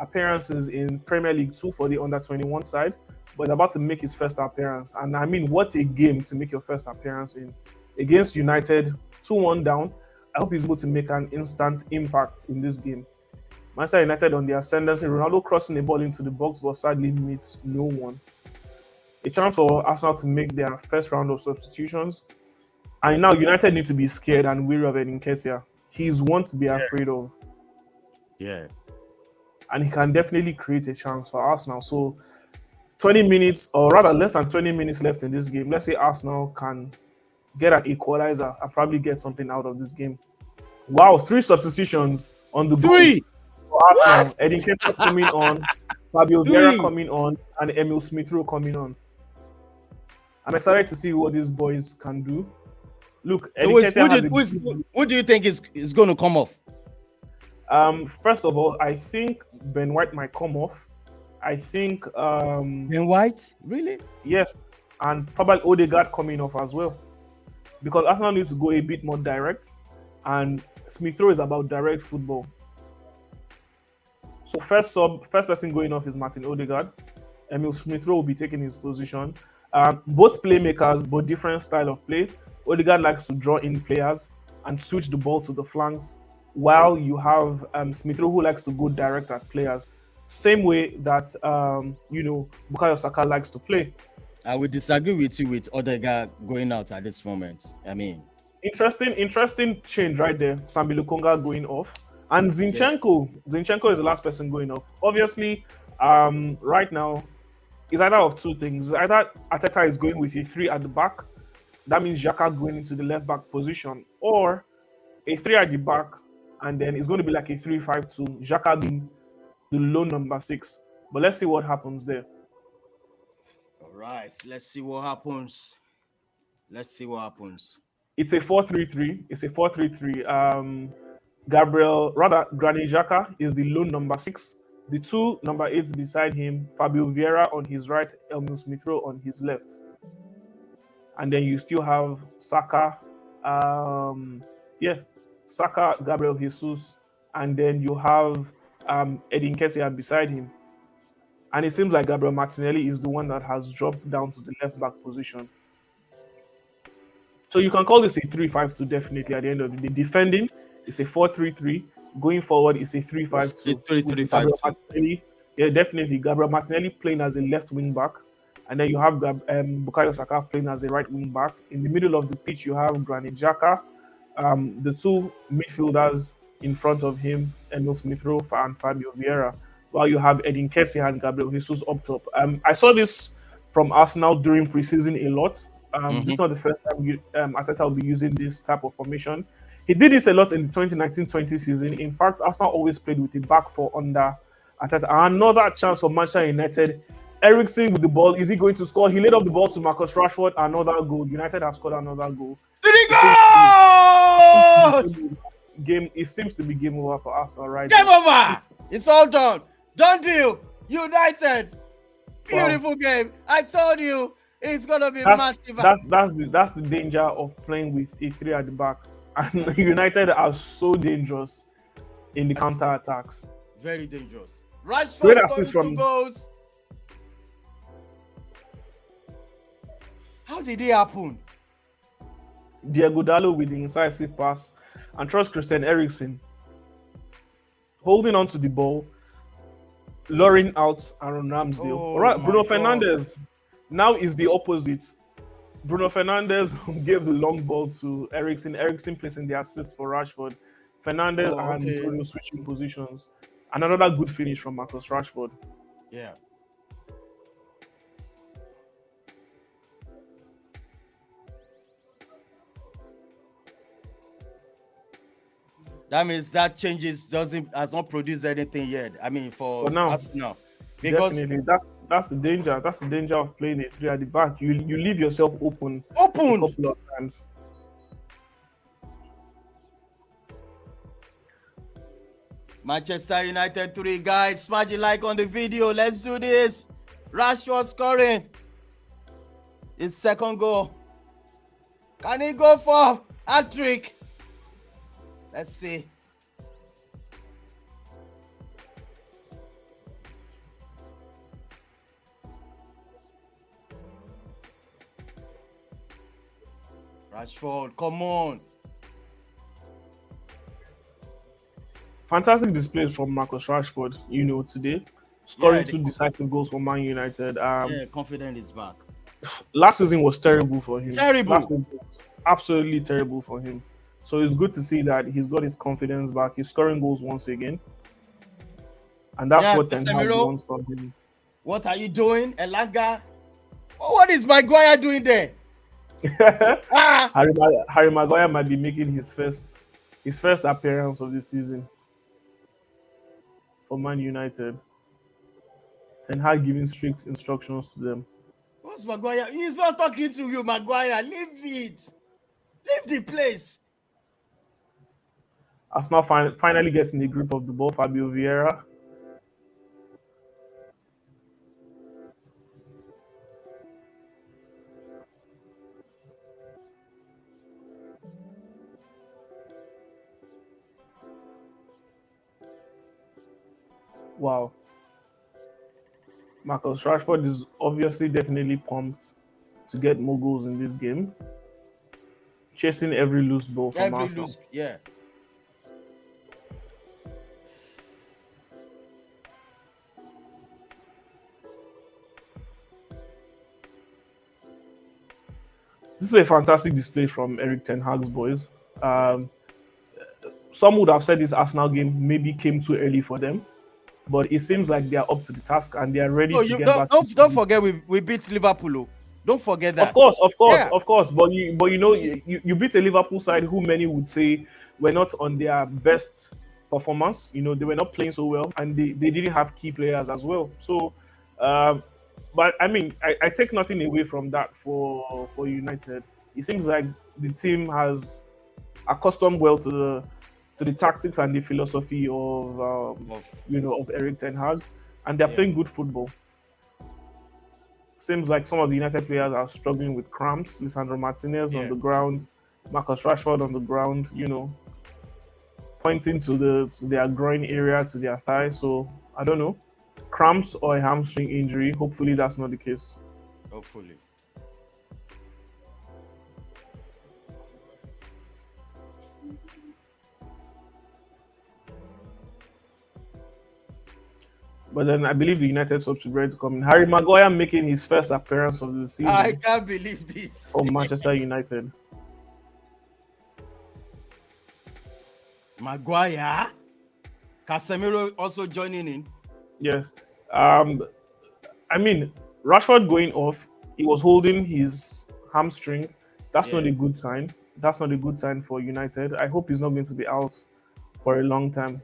appearances in Premier League 2 for the under 21 side, but he's about to make his first appearance. And I mean, what a game to make your first appearance in against United, 2-1 down. I hope he's able to make an instant impact in this game. Manchester United on the ascendancy, Ronaldo crossing the ball into the box, but sadly meets no one. A chance for Arsenal to make their first round of substitutions. And now United need to be scared and wary of Nketiah. He's one to be afraid of, Yeah. and he can definitely create a chance for Arsenal. So 20 minutes, or rather less than 20 minutes left in this game. Let's say Arsenal can get an equalizer and probably get something out of this game. Wow, 3 substitutions on the go Three. for What? Arsenal. Edin Ketia coming on, Fabio Vieira Three. coming on, and Emil Smith Rowe coming on. I'm excited to see what these boys can do. Look, So Edin Ketia has a who do you think is going to come off? First of all, I think Ben White might come off. I think Ben White? Really? yes, and probably Odegaard coming off as well, because Arsenal needs to go a bit more direct, and Smith Rowe is about direct football. So first person going off is Martin Odegaard. Emil Smith Rowe will be taking his position. Both playmakers, but different style of play. Odegaard likes to draw in players and switch the ball to the flanks, while you have Smith Rowe who likes to go direct at players. Same way that Bukayo Saka likes to play. I would disagree with you with Odegaard going out at this moment. I mean, Interesting change right there. Sambi Lukonga going off, and Zinchenko. Zinchenko is the last person going off. Obviously, right now, it's either of two things. Either Ateta is going with a 3 at the back, that means Xhaka going into the left back position, or a 3 at the back, and then it's going to be like a 3-5-2. Xhaka being the lone number 6. But let's see what happens there. all right. Let's see what happens. Let's see what happens. It's a 4-3-3. It's a 4-3-3. Granit Xhaka is the lone number 6. The 2 number 8s beside him, Fabio Vieira on his right, Emil Smith Rowe on his left. And then you still have Saka, Saka, Gabriel Jesus, and then you have Edin Ketia beside him. and it seems like Gabriel Martinelli is the one that has dropped down to the left back position. So you can call this a 3-5-2 definitely at the end of the day. Defending is a 4-3-3. Going forward is a three It's, five it's two three with three five Gabriel two. Martinelli. Yeah, definitely. Gabriel Martinelli playing as a left wing back. And then you have Bukayo Saka playing as a right wing back. In the middle of the pitch, you have Granit Xhaka. The two midfielders in front of him, Emil Smith Rowe and Fabio Vieira, while you have Edin Kessie and Gabriel Jesus up top. I saw this from Arsenal during preseason a lot. This is Mm-hmm. not the first time Arteta will be using this type of formation. He did this a lot in the 2019-20 season. In fact, Arsenal always played with a back four under Arteta. Another chance for Manchester United. Eriksen with the ball. Is he going to score? He laid off the ball to Marcus Rashford. Another goal. United have scored another goal. Three It seems to be goals! game. It seems to be game over for Arsenal right Game now. over! It's all done. Done deal. United. Wow. Beautiful game. I told you it's gonna be That's massive. that's the danger of playing with a three at the back. And United are so dangerous in the counter attacks. Very dangerous. Great Rashford assist scoring two from goals. How did it happen? Diego Dallo with the incisive pass, and trust Christian Eriksen holding on to the ball, luring out Aaron Ramsdale. Oh, All right, my Bruno God. Fernandes now is the opposite. Bruno Fernandes gave the long ball to Eriksen. Eriksen placing the assist for Rashford. Fernandes Oh, and okay. Bruno switching positions. And another good finish from Marcus Rashford. Yeah. That means that changes has not produced anything yet. I mean, for now, Arsenal, because definitely that's the danger. That's the danger of playing a three at the back. You leave yourself open a opened. couple of times. Manchester United 3, guys. Smash the like on the video. Let's do this. Rashford scoring his second goal. Can he go for hat-trick? Let's see. Rashford, come on. Fantastic displays from Marcus Rashford, today. Scoring Yeah, two decisive goals for Man United. Yeah, confident is back. Last season was terrible for him. Terrible. Last season was absolutely terrible for him. So it's good to see that he's got his confidence back. He's scoring goals once again. And that's what Ten Hag Casemiro, wants from him. what are you doing, Elanga? What is Maguire doing there? Ah! Harry Maguire might be making his first appearance of the season for Man United. Ten Hag giving strict instructions to them. What's Maguire? He's not talking to you, Maguire. Leave it. Leave the place. Arsenal finally gets in the grip of the ball. Fabio Vieira. Wow. Marcus Rashford is obviously definitely pumped to get more goals in this game. Chasing every loose ball from Arsenal. Yeah. This is a fantastic display from Eric Ten Hag's boys. Some would have said this Arsenal game maybe came too early for them, but it seems like they are up to the task and they are ready No, to you get don't, back. don't forget we beat Liverpool. Don't forget that. Of course, Yeah. of course. But you beat a Liverpool side who many would say were not on their best performance. They were not playing so well, and they didn't have key players as well. So, but I mean, I take nothing away from that for United. It seems like the team has accustomed well to the tactics and the philosophy of Eric Ten Hag, and they're playing good football. Seems like some of the United players are struggling with cramps. Lisandro Martinez on the ground, Marcus Rashford on the ground, pointing to their groin area, to their thigh. So I don't know. cramps or a hamstring injury. Hopefully, that's not the case. Hopefully. But then I believe the United sub should be ready to come in. Harry Maguire making his first appearance of the I season can't believe this. for Manchester United. Maguire. Casemiro also joining in. Yes. I mean, Rashford going off, he was holding his hamstring. That's not Yeah. a good sign. That's not a good sign for United. I hope he's not going to be out for a long time.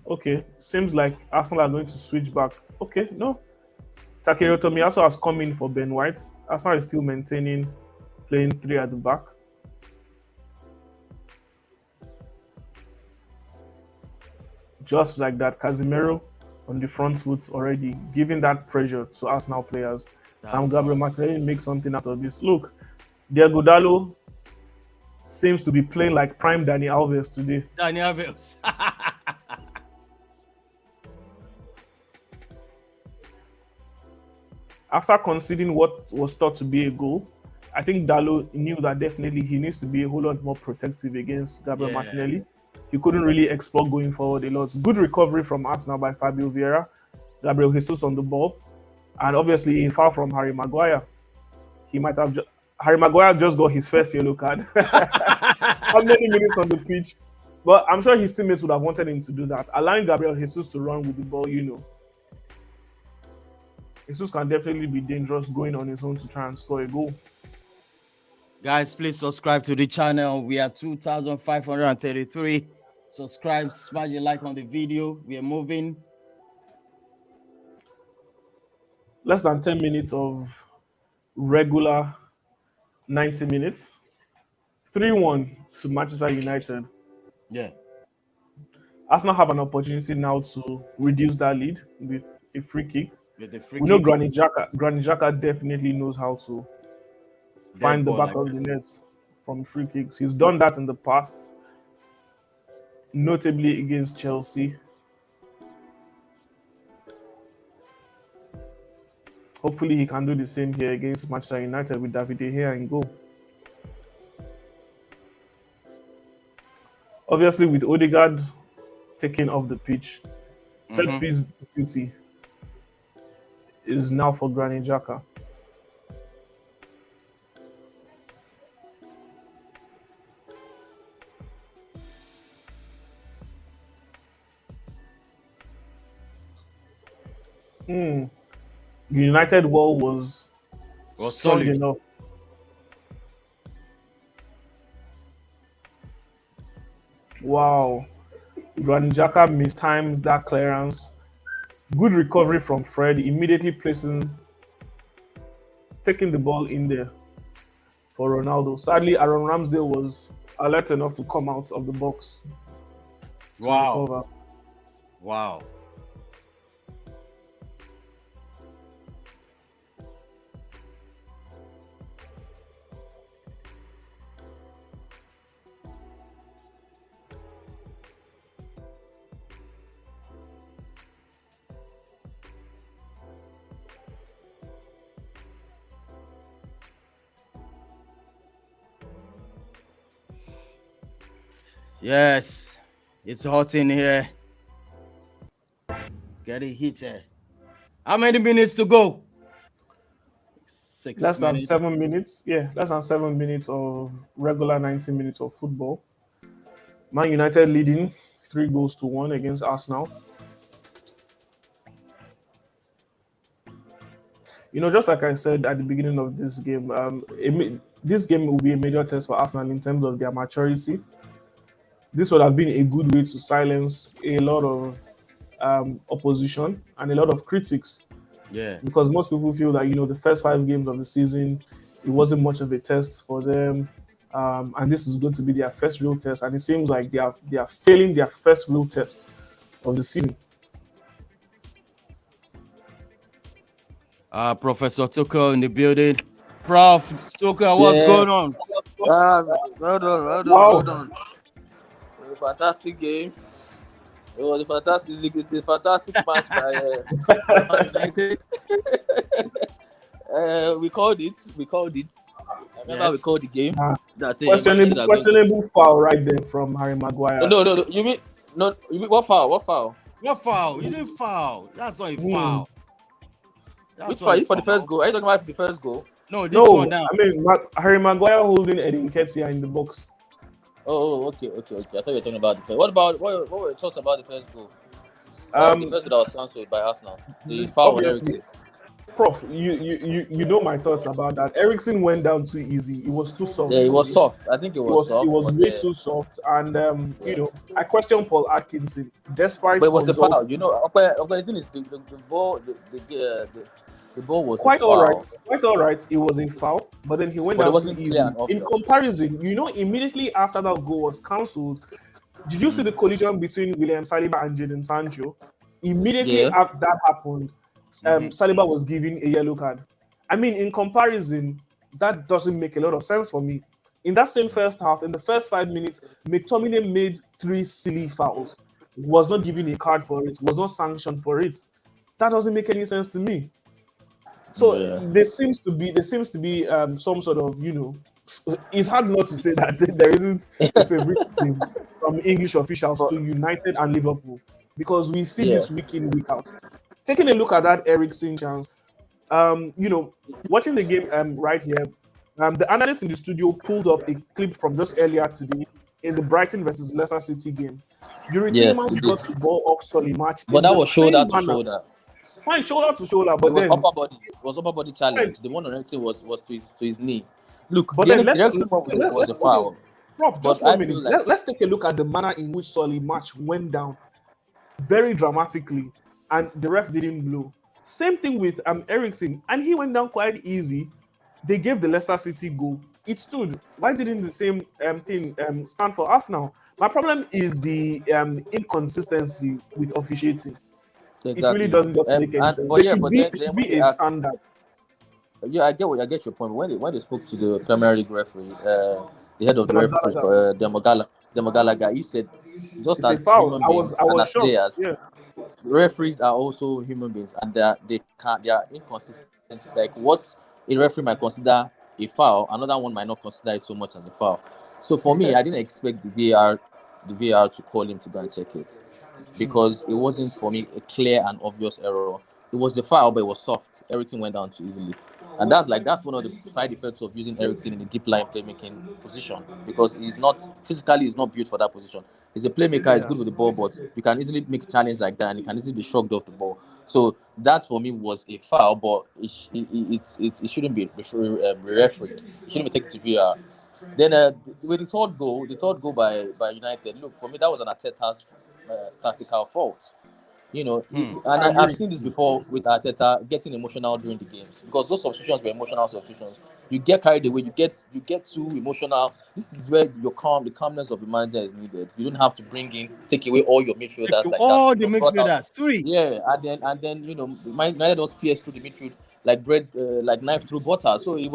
Okay, seems like Arsenal are going to switch back. Okay, no. Takehiro Tomiyasu has come in for Ben White. Arsenal is still maintaining playing three at the back. Just like that, Casemiro on the front foot already, giving that pressure to Arsenal players. That's Gabriel Martinelli make something out of this. Look, Diego Dallo seems to be playing like prime Dani Alves today. Daniel Alves. After conceding what was thought to be a goal, I think Dallo knew that definitely he needs to be a whole lot more protective against Gabriel Yeah. Martinelli. He couldn't really explore going forward a lot. Good recovery from Arsenal by Fabio Vieira, Gabriel Jesus on the ball, and obviously a foul from Harry Maguire. He might have Harry Maguire just got his first yellow card. How many minutes on the pitch? But I'm sure his teammates would have wanted him to do that. Allowing Gabriel Jesus to run with the ball, Jesus can definitely be dangerous going on his own to try and score a goal. Guys, please subscribe to the channel. We are 2,533. Subscribe, smash a like on the video. We are moving. Less than 10 minutes of regular 90 minutes. 3-1 to Manchester United. Yeah. Arsenal have an opportunity now to reduce that lead with a free kick. With the free We know kick. Granit Xhaka definitely knows how to find the back of the nets from free kicks. He's done that in the past, notably against Chelsea. Hopefully he can do the same here against Manchester United with David De Gea in goal. Obviously with Odegaard taking off the pitch, set piece duty is now for Granit Xhaka. The United wall was strong solid enough. Wow. Granit Xhaka mistimed that clearance. Good recovery from Fred, immediately taking the ball in there for Ronaldo. Sadly, Aaron Ramsdale was alert enough to come out of the box. Wow. Recover. Wow. Yes, it's hot in here. Getting heated. How many minutes to go? 6 Less than minutes. 7 minutes. Yeah, less than 7 minutes of regular 90 minutes of football. Man United leading 3-1 against Arsenal. Just like I said at the beginning of this game, this game will be a major test for Arsenal in terms of their maturity. This would have been a good way to silence a lot of opposition and a lot of critics. Yeah. Because most people feel that the first 5 games of the season, it wasn't much of a test for them, and this is going to be their first real test. And it seems like they are failing their first real test of the season. Professor Tuchel in the building. Prof. Tuchel, what's going on? Well done, well done, Wow. well done. It was a fantastic game. It's a fantastic match by Man United. We called it. I remember we Yes. called the game Ah, that Man United are going to. questionable foul right there from Harry Maguire. No. You mean no? You mean what foul? What foul? What foul? You didn't foul. That's not a Hmm. foul. Which That's not foul? a You for the first foul. goal? Are you talking about the first goal? No, this one No, now. I mean Harry Maguire holding Edin Ketia in the box. Okay. I thought you were talking about the first. What were your thoughts about the first goal? The first goal that was cancelled by Arsenal. The foul on Obviously, Eriksen. Prof, you know my thoughts about that. Ericsson went down too easy. It was too soft. Yeah, it for was me. soft. I think it was It soft. was But, way too soft, and yes. I question Paul Atkinson despite But it was the results. foul. The thing is, the ball, the ball was a Quite all right, foul, quite all right. It was a foul, but then he went but it down too wasn't easy. clear and In obvious. comparison, immediately after that goal was cancelled, did you see the collision between William Saliba and Jadon Sancho? Immediately Yeah. after that happened, Saliba was given a yellow card. I mean, in comparison, that doesn't make a lot of sense for me. In that same first half, in the first 5 minutes, McTominay made 3 silly fouls, was not given a card for it, was not sanctioned for it. That doesn't make any sense to me. So Yeah. there seems to be some sort of it's hard not to say that there isn't a favoritism from English officials to United and Liverpool, because we see this week in, week out. Taking a look at that Eriksen chance, watching the game right here, the analyst in the studio pulled up a clip from just earlier today in the Brighton versus Leicester City game. Yuri Yes, Tielemans it got did. the ball off Solly match, But that was shoulder to shoulder. fine, shoulder to shoulder, It but was then upper body. It was upper body challenge. The one on Eriksen was to his knee. Look, but the then Eriksen one was a foul. Prof, just But one I feel minute. like Let's take a look at the manner in which Solly match went down very dramatically, and the ref didn't blow. Same thing with Eriksen, and he went down quite easy. They gave the Leicester City goal. It stood. Why didn't the same thing stand for us now? My problem is the inconsistency with officiating. It really exactly. doesn't just make any sense. But There then should when be they a asked, standard. yeah, I get your point. When they spoke to the Premier League referee, the head of the Bernard referees, Gallagher. Demogala guy, he said, just It's a as foul. human I beings and was as shocked. players, Yeah. referees are also human beings, and they are inconsistent. Like what a referee might consider a foul, another one might not consider it so much as a foul. So for me, I didn't expect the VAR to call him to go and check it, because it wasn't for me a clear and obvious error. It was the foul, but it was soft. Everything went down too easily, and that's one of the side effects of using Eriksen in a deep line playmaking position, because he's not built for that position. He's a playmaker. He's good with the ball, but you can easily make a challenge like that, and he can easily be shrugged off the ball. So that for me was a foul, but it shouldn't be refereed. It shouldn't be taken to VAR. Then with the third goal by United, look, for me that was an Arteta's tactical fault. I've seen this before with Arteta getting emotional during the games, because those substitutions were emotional substitutions. You get carried away, you get too emotional. This is where the calmness of the manager is needed. You don't have to take away all your midfielders like that. All the midfielders, 3. Yeah, and then United was PS through the midfield like bread, like knife through butter. So I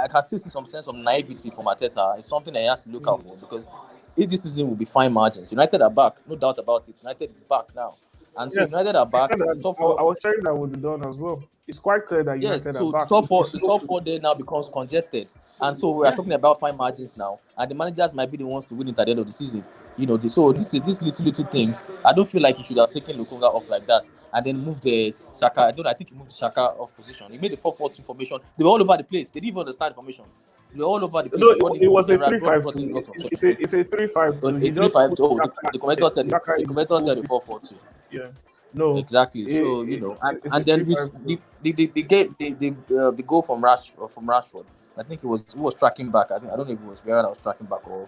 can still see some sense of naivety from Arteta. It's something that he has to look out for, because if this season will be fine margins. United are back, no doubt about it. United is back now, and so United are back. I The top four, was sharing that with the Don as well. It's quite clear that yes. United So are back. the top four there now becomes congested, and so we are talking about fine margins now, and the managers might be the ones to win it at the end of the season. These little things. I don't feel like you should have taken Lukonga off like that and then moved the Shaka. I think he moved Shaka off position. He made the 4-4-2 formation. They were all over the place. They didn't even understand the formation. They were all over the place. No, it was a 3-5-2. It's a 3-5-2. A 3-5-2. Oh, the commentator said a 4-4-2. Yeah. No. Exactly. So and then with the goal from Rashford. I think who was tracking back. I don't know if it was Vera that was tracking back or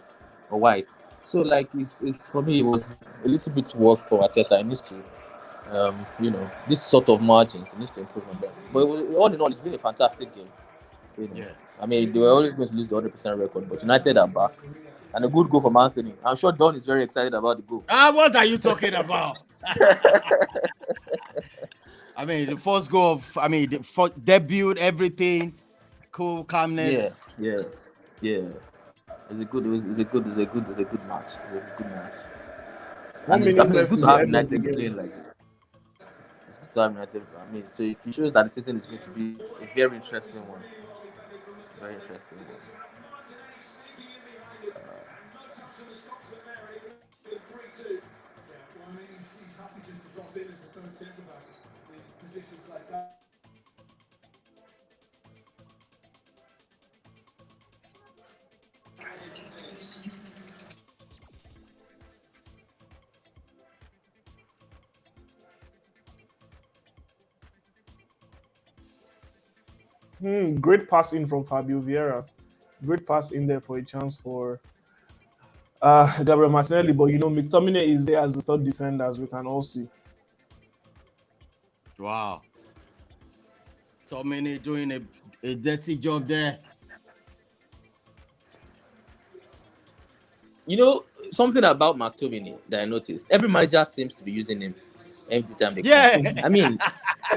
White. So like it's for me, it was a little bit work for Arteta. It needs to this sort of margins, it needs to improve on that. But all in all, it's been a fantastic game. Yeah. I mean, they were always going to lose the 100% record, but United are back. And a good goal from Anthony. I'm sure Don is very excited about the goal. What are you talking about? I mean, the first goal the debut, everything. cool Yeah, calmness. yeah, yeah. It's a good match. It's a good match. And 1 minute it's left good to to the have end of the United game. playing like this. It's good to have United. I mean, so it shows that the season is going to be a very interesting one. Very interesting one. Great pass in from Fabio Vieira. Great pass in there for a chance for Gabriel Martinelli. But McTominay is there as the third defender, as we can all see. Wow. So many doing a dirty job there. You know something about McTominay that I noticed. Every manager seems to be using him every time they come. Yeah. I mean,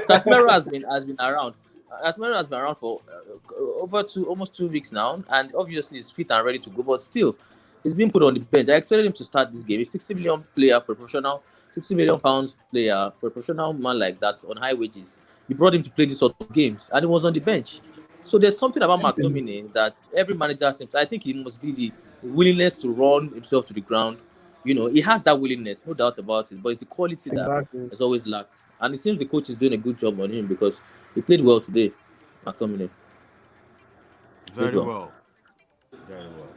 Casemiro has been around. Casemiro has been around for over almost 2 weeks now, and obviously he's fit and ready to go. But still, he's been put on the bench. I expected him to start this game. He's 60 million player for a professional, £60 million player for a professional man like that on high wages. You brought him to play this sort of games, and he was on the bench. So there's something about McTominay that every manager seems. I think he must be the willingness to run himself to the ground. He has that willingness, no doubt about it. But it's the quality that Exactly. has always lacked. And it seems the coach is doing a good job on him because he played well today. McTominay played Very well. well. Very well.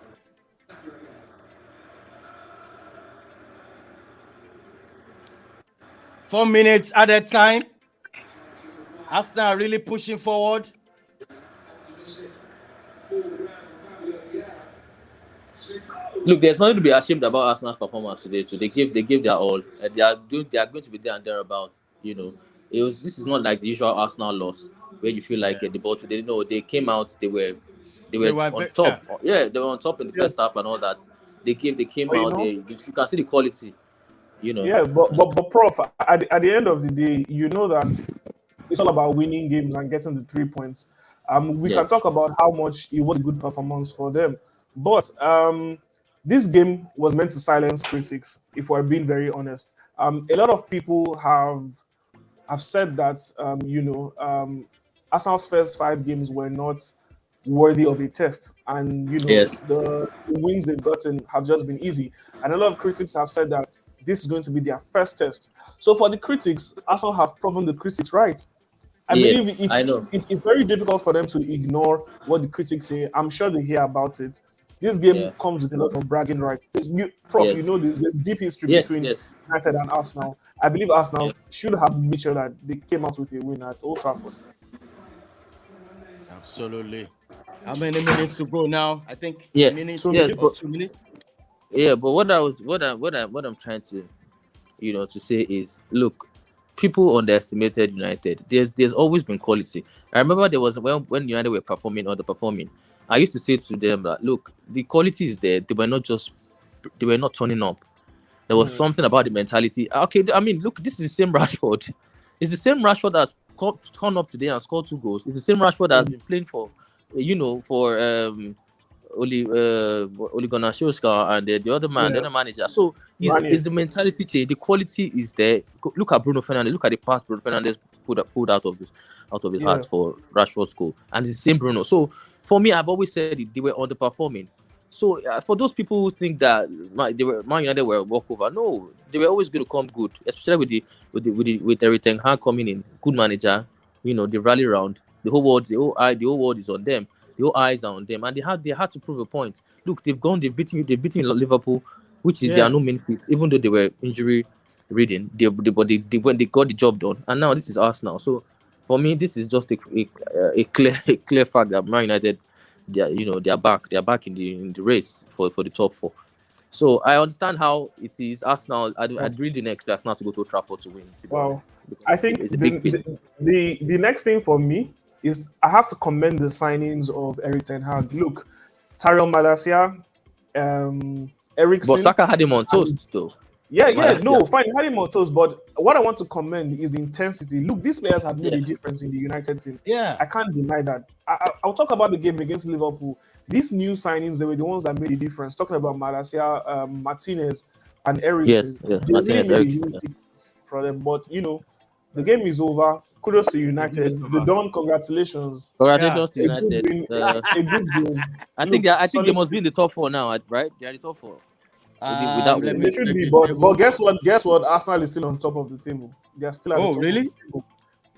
4 minutes at a time. Arsenal are really pushing forward. Look, there's nothing to be ashamed about Arsenal's performance today. So they gave their all, and they are going to be there and thereabouts. This is not like the usual Arsenal loss where you feel like the Yes. ball today. No, they came out. They They were were on very, top. Yeah, they were on top in the Yes. first half and all that. They came But out. You can see the quality. You know. yeah, but Prof, at the end of the day, you know that it's all about winning games and getting the 3 points. We can Yes. talk about how much it was a good performance for them, but this game was meant to silence critics. If we're being very honest, a lot of people have said that Arsenal's first 5 games were not worthy of a test, and Yes. the wins they've gotten have just been easy. And a lot of critics have said that this is going to be their first test. So for the critics, Arsenal have proven the critics right. I Yes. believe I know. it's very difficult for them to ignore what the critics say. I'm sure they hear about it. This game Yeah. comes with a lot of bragging rights. Prof, Yes. there's deep history Yes. between Yes. United and Arsenal. I believe Yeah. Arsenal should have made sure that they came out with a win at Old Trafford. absolutely. How many minutes to go now? I think a Yes. minute 2 Yes. or minutes. But 2 minutes. yeah. But what I'm trying to to say is, look, people underestimated United. There's always been quality. I remember there was when United were performing, underperforming. I used to say to them that, look, the quality is there. They were not turning up. There was Mhm. something about the mentality. Okay, I mean, look, this is the same Rashford. It's the same Rashford that's turned up today and scored 2 goals. It's the same Rashford that's Mhm. been playing for Ole Gunnar Solskjaer and the other man, the Yeah, other manager. So Ranier. is the mentality change? The quality is there. Look at Bruno Fernandes. Look at the pass Bruno Fernandes pulled out of his Yeah, heart for Rashford's goal, and it's the same Bruno. So for me, I've always said they were underperforming. So for those people who think that Man United were a walkover, no, they were always going to come good, especially with Eric Ten Hag coming in, good manager. They rally round. The whole world is on them. The whole eyes are on them, and they had to prove a point. Look, they've beaten Liverpool, which is they are Yeah, no mean feat, even though they were injury ridden. When they got the job done, and now this is Arsenal. So for me, this is just a clear fact that Man United, they are back in the race for the top four. So I understand how it is. Arsenal, I yeah. really didn't expect Arsenal to go to Old Trafford to win, to be Wow. honest, because I it's think a, it's a big feat. the next thing for me is I have to commend the signings of Eric Ten Hag. Look, Tyrell Malacia, But Ericsson, Saka had him on and toast, though. Yeah, Valencia. no, fine, had him on toes. But what I want to commend is the intensity. Look, these players have made a Yes. difference in the United team. Yeah. I can't deny that. I'll talk about the game against Liverpool. These new signings, they were the ones that made a difference. Talking about Malacia, Martinez, and Eriksen. Yes. They really Martinez, made a Eriksen. huge difference for them. But, the game is over. Kudos to United. The Don, congratulations. Congratulations to A good United. win. A good game. I think they must be in the top 4 now, right? They're in the top 4. With that Let win. me They should check be, the but table. guess what? Guess what? Arsenal is still on top of the table. They are still at the top Really? of the table.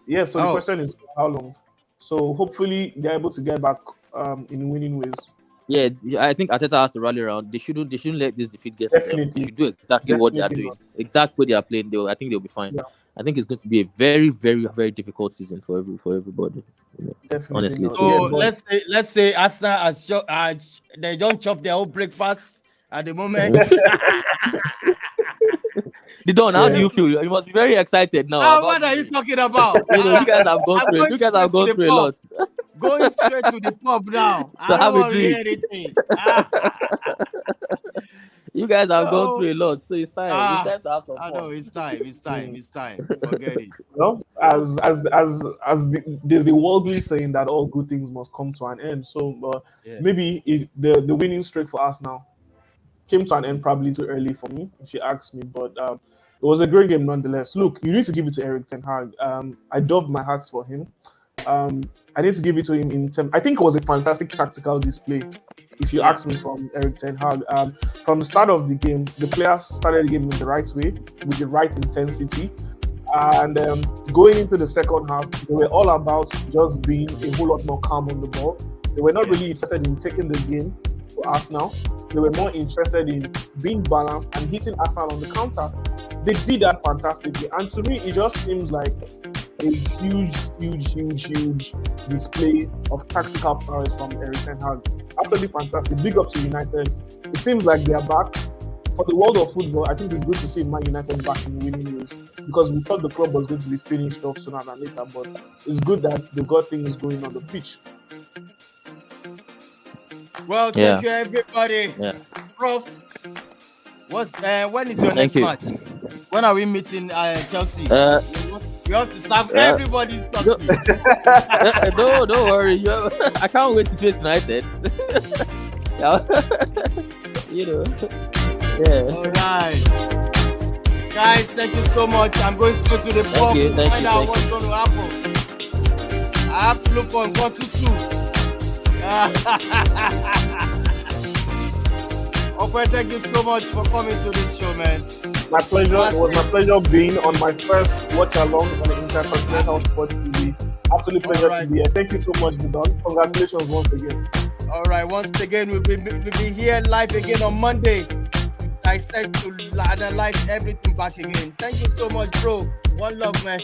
Yeah, so the Oh. question is how long? So hopefully they're able to get back in winning ways. Yeah, I think Arteta has to rally around. They shouldn't let this defeat get to them. Definitely. They should do exactly what they are Definitely doing. Exactly what they are playing. I think they'll be fine. Yeah. I think it's going to be a very, very, very difficult season for everybody. Definitely Honestly. not. So Yeah, but- let's say Arsenal they don't chop their whole breakfast at the moment. Didon, how do you feel? You must be very excited now. What are you talking about? You guys have gone I'm through it. You guys have gone through a lot. Going straight to the pub now. I have don't a want to hear drink. anything. You guys have So- gone through a lot, so it's time. Ah, It's time to have some I fun. know it's time. Forget it. there's the worldly saying that all good things must come to an end. So Yeah. maybe the winning streak for us now came to an end probably too early for me, if you ask me. But it was a great game nonetheless. Look, you need to give it to Erik ten Hag. I dubbed my hearts for him. I need to give it to him I think it was a fantastic tactical display, if you ask me, from Erik ten Hag. From the start of the game, the players started the game in the right way, with the right intensity. And going into the second half, they were all about just being a whole lot more calm on the ball. They were not really interested in taking the game to Arsenal. They were more interested in being balanced and hitting Arsenal on the counter. They did that fantastically. And to me, it just seems like a huge display of tactical prowess from Erik ten Hag. Absolutely fantastic. Big up to United. It seems like they are back. For the world of football, I think it's good to see Man United back in winning ways, because we thought the club was going to be finished off sooner than later. But it's good that they've got things going on the pitch. Well, thank you everybody. Yeah. Prof, when is your Thank next you. match? When are we meeting Chelsea? You have to serve everybody's something. No, don't worry. I can't wait to face United. Yeah. All right. Guys, thank you so much. I'm going straight to the pub you, to thank find you, out thank what's you. going to happen. I have to look for 122. Okay, thank you so much for coming to this show, man. My pleasure. It was my pleasure being on my first watch along on the Intercontinental Sports TV. Absolute pleasure to be here. Thank you so much, Didon. Congratulations once again. All right, once again, we'll be here live again on Monday. I said to live everything back again. Thank you so much, bro. One love, man.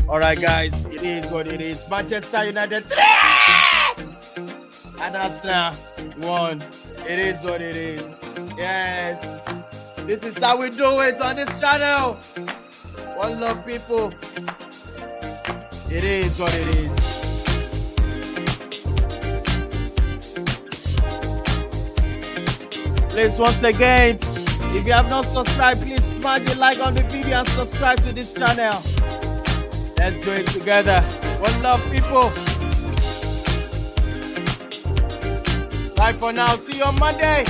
All right, guys, it is what it is. Manchester United 3 and Arsenal 1. It is what it is. Yes, this is how we do it on this channel. One love, people. It is what it is. Please, once again, if you have not subscribed, please smash the like on the video and subscribe to this channel. Let's do it together. One love, people. Bye for now. See you on Monday.